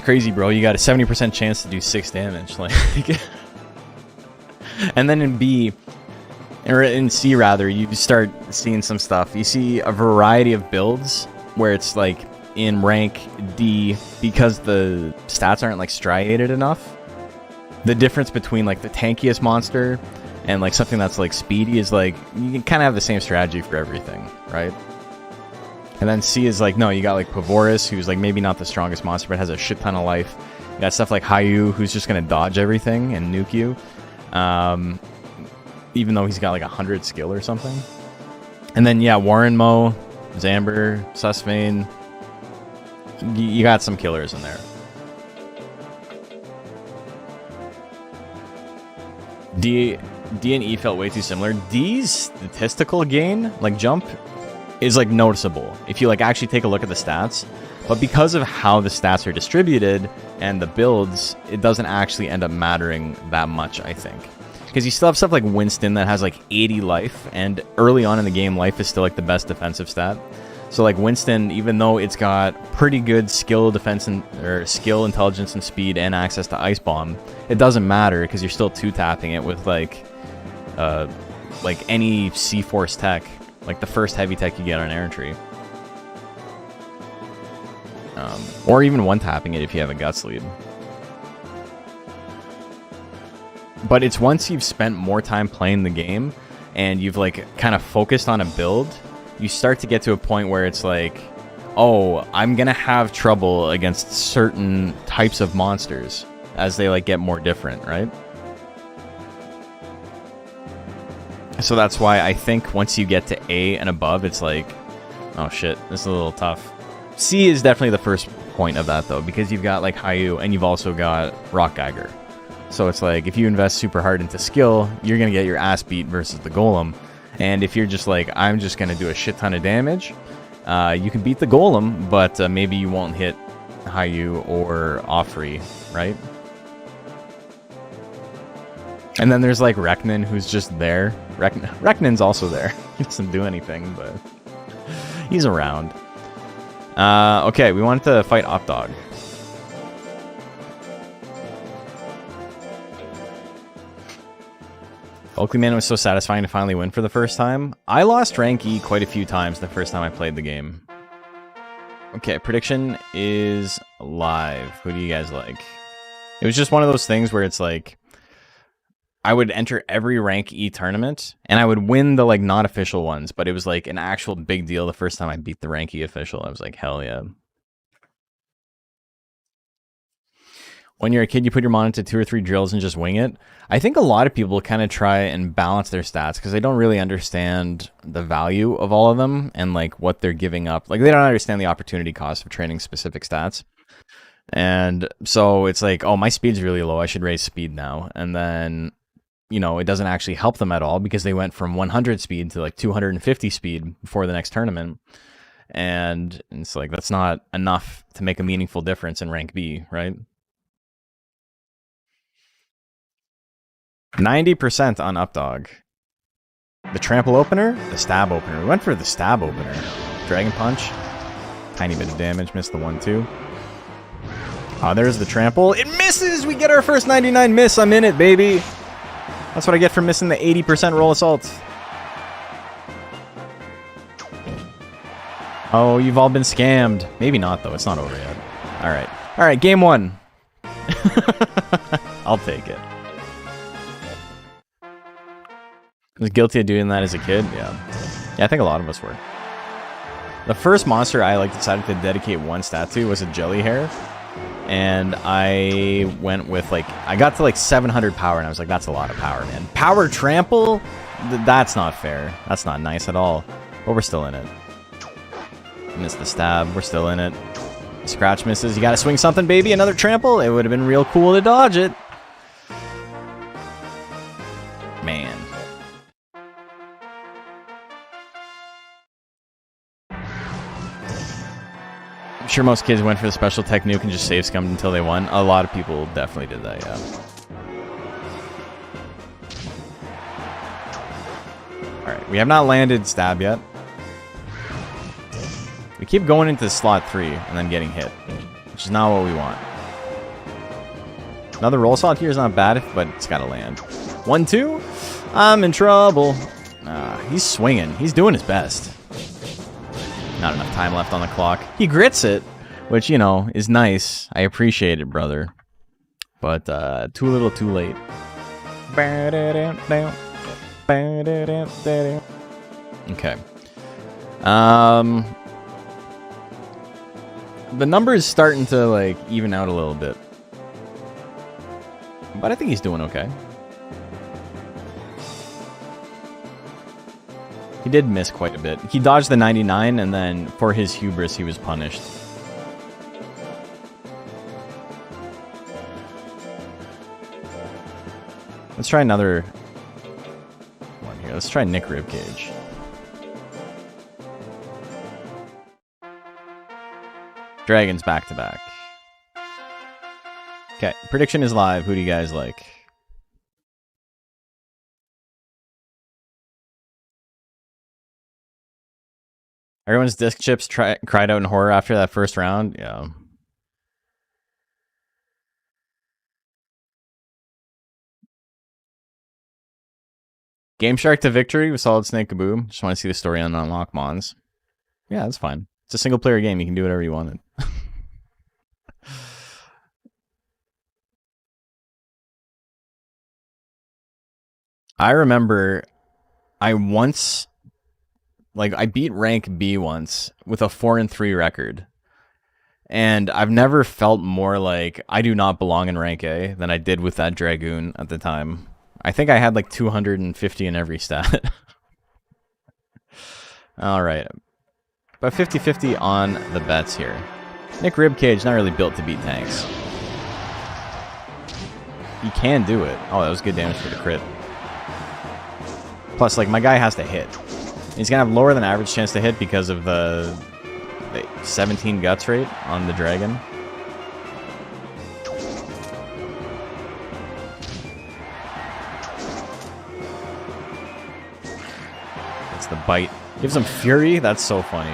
[SPEAKER 1] crazy, bro. You got a 70% chance to do 6 damage. Like... And then in B, or in C rather, you start seeing some stuff. You see a variety of builds where it's like in rank D, because the stats aren't like striated enough, the difference between like the tankiest monster and like something that's like speedy is like, you can kind of have the same strategy for everything, right? And then C is like, no, you got like Pavoris, who's like maybe not the strongest monster, but has a shit ton of life. You got stuff like Hayu, who's just going to dodge everything and nuke you. Even though he's got like 100 skill or something. And then yeah, Warren Mo, Zamber, Susvane. You got some killers in there. D and E felt way too similar. D's statistical gain, like jump, is like noticeable if you like actually take a look at the stats. But because of how the stats are distributed and the builds, it doesn't actually end up mattering that much, I think. Because you still have stuff like Winston that has like 80 life, and early on in the game, life is still like the best defensive stat. So like Winston, even though it's got pretty good skill, defense, or skill, intelligence, and speed, and access to Ice Bomb, it doesn't matter because you're still two-tapping it with like any C-Force tech, like the first heavy tech you get on Errant Tree. Or even one-tapping it if you have a Guts lead. But it's once you've spent more time playing the game and you've like kind of focused on a build, you start to get to a point where it's like, oh, I'm gonna have trouble against certain types of monsters as they like get more different, right? So that's why I think once you get to A and above, it's like, oh shit, this is a little tough. C is definitely the first point of that though, because you've got like Hayu and you've also got Rock Geiger. So it's like, if you invest super hard into skill, you're going to get your ass beat versus the Golem. And if you're just like, I'm just going to do a shit ton of damage, you can beat the Golem, but maybe you won't hit Hayu or Offrey, right? And then there's like Reknin, who's just there. Reknin's also there. He doesn't do anything, but he's around. Okay, we wanted to fight Opdog. Oakley-Man was so satisfying to finally win for the first time. I lost rank E quite a few times the first time I played the game. Okay, prediction is live. Who do you guys like? It was just one of those things where it's like, I would enter every rank E tournament, and I would win the like not official ones, but it was like an actual big deal the first time I beat the rank E official. I was like, hell yeah. When you're a kid, you put your mon into 2 or 3 drills and just wing it. I think a lot of people kind of try and balance their stats because they don't really understand the value of all of them and like what they're giving up. Like they don't understand the opportunity cost of training specific stats. And so it's like, oh, my speed's really low. I should raise speed now. And then, you know, it doesn't actually help them at all because they went from 100 speed to like 250 speed before the next tournament. And it's like, that's not enough to make a meaningful difference in rank B, right? 90% on Updog. The trample opener, the stab opener. We went for the stab opener. Dragon punch. Tiny bit of damage, missed the 1-2. Oh, there's the trample. It misses! We get our first 99 miss. I'm in it, baby. That's what I get for missing the 80% roll assault. Oh, you've all been scammed. Maybe not, though. It's not over yet. Alright. Alright, game 1. I'll take it. I was guilty of doing that as a kid, yeah. Yeah, I think a lot of us were. The first monster I like decided to dedicate one stat to was a jelly hair. And I went with like, I got to like 700 power and I was like, that's a lot of power, man. Power trample? That's not fair. That's not nice at all. But we're still in it. Missed the stab, we're still in it. Scratch misses, you gotta swing something, baby. Another trample? It would have been real cool to dodge it. Man. I'm sure most kids went for the special tech nuke and just save scummed until they won. A lot of people definitely did that, yeah. Alright, we have not landed stab yet. We keep going into slot 3 and then getting hit, which is not what we want. Another roll assault here is not bad, but it's gotta land. 1-2? I'm in trouble. He's swinging. He's doing his best. Not enough time left on the clock. He grits it, which, you know, is nice. I appreciate it, brother. But, too little, too late. Okay. The number is starting to, like, even out a little bit. But I think he's doing okay. He did miss quite a bit. He dodged the 99, and then for his hubris, he was punished. Let's Let's try another one here. Let's try Nick Ribcage. Dragons back to back. Okay, prediction is live. Who do you guys like? Everyone's disc chips cried out in horror after that first round. Yeah. Game Shark to victory with Solid Snake Kaboom. Just want to see the story on Unlock Mons. Yeah, that's fine. It's a single player game. You can do whatever you want. I remember I beat rank B once with a 4-3 record. And I've never felt more like I do not belong in rank A than I did with that Dragoon at the time. I think I had like 250 in every stat. All right. But 50-50 on the bets here. Nick Ribcage, not really built to beat tanks. He can do it. Oh, that was good damage for the crit. Plus, like, my guy has to hit. He's going to have lower than average chance to hit because of the 17 guts rate on the dragon. That's the bite. Gives him Fury? That's so funny,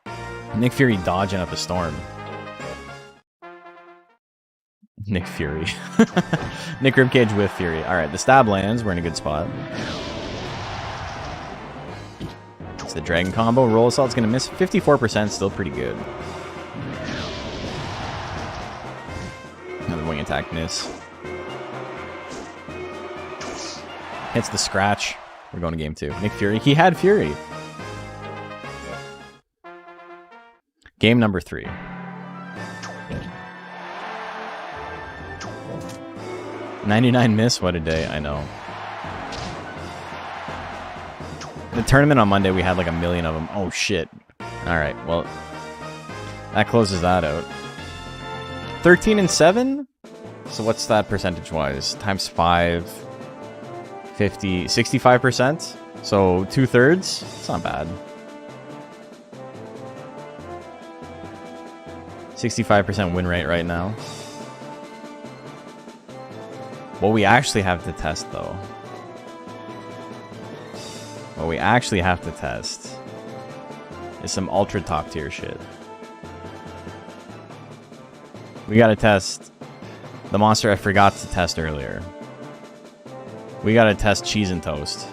[SPEAKER 1] dude. Nick Fury dodging up a storm. Nick Fury. Nick Ribcage with Fury. Alright, the stab lands. We're in a good spot. It's the dragon combo. Roll Assault's going to miss. 54%, still pretty good. Another wing attack miss. Hits the scratch. We're going to game 2. Nick Fury. He had Fury. Game number 3. $99 miss. What a day. I know. The tournament on Monday, we had like 1 million of them. Oh, shit. Alright, well, that closes that out. 13-7? So what's that percentage-wise? Times 5, 50, 65%? So 2/3? It's not bad. 65% win rate right now. What we actually have to test, though. What we actually have to test is some ultra top tier shit. We gotta test the monster I forgot to test earlier. We gotta test cheese and toast.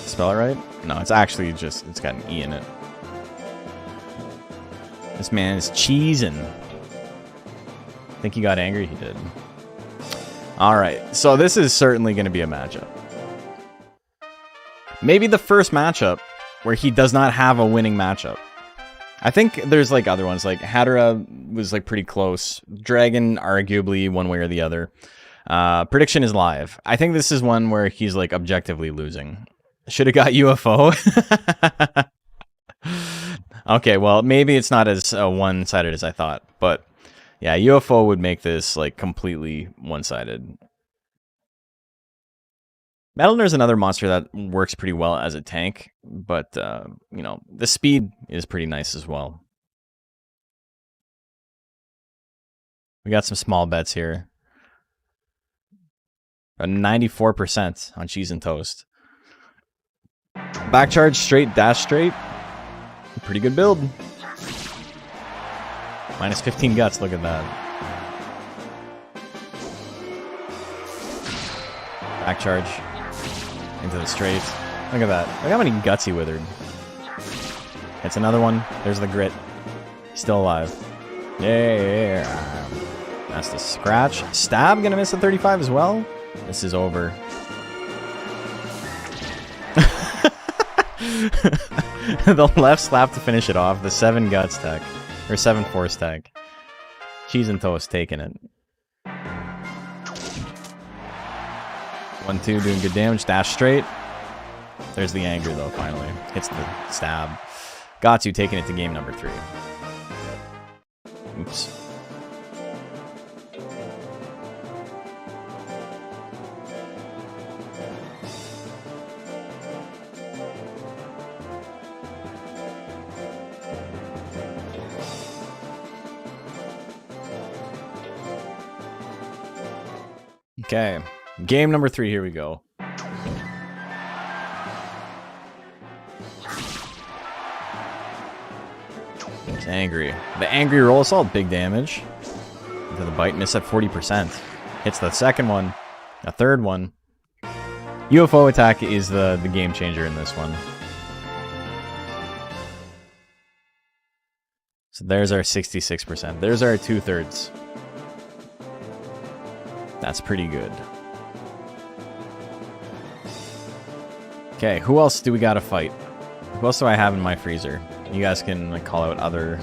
[SPEAKER 1] Spell it right? No, it's actually just, it's got an E in it. This man is cheesing. I think he got angry. He did. Alright, so this is certainly going to be a matchup. Maybe the first matchup where he does not have a winning matchup. I think there's like other ones, like Hadera was like pretty close. Dragon, arguably one way or the other. Prediction is live. I think this is one where he's like objectively losing. Should have got UFO. Okay, well, maybe it's not as one-sided as I thought, but yeah, UFO would make this like completely one-sided. Metalner is another monster that works pretty well as a tank, but you know, the speed is pretty nice as well. We got some small bets here. 94% on cheese and toast. Back charge straight, dash straight. Pretty good build. Minus 15 guts, look at that. Back charge. Into the straight. Look at that. Look how many guts he withered. It's another one. There's the grit. Still alive. Yeah. That's the scratch. Stab gonna miss a 35 as well. This is over. The left slap to finish it off. The 7 guts tech. Or 7 force tech. Cheese and toast taking it. 1-2 doing good damage. Dash straight. There's the anger though, finally. Hits the stab. Gatsu taking it to game number 3. Oops. Okay, game number 3, here we go. It's angry. The angry roll assault, big damage. Into the bite, miss at 40%. Hits the second one, a third one. UFO attack is the game changer in this one. So there's our 66%. There's our 2/3. That's pretty good. Okay, who else do we gotta fight? Who else do I have in my freezer? You guys can like call out other...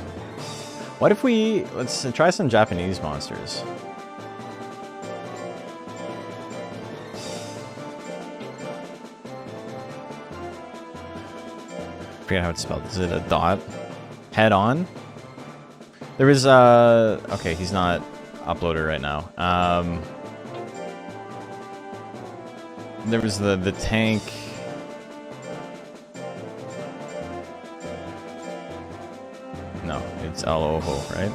[SPEAKER 1] What if we... Let's try some Japanese monsters. I forget how it's spelled. Is it a dot? Head on? There was okay, he's not uploaded right now. There was the tank. No, it's Aloho, right?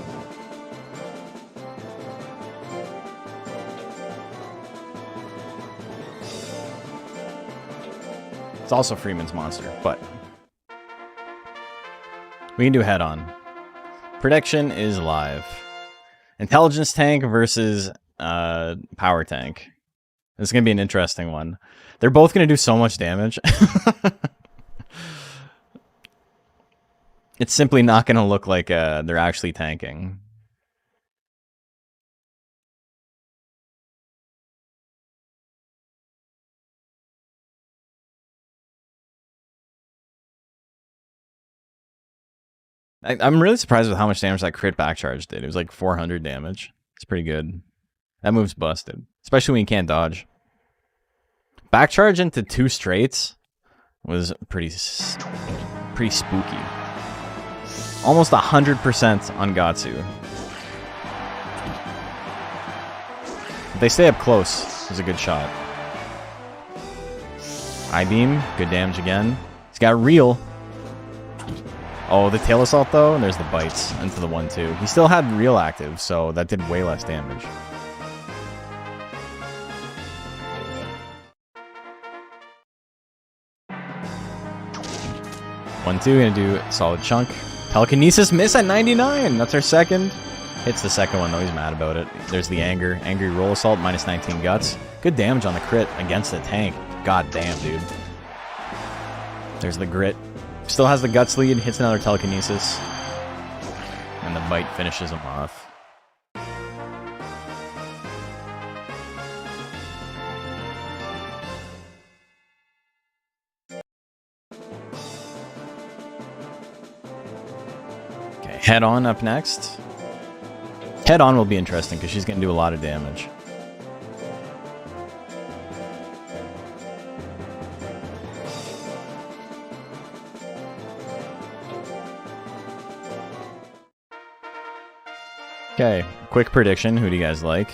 [SPEAKER 1] It's also Freeman's monster, but we can do head on. Prediction is live. Intelligence tank versus power tank. This is going to be an interesting one. They're both going to do so much damage. It's simply not going to look like they're actually tanking. I'm really surprised with how much damage that crit back charge did. It was like 400 damage. It's pretty good. That move's busted. Especially when you can't dodge. Back charge into 2 straights was pretty spooky. Almost 100% on Gatsu. If they stay up close, it's a good shot. I-beam, good damage again. He's got reel. Oh, the tail assault though, and there's the bites into the 1-2. He still had reel active, so that did way less damage. One, two, gonna do a solid chunk. Telekinesis miss at 99. That's our second. Hits the second one though. He's mad about it. There's the anger. Angry roll assault minus 19 guts. Good damage on the crit against the tank. God damn, dude. There's the grit. Still has the guts lead. Hits another telekinesis. And the bite finishes him off. Head on up next. Head on will be interesting because she's going to do a lot of damage. Okay, quick prediction. Who do you guys like?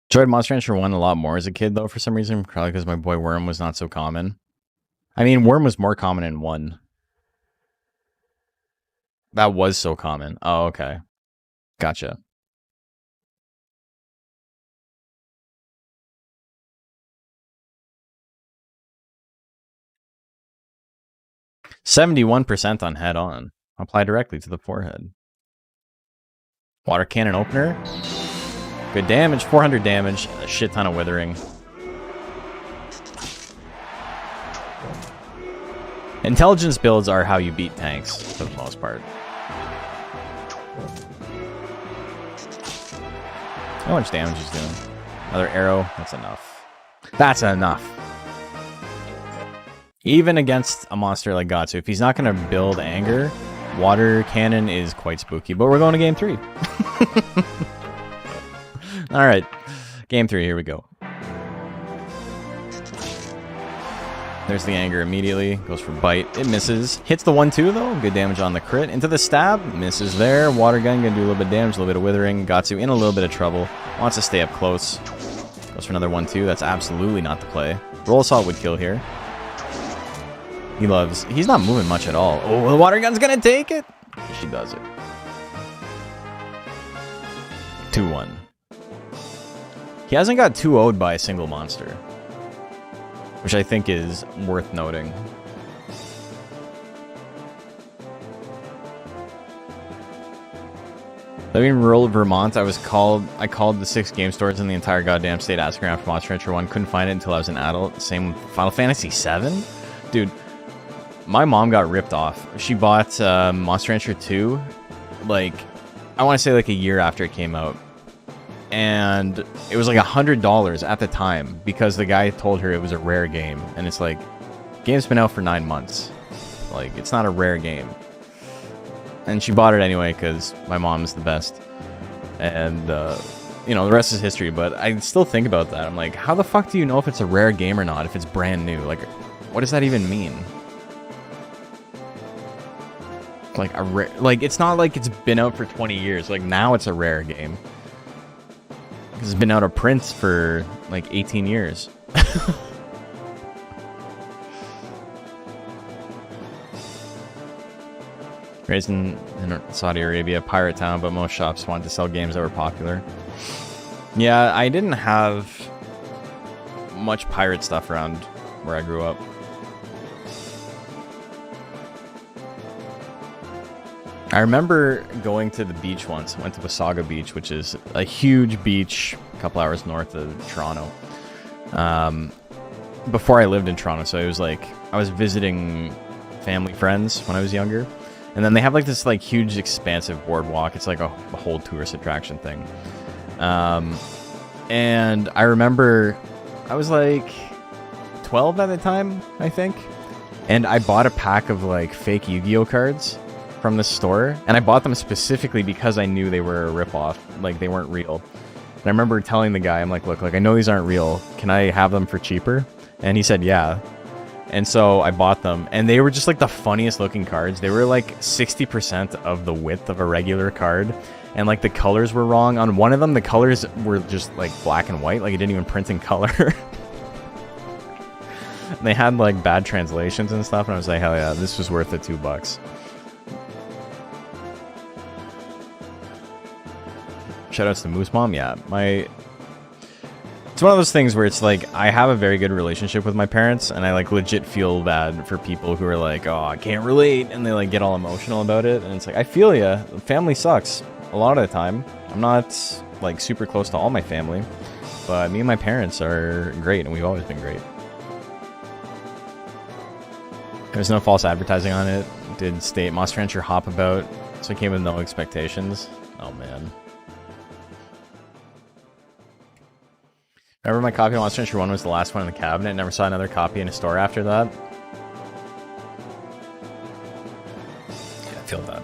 [SPEAKER 1] Enjoyed Monster Rancher 1 a lot more as a kid, though, for some reason. Probably because my boy Worm was not so common. I mean, Worm was more common in 1. That was so common. Oh, okay. Gotcha. %71% on head on. Apply directly to the forehead. Water cannon opener. Good damage, 400 damage, a shit ton of withering. Intelligence builds are how you beat tanks, for the most part. How much damage he's doing? Another arrow, that's enough. That's enough. Even against a monster like Gatsu, if he's not going to build anger, water cannon is quite spooky. But we're going to game 3. Alright, game 3, here we go. There's the anger immediately. Goes for bite. It misses. Hits the 1-2 though. Good damage on the crit. Into the stab. Misses there. Water gun gonna do a little bit of damage. A little bit of withering. Gatsu in a little bit of trouble. Wants to stay up close. Goes for another 1-2. That's absolutely not the play. Roll assault would kill here. He loves... He's not moving much at all. Oh, the water gun's gonna take it. She does it. 2-1. He hasn't got 2-0'd by a single monster, which I think is worth noting. Living in rural Vermont, I called the 6 game stores in the entire goddamn state asking around for Monster Rancher 1. Couldn't find it until I was an adult. Same with Final Fantasy 7? Dude, my mom got ripped off. She bought Monster Rancher 2, like, I want to say like a year after it came out. And it was like $100 at the time because the guy told her it was a rare game. And it's like, game's been out for 9 months. Like, it's not a rare game. And she bought it anyway because my mom's the best. And, you know, the rest is history. But I still think about that. I'm like, how the fuck do you know if it's a rare game or not if it's brand new? Like, what does that even mean? Like, it's not like it's been out for 20 years. Like, now it's a rare game. It's been out of print for like 18 years. Raised in Saudi Arabia, pirate town, but most shops wanted to sell games that were popular. Yeah, I didn't have much pirate stuff around where I grew up. I remember going to the beach once. Went to Wasaga Beach, which is a huge beach a couple hours north of Toronto. Before I lived in Toronto, so it was like I was visiting family friends when I was younger. And then they have like this like huge expansive boardwalk. It's like a whole tourist attraction thing. And I remember I was like 12 at the time, I think. And I bought a pack of like fake Yu-Gi-Oh cards from the store, and I bought them specifically because I knew they were a ripoff, like they weren't real. And I remember telling the guy, I'm like, look, I know these aren't real. Can I have them for cheaper? And he said, yeah. And so I bought them, and they were just like the funniest looking cards. They were like 60% of the width of a regular card, and like the colors were wrong. On one of them, the colors were just like black and white, like it didn't even print in color. They had like bad translations and stuff, and I was like, hell yeah, this was worth the $2. Shoutouts to Moose Mom. Yeah, it's one of those things where it's like I have a very good relationship with my parents, and I like legit feel bad for people who are like, oh, I can't relate, and they like get all emotional about it. And it's like, I feel ya. Family sucks a lot of the time. I'm not like super close to all my family, but me and my parents are great, and we've always been great. There's no false advertising on it. Did state Monster Rancher Hop about, so it came with no expectations. Oh man. Remember my copy of Monster Rancher 1 was the last one in the cabinet. Never saw another copy in a store after that. Yeah, I feel that.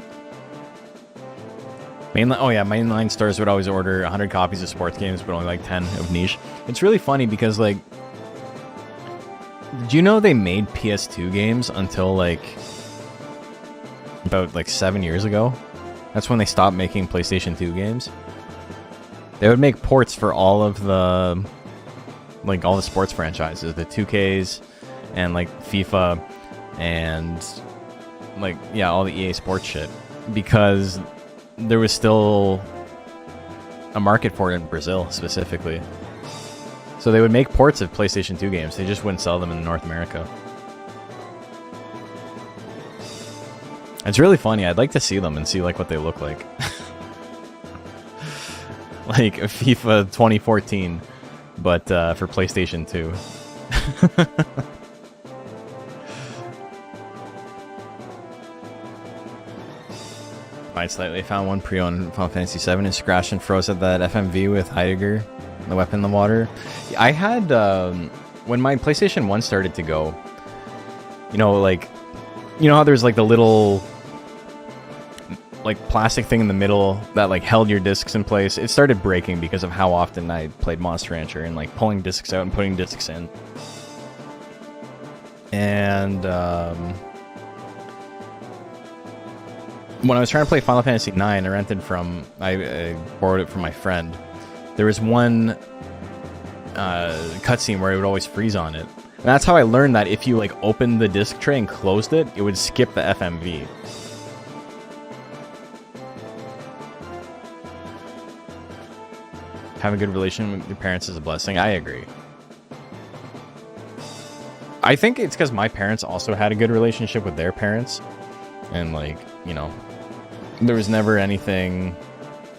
[SPEAKER 1] Mainline stores would always order 100 copies of sports games, but only like 10 of niche. It's really funny because, like, did you know they made PS2 games until, like, about, like, 7 years ago? That's when they stopped making PlayStation 2 games. They would make ports for all of the... like all the sports franchises, the 2Ks and like FIFA and like, yeah, all the EA sports shit, because there was still a market for it in Brazil specifically. So they would make ports of PlayStation 2 games. They just wouldn't sell them in North America. It's really funny. I'd like to see them and see like what they look like. Like a FIFA 2014. But for PlayStation 2. Might slightly found one pre-owned Final Fantasy 7 and scratched and froze at that FMV with Heidegger, the weapon in the water. I had when my PlayStation 1 started to go, You know, like, you know how there's like the little like plastic thing in the middle that like held your discs in place? It started breaking because of how often I played Monster Rancher and like pulling discs out and putting discs in. And when I was trying to play Final Fantasy IX, I borrowed it from my friend. There was one cutscene where it would always freeze on it. And that's how I learned that if you like opened the disc tray and closed it, it would skip the FMV. Having a good relation with your parents is a blessing. I agree. I think it's because my parents also had a good relationship with their parents. And like, you know, there was never anything,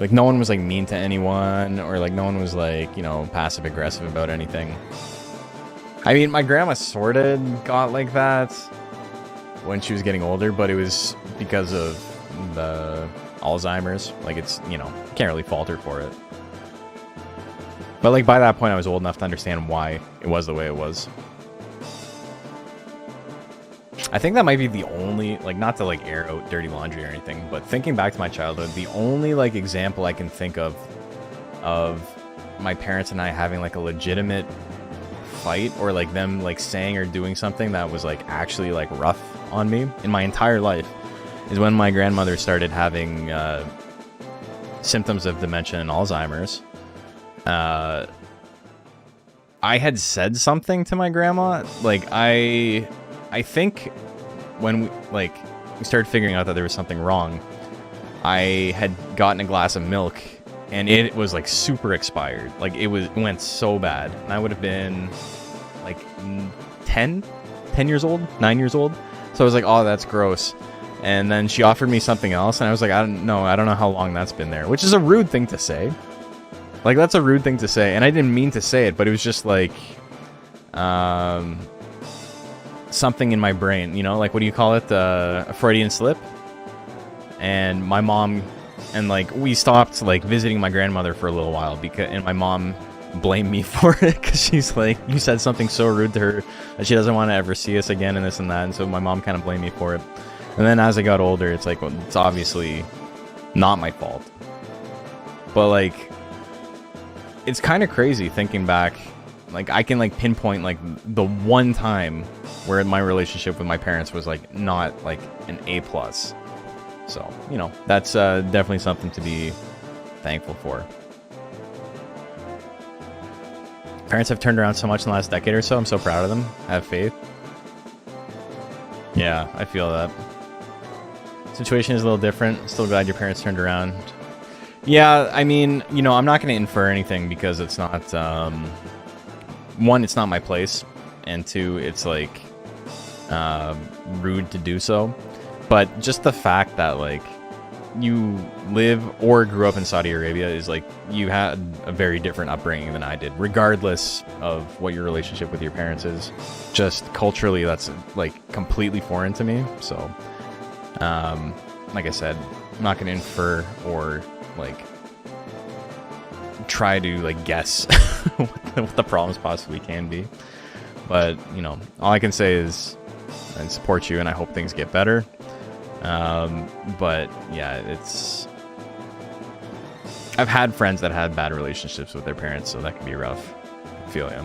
[SPEAKER 1] like no one was like mean to anyone, or like no one was like, you know, passive aggressive about anything. I mean, my grandma sort of got like that when she was getting older, but it was because of the Alzheimer's. Like it's, you know, can't really fault her for it. But like by that point I was old enough to understand why it was the way it was. I think that might be the only, like, not to like air out dirty laundry or anything, but thinking back to my childhood, the only like example I can think of my parents and I having like a legitimate fight, or like them like saying or doing something that was like actually like rough on me in my entire life, is when my grandmother started having symptoms of dementia and Alzheimer's. I had said something to my grandma, like I think when we started figuring out that there was something wrong, I had gotten a glass of milk and it was like super expired. Like it went so bad. And I would have been like 10 years old, 9 years old. So I was like, oh, that's gross. And then she offered me something else and I was like, I don't know how long that's been there, which is a rude thing to say. Like that's a rude thing to say. And I didn't mean to say it, but it was just like, something in my brain, you know, like what do you call it, a Freudian slip. And my mom, and like we stopped like visiting my grandmother for a little while, and my mom blamed me for it because she's like, you said something so rude to her that she doesn't want to ever see us again and this and that. And so my mom kind of blamed me for it. And then as I got older, it's like, well, it's obviously not my fault, but like it's kind of crazy thinking back. Like I can like pinpoint like the one time where my relationship with my parents was like not like an A+. So, you know, that's definitely something to be thankful for. Parents have turned around so much in the last decade or so. I'm so proud of them. I have faith. Yeah, I feel that. Situation is a little different. Still glad your parents turned around. Yeah, I mean, you know, I'm not going to infer anything because it's not, one, it's not my place, and two, it's like rude to do so. But just the fact that like you live or grew up in Saudi Arabia is like you had a very different upbringing than I did, regardless of what your relationship with your parents is. Just culturally, that's like completely foreign to me. So like I said, I'm not going to infer or like try to like guess what the problems possibly can be. But you know, all I can say is I support you and I hope things get better. But yeah, I've had friends that had bad relationships with their parents, so that can be rough. I feel ya.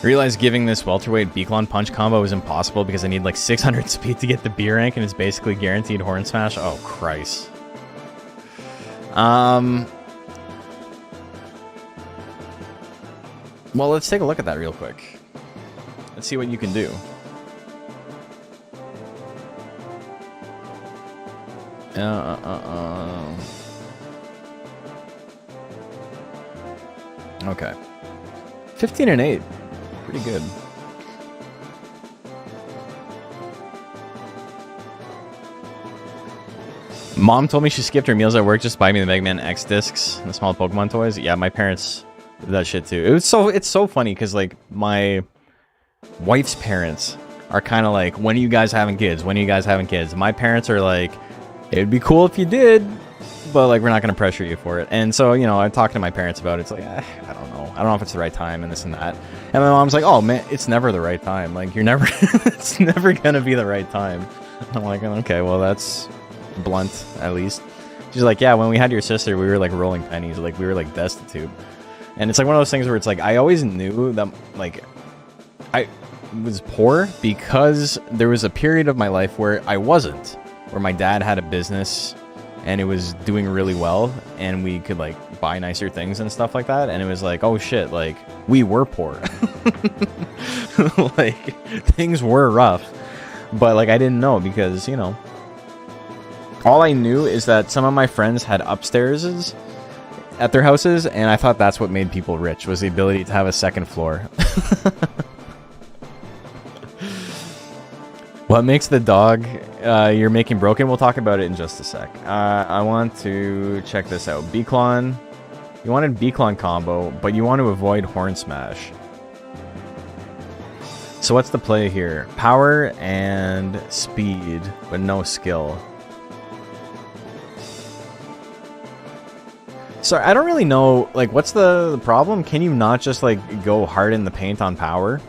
[SPEAKER 1] Realized giving this welterweight Beaklon punch combo is impossible because I need like 600 speed to get the B rank and it's basically guaranteed horn smash. Oh Christ. Well, let's take a look at that real quick. Let's see what you can do. Okay. 15 and 8. Pretty good. Mom told me she skipped her meals at work just to buy me the Mega Man X discs and the small Pokemon toys. Yeah, my parents did that shit too. It's so funny because like my wife's parents are kind of like, when are you guys having kids? When are you guys having kids? My parents are like, it'd be cool if you did, but like we're not going to pressure you for it. And so, you know, I talked to my parents about it. It's like, I don't know. I don't know if it's the right time and this and that. And my mom's like, oh man, it's never the right time. Like, you're never, it's never gonna be the right time. I'm like, okay, well, that's blunt, at least. She's like, yeah, when we had your sister, we were like rolling pennies. Like, we were like destitute. And it's like one of those things where it's like, I always knew that, like, I was poor because there was a period of my life where I wasn't, where my dad had a business and it was doing really well and we could like buy nicer things and stuff like that. And it was like, oh shit, like we were poor. Like things were rough, but like I didn't know because, you know, all I knew is that some of my friends had upstairs at their houses, and I thought that's what made people rich, was the ability to have a second floor. What makes the dog you're making broken? We'll talk about it in just a sec. I want to check this out. Beaclon. You wanted Beaclon combo, but you want to avoid Horn Smash. So what's the play here? Power and speed, but no skill. So I don't really know, like, what's the problem? Can you not just, like, go hard in the paint on power?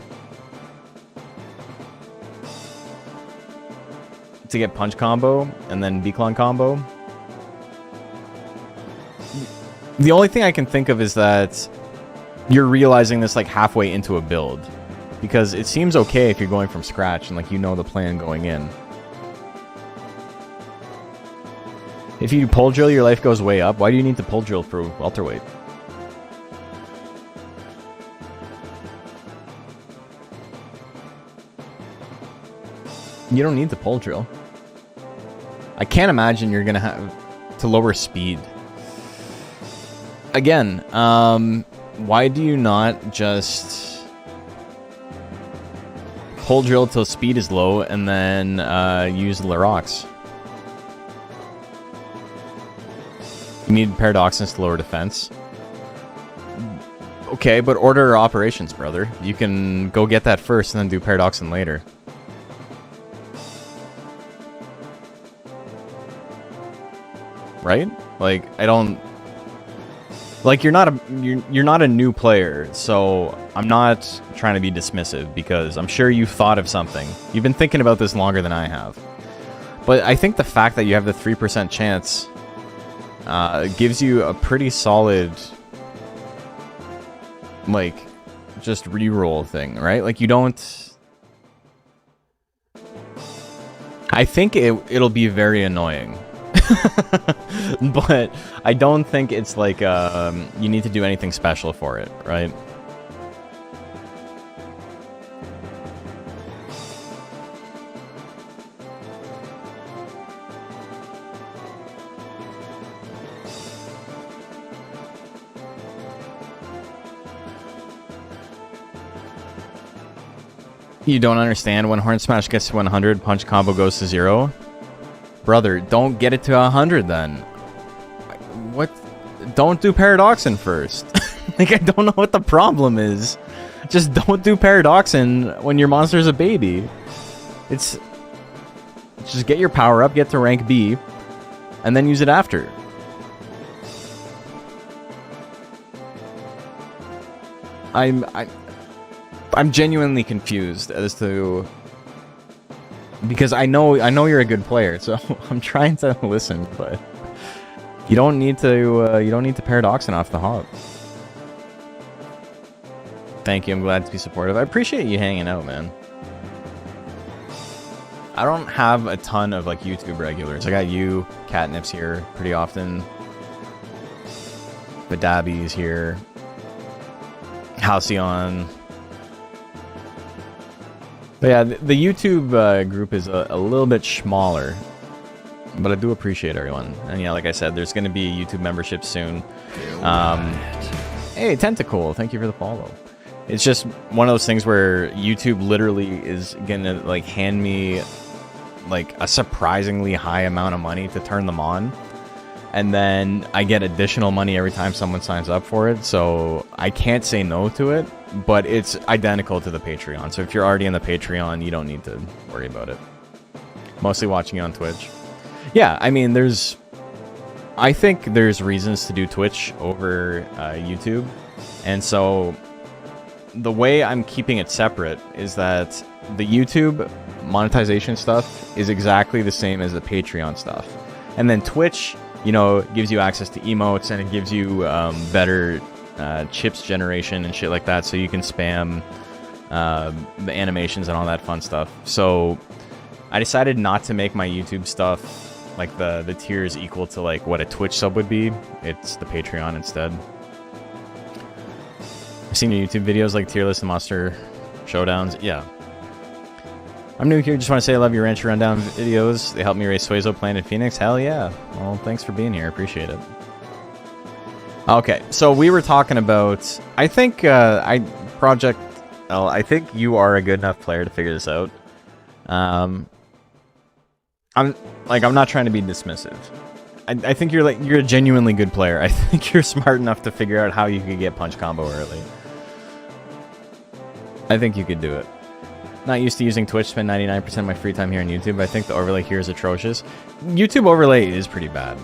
[SPEAKER 1] To get punch combo, and then Beaclon combo? The only thing I can think of is that you're realizing this, like, halfway into a build. Because it seems okay if you're going from scratch and, like, you know the plan going in. If you pull drill, your life goes way up. Why do you need to pull drill for welterweight? You don't need to pull drill. I can't imagine you're gonna have to lower speed. Again, why do you not just pull drill till speed is low and then use Larox? You need Paradoxins to lower defense. Okay, but order operations, brother. You can go get that first and then do Paradoxin later. Right? Like, I don't... Like, you're not a new player, so I'm not trying to be dismissive because I'm sure you've thought of something. You've been thinking about this longer than I have. But I think the fact that you have the 3% chance gives you a pretty solid, like, just reroll thing, right? Like, you don't... I think it'll be very annoying. But I don't think it's like, you need to do anything special for it, right? You don't understand when Horn Smash gets to 100, punch combo goes to 0? Brother, don't get it to 100 then. What? Don't do Paradoxin first. Like, I don't know what the problem is. Just don't do Paradoxin when your monster's a baby. It's... Just get your power up, get to rank B, and then use it after. I'm genuinely confused as to... Because I know you're a good player, so I'm trying to listen, but you don't need to Paradoxin off the hop. Thank you, I'm glad to be supportive. I appreciate you hanging out, man. I don't have a ton of like YouTube regulars. I got you, Catnip's here pretty often. Badabi's here. Halcyon. But yeah, the YouTube group is a little bit smaller, but I do appreciate everyone. And yeah, like I said, there's going to be a YouTube membership soon. Hey, Tentacle, thank you for the follow. It's just one of those things where YouTube literally is going to like hand me like a surprisingly high amount of money to turn them on. And then I get additional money every time someone signs up for it, so I can't say no to it. But it's identical to the Patreon, so if you're already in the Patreon, you don't need to worry about it. Mostly watching you on Twitch. Yeah, I mean, I think there's reasons to do Twitch over YouTube, And so the way I'm keeping it separate is that the YouTube monetization stuff is exactly the same as the Patreon stuff. And then Twitch, you know, gives you access to emotes, and it gives you better chips generation and shit like that, so you can spam the animations and all that fun stuff. So I decided not to make my YouTube stuff like the tiers equal to like what a Twitch sub would be. It's the Patreon instead. I've seen your YouTube videos like tier list and monster showdowns. Yeah. I'm new here, just want to say I love your Rancher Rundown videos. They helped me raise Suezo Plant in Phoenix. Hell yeah. Well, thanks for being here. Appreciate it. Okay, so we were talking about... I think Project L, I think you are a good enough player to figure this out. I'm not trying to be dismissive. I think you're a genuinely good player. I think you're smart enough to figure out how you could get punch combo early. I think you could do it. Not used to using Twitch, spend 99% of my free time here on YouTube. I think the overlay here is atrocious. YouTube overlay is pretty bad.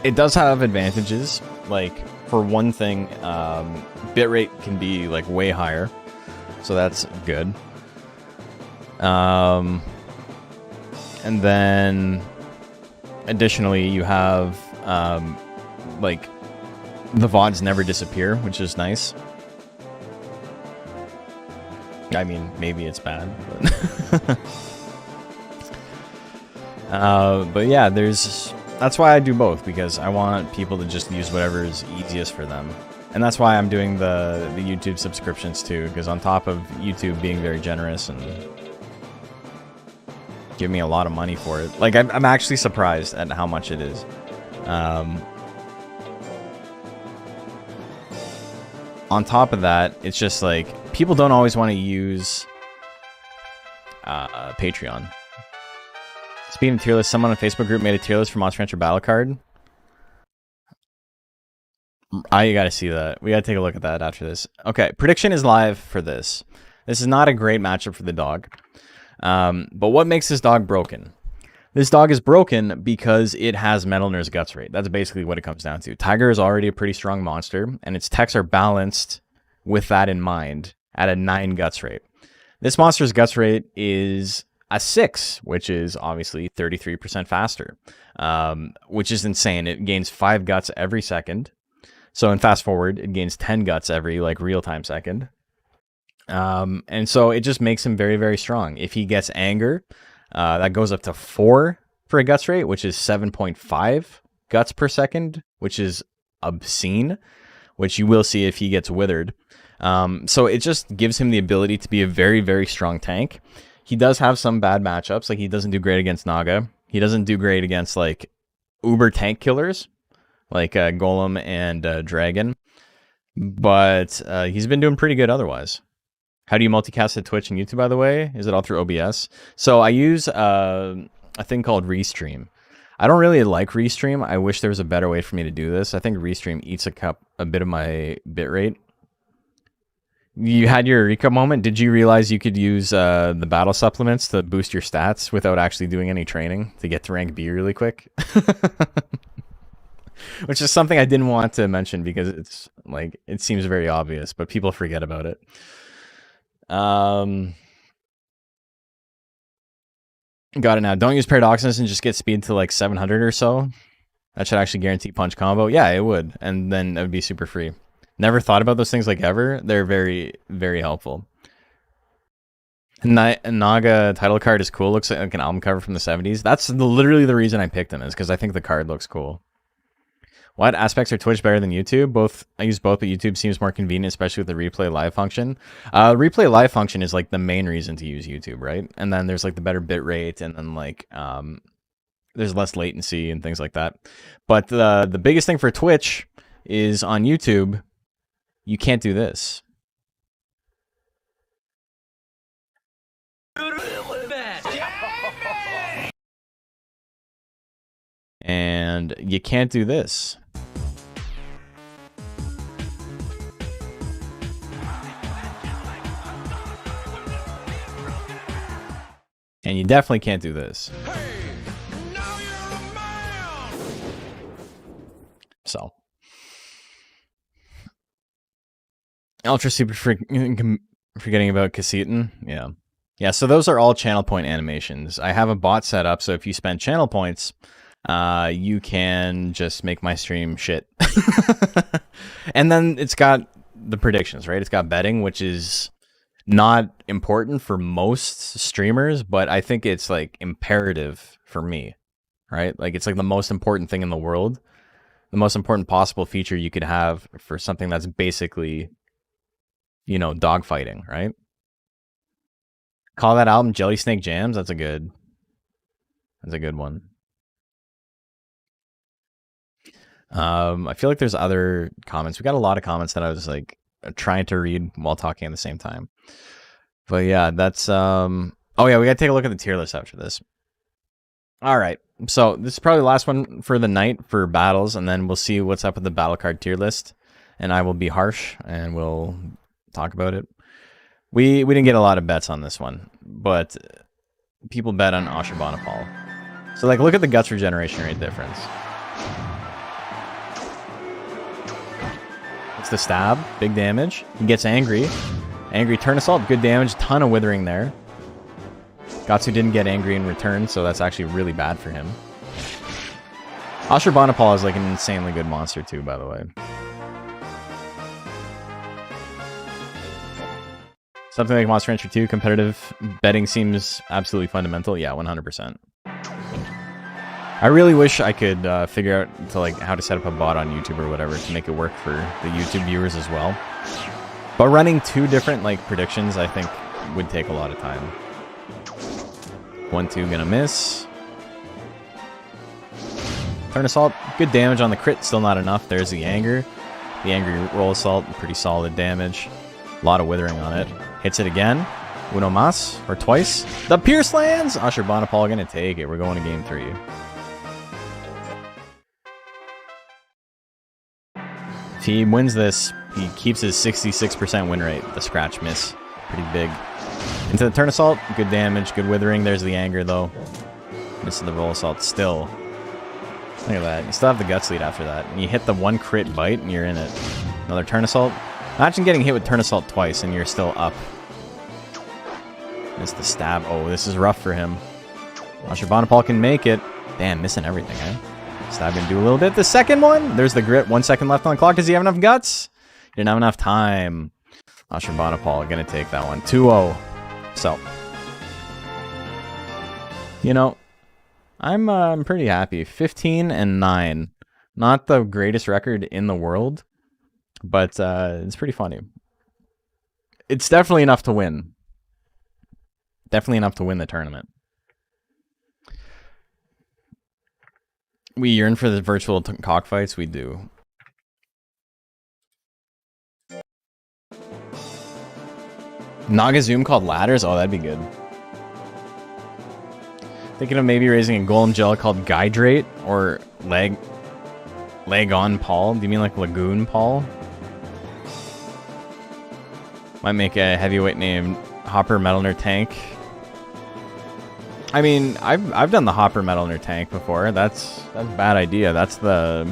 [SPEAKER 1] It does have advantages. Like, for one thing, bitrate can be like way higher. So that's good. And then additionally, you have like the VODs never disappear, which is nice. I mean, maybe it's bad, but yeah, that's why I do both, because I want people to just use whatever is easiest for them. And that's why I'm doing the YouTube subscriptions too, because on top of YouTube being very generous and give me a lot of money for it, like I'm actually surprised at how much it is. On top of that, it's just like people don't always want to use Patreon. Speaking of tier list, someone on a Facebook group made a tier list for Monster Rancher Battle Card. You gotta see that. We gotta take a look at that after this. Okay, prediction is live for this. This is not a great matchup for the dog. But what makes this dog broken? This dog is broken because it has Metal Nurse Guts Rate. That's basically what it comes down to. Tiger is already a pretty strong monster, and its techs are balanced with that in mind at a 9 Guts Rate. This monster's Guts Rate is a 6, which is obviously 33% faster, which is insane. It gains 5 guts every second. So in fast forward, it gains 10 guts every like real-time second. And so it just makes him very, very strong. If he gets anger, that goes up to 4 for a guts rate, which is 7.5 guts per second, which is obscene, which you will see if he gets withered. So it just gives him the ability to be a very, very strong tank. He does have some bad matchups. Like, he doesn't do great against Naga. He doesn't do great against like uber tank killers, like Golem and Dragon. But he's been doing pretty good otherwise. How do you multicast at Twitch and YouTube, by the way? Is it all through OBS? So I use a thing called Restream. I don't really like Restream. I wish there was a better way for me to do this. I think Restream eats a bit of my bitrate. You had your Eureka moment. Did you realize you could use the battle supplements to boost your stats without actually doing any training to get to rank B really quick? Which is something I didn't want to mention because it's like, it seems very obvious, but people forget about it. Got it now. Don't use Paradoxus and just get speed to like 700 or so. That should actually guarantee punch combo. Yeah, it would. And then it would be super free. Never thought about those things like ever. They're very, very helpful. Naga title card is cool. Looks like an album cover from the 70s. That's literally the reason I picked him, is because I think the card looks cool. What aspects are Twitch better than YouTube? Both. I use both, but YouTube seems more convenient, especially with the replay live function. Replay live function is like the main reason to use YouTube, right? And then there's like the better bit rate, and then like there's less latency and things like that. But the biggest thing for Twitch is on YouTube, you can't do this. And you can't do this. And you definitely can't do this. Hey, now you're a man. So Ultra Super forgetting about Cassetin. Yeah. Yeah, so those are all channel point animations. I have a bot set up, so if you spend channel points, you can just make my stream shit. And then it's got the predictions, right? It's got betting, which is not important for most streamers, but I think it's like imperative for me, right? Like it's like the most important thing in the world, the most important possible feature you could have for something that's basically, you know, dogfighting, right? Call that album Jelly Snake Jams. That's a good one. I feel like there's other comments. We got a lot of comments that I was like trying to read while talking at the same time. But yeah, that's oh yeah, we gotta take a look at the tier list after this. All right, so this is probably the last one for the night for battles, and then we'll see what's up with the battle card tier list. And I will be harsh, and we'll talk about it. We didn't get a lot of bets on this one, but people bet on Ashurbanipal. So like, look at the guts regeneration rate difference. It's the stab, big damage. He gets angry. Angry turn assault, good damage, ton of withering there. Gatsu didn't get angry in return, so that's actually really bad for him. Ashurbanipal is like an insanely good monster too, by the way. Something like Monster Rancher 2, competitive betting seems absolutely fundamental. Yeah, 100%. I really wish I could figure out to like how to set up a bot on YouTube or whatever to make it work for the YouTube viewers as well. But running two different like predictions, I think, would take a lot of time. 1-2 gonna miss. Turn assault, good damage on the crit, still not enough. There's the anger. The angry roll assault, pretty solid damage. A lot of withering on it. Hits it again. Uno mas, or twice. The Pierce lands! Ashurbanipal gonna take it. We're going to game 3. If he wins this, he keeps his 66% win rate. The scratch miss. Pretty big. Into the turn assault. Good damage, good withering. There's the anger, though. Misses the roll assault still. Look at that. You still have the guts lead after that. And you hit the one crit bite, and you're in it. Another turn assault. Imagine getting hit with turn assault twice, and you're still up. Missed the stab. Oh, this is rough for him. Ashurbanipal can make it. Damn, missing everything, eh? Stab gonna do a little bit. The second one. There's the grit. 1 second left on the clock. Does he have enough guts? He didn't have enough time. Ashurbanipal gonna take that one. 2-0. So, you know, I'm pretty happy. 15-9. Not the greatest record in the world, but it's pretty funny. It's definitely enough to win. Definitely enough to win the tournament. We yearn for the virtual cockfights. We do. Nagazoom called ladders? Oh, that'd be good. Thinking of maybe raising a golem gel called Gydrate or Leg on Paul. Do you mean like Lagoon Paul? Might make a heavyweight named Hopper Metalner Tank. I mean, I've done the Hopper Metalner Tank before. That's a bad idea. That's the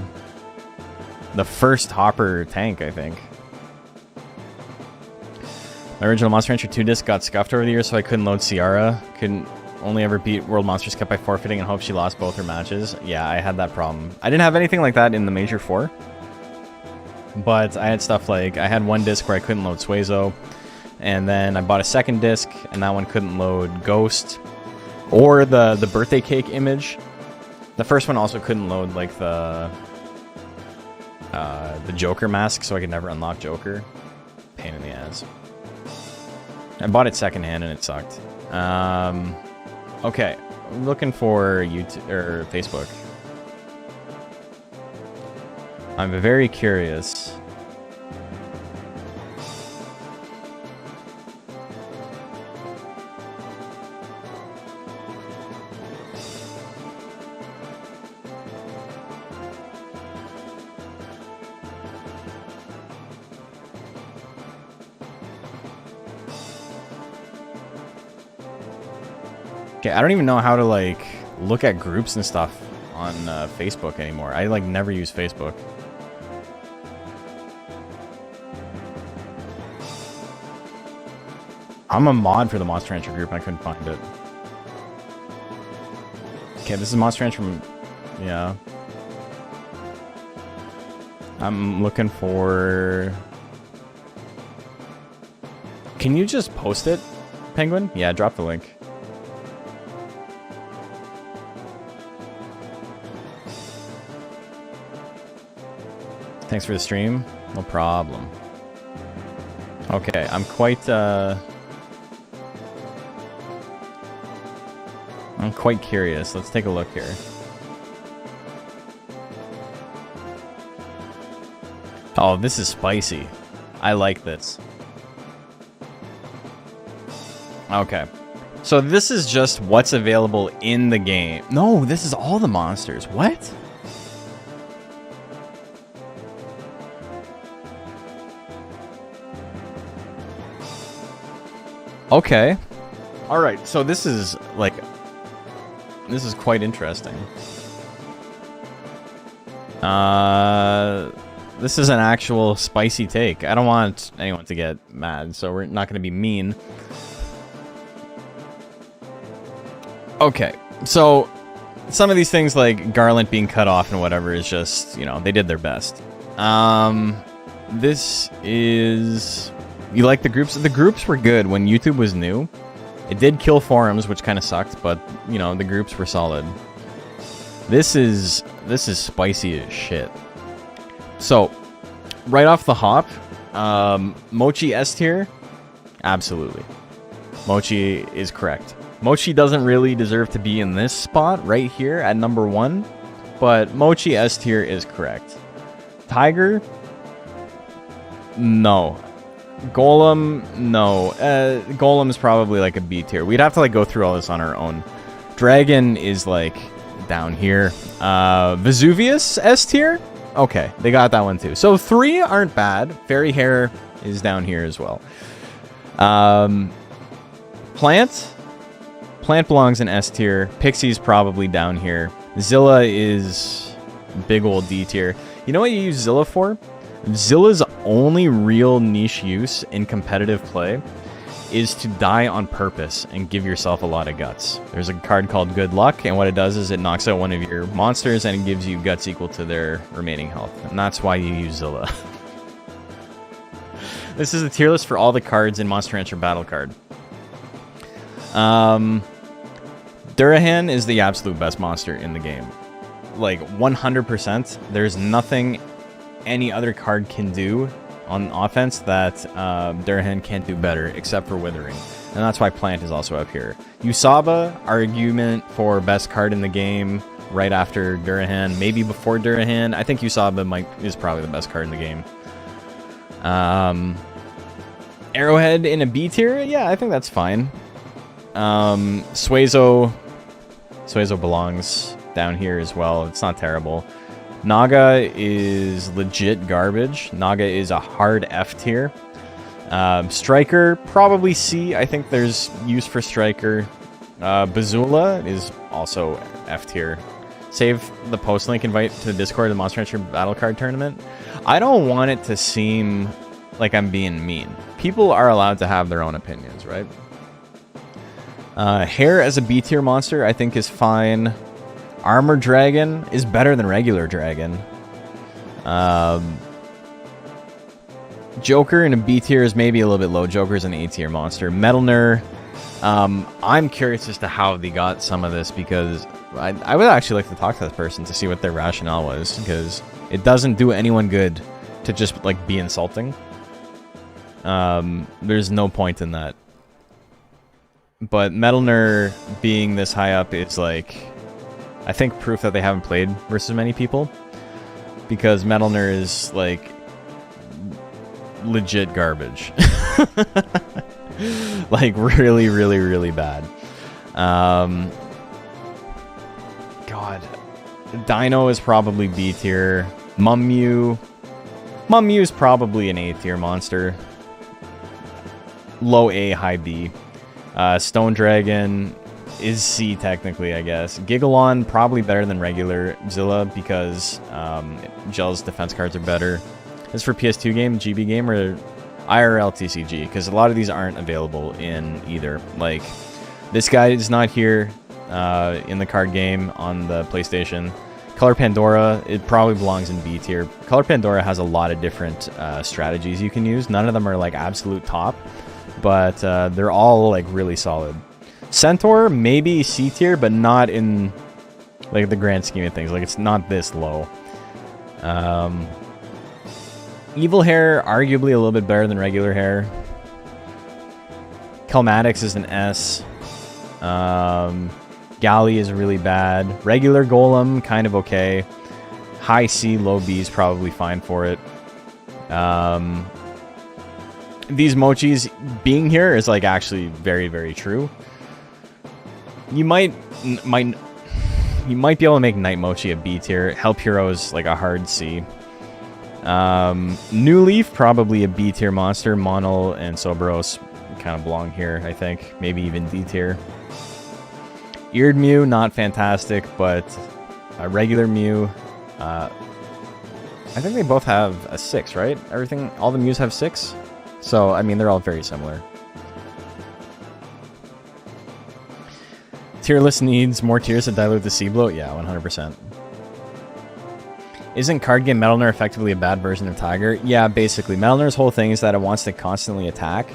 [SPEAKER 1] first Hopper tank, I think. My original Monster Rancher 2 disc got scuffed over the years, so I couldn't load Ciara. Couldn't only ever beat World Monsters kept by forfeiting and hope she lost both her matches. Yeah, I had that problem. I didn't have anything like that in the Major 4. But I had stuff like, I had one disc where I couldn't load Suezo. And then I bought a second disc, and that one couldn't load Ghost. Or the birthday cake image. The first one also couldn't load like the Joker mask, so I could never unlock Joker. Pain in the ass. I bought it secondhand and it sucked. Okay, I'm looking for YouTube or Facebook. I'm very curious. Okay, I don't even know how to, like, look at groups and stuff on Facebook anymore. I, like, never use Facebook. I'm a mod for the Monster Rancher group and I couldn't find it. Okay, this is Monster Rancher from... Yeah. I'm looking for... Can you just post it, Penguin? Yeah, drop the link. Thanks for the stream. No problem. Okay, I'm quite curious. Let's take a look here. Oh, this is spicy. I like this. Okay. So this is just what's available in the game. No, this is all the monsters. What? Okay. Alright, so this is, like... This is quite interesting. This is an actual spicy take. I don't want anyone to get mad, so we're not going to be mean. Okay, so... Some of these things, like Garland being cut off and whatever, is just, you know, they did their best. This is... You like the groups? The groups were good when YouTube was new. It did kill forums, which kind of sucked, but, you know, the groups were solid. This is spicy as shit. So, right off the hop, Mochi S tier? Absolutely. Mochi is correct. Mochi doesn't really deserve to be in this spot right here at number 1, but Mochi S tier is correct. Tiger? No. Golem, no. Golem is probably like a B tier. We'd have to like go through all this on our own. Dragon is like down here. Vesuvius S tier? Okay, they got that one too. So 3 aren't bad. Fairy Hair is down here as well. Plant? Plant belongs in S tier. Pixie's probably down here. Zilla is big old D tier. You know what you use Zilla for? Zilla's only real niche use in competitive play is to die on purpose and give yourself a lot of guts. There's a card called Good Luck, and what it does is it knocks out one of your monsters and it gives you guts equal to their remaining health. And that's why you use Zilla. This is the tier list for all the cards in Monster Rancher Battle Card. Durahan is the absolute best monster in the game. Like, 100%. There's nothing any other card can do on offense that Durahan can't do better, except for Withering. And that's why Plant is also up here. Usaba, argument for best card in the game, right after Durahan, maybe before Durahan. I think Usaba is probably the best card in the game. Arrowhead in a B tier? Yeah, I think that's fine. Suezo belongs down here as well. It's not terrible. Naga is legit garbage. Naga is a hard F tier. Striker, probably C. I think there's use for Striker. Bazula is also F tier. Save the post link invite to the Discord of the Monster Rancher Battle Card Tournament. I don't want it to seem like I'm being mean. People are allowed to have their own opinions, right? Hair as a B tier monster, I think is fine. Armor Dragon is better than regular Dragon. Joker in a B tier is maybe a little bit low. Joker's an A tier monster. Metal Nur, I'm curious as to how they got some of this, because I would actually like to talk to this person to see what their rationale was, because it doesn't do anyone good to just like be insulting. There's no point in that. But Metal Nur being this high up is like, I think, proof that they haven't played versus many people, because Metal Nur is like legit garbage. Like really, really, really bad. God, Dino is probably B tier. Mummew is probably an A tier monster. Low A, high B. Stone Dragon is C technically, I guess. Gigalon probably better than regular Zilla, because Gel's defense cards are better. This is for PS2 game, GB game, or IRL TCG, because a lot of these aren't available in either. Like, this guy is not here in the card game on the PlayStation. Color Pandora, it probably belongs in B tier. Color Pandora has a lot of different strategies you can use. None of them are like absolute top, but they're all like really solid. Centaur, maybe C tier, but not in like the grand scheme of things. Like, it's not this low. Evil Hair, arguably a little bit better than regular hair. Kelmatics is an S. Galley is really bad. Regular Golem, kind of okay. High C, low B is probably fine for it. These mochis being here is like actually very, very true. You might be able to make Night Mochi a B tier. Help Heroes like a hard C. New Leaf, probably a B tier monster. Monol and Soberos kind of belong here, I think. Maybe even D tier. Eared Mew, not fantastic, but a regular Mew. I think they both have a 6, right? All the Mews have 6. So, I mean, they're all very similar. Tier list needs more tiers to dilute the C bloat? Yeah, 100%. Isn't card game Metal Nerd effectively a bad version of Tiger? Yeah, basically. Metal Nerd's whole thing is that it wants to constantly attack,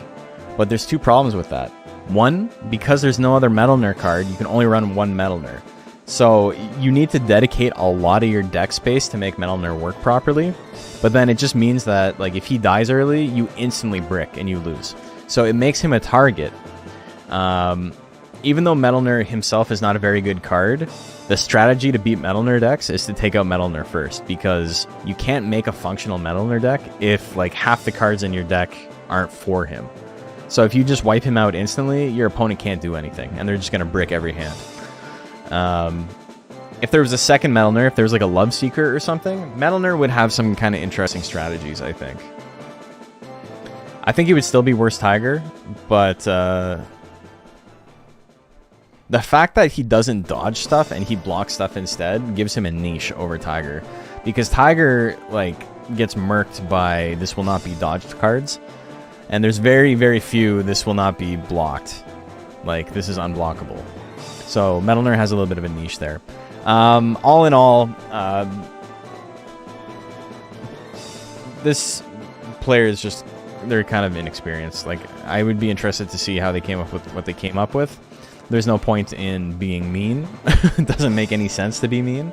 [SPEAKER 1] but there's 2 problems with that. One, because there's no other Metal Nerd card, you can only run 1 Metal Nerd. So you need to dedicate a lot of your deck space to make Metal Nerd work properly, but then it just means that like if he dies early, you instantly brick and you lose. So it makes him a target. Even though Metal Nerd himself is not a very good card, the strategy to beat Metal Nerd decks is to take out Metal Nerd first, because you can't make a functional Metal Nerd deck if like half the cards in your deck aren't for him. So if you just wipe him out instantly, your opponent can't do anything, and they're just going to brick every hand. If there was a second Metal Nerd, if there was like a Love Seeker or something, Metal Nerd would have some kind of interesting strategies, I think. I think he would still be worse Tiger, but the fact that he doesn't dodge stuff and he blocks stuff instead gives him a niche over Tiger. Because Tiger, like, gets murked by this will not be dodged cards. And there's very, very few this will not be blocked. Like, this is unblockable. So, Metal Nerd has a little bit of a niche there. All in all, this player is just, they're kind of inexperienced. Like, I would be interested to see how they came up with what they came up with. There's no point in being mean. It doesn't make any sense to be mean.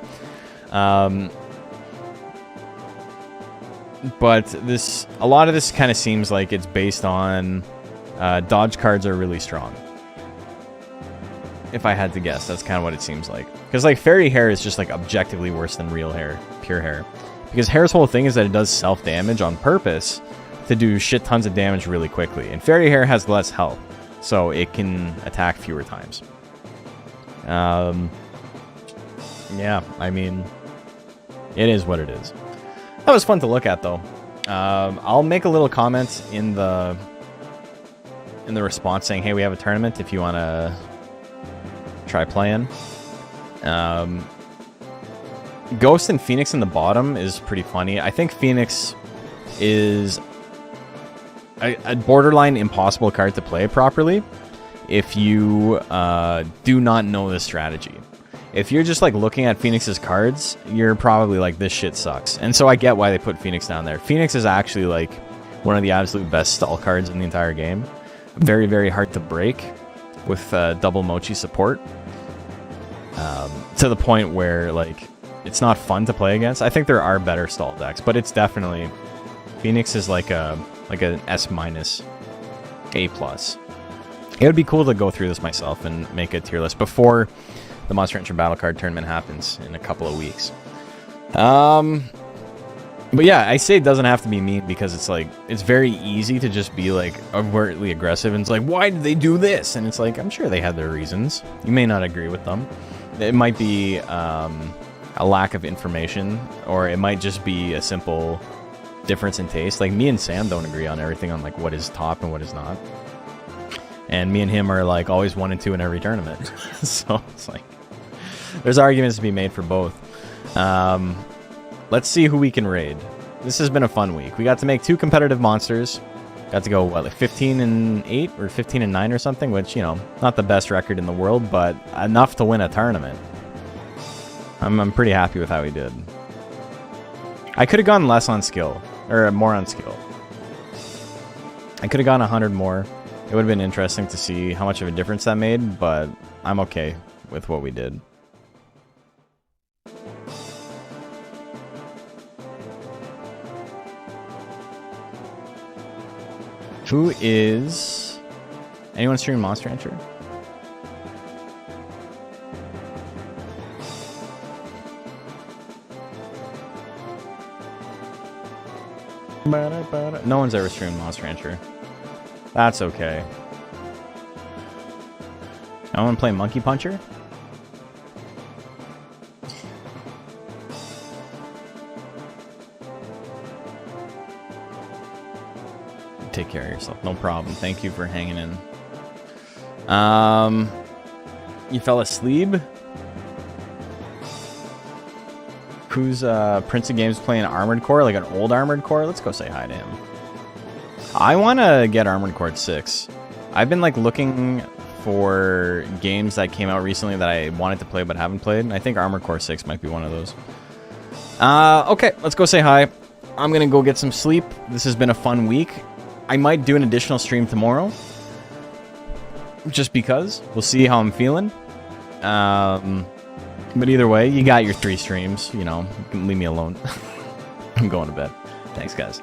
[SPEAKER 1] But a lot of this kind of seems like it's based on dodge cards are really strong. If I had to guess, that's kind of what it seems like. Because like Fairy Hair is just like objectively worse than real hair, pure hair. Because hair's whole thing is that it does self-damage on purpose to do shit tons of damage really quickly. And Fairy Hair has less health, so it can attack fewer times. Yeah, I mean, it is what it is. That was fun to look at, though. I'll make a little comment in the response saying, hey, we have a tournament if you want to try playing. Ghost and Phoenix in the bottom is pretty funny. I think Phoenix is a borderline impossible card to play properly if you do not know the strategy. If you're just like looking at Phoenix's cards, you're probably like, this shit sucks. And so I get why they put Phoenix down there. Phoenix is actually like one of the absolute best stall cards in the entire game. Very, very hard to break with double Mochi support. To the point where like it's not fun to play against. I think there are better stall decks, but it's definitely, Phoenix is like an S-, A+. It would be cool to go through this myself and make a tier list before the Monster Hunter Battle Card Tournament happens in a couple of weeks. But yeah, I say it doesn't have to be mean because it's like, it's very easy to just be like overtly aggressive and it's like, why did they do this? And it's like, I'm sure they had their reasons. You may not agree with them. It might be a lack of information, or it might just be a simple difference in taste. Like me and Sam don't agree on everything on like what is top and what is not. And me and him are like always 1 and 2 in every tournament. So it's like, there's arguments to be made for both. Let's see who we can raid. This has been a fun week. We got to make 2 competitive monsters. Got to go, what, like 15-8 or 15-9 or something, which, you know, not the best record in the world, but enough to win a tournament. I'm pretty happy with how he did. I could have gone less on skill, or more on skill. I could have gone 100 more. It would have been interesting to see how much of a difference that made, but I'm okay with what we did. Who is... Anyone stream Monster Rancher? No one's ever streamed Monster Rancher. That's okay. I want to play Monkey Puncher? Take care of yourself. No problem. Thank you for hanging in. You fell asleep? Who's Prince of Games playing Armored Core? Like an old Armored Core? Let's go say hi to him. I want to get Armored Core 6. I've been like looking for games that came out recently that I wanted to play but haven't played. And I think Armored Core 6 might be one of those. Okay, let's go say hi. I'm going to go get some sleep. This has been a fun week. I might do an additional stream tomorrow. Just because. We'll see how I'm feeling. But either way, you got your 3 streams. You know, you can leave me alone. I'm going to bed. Thanks, guys.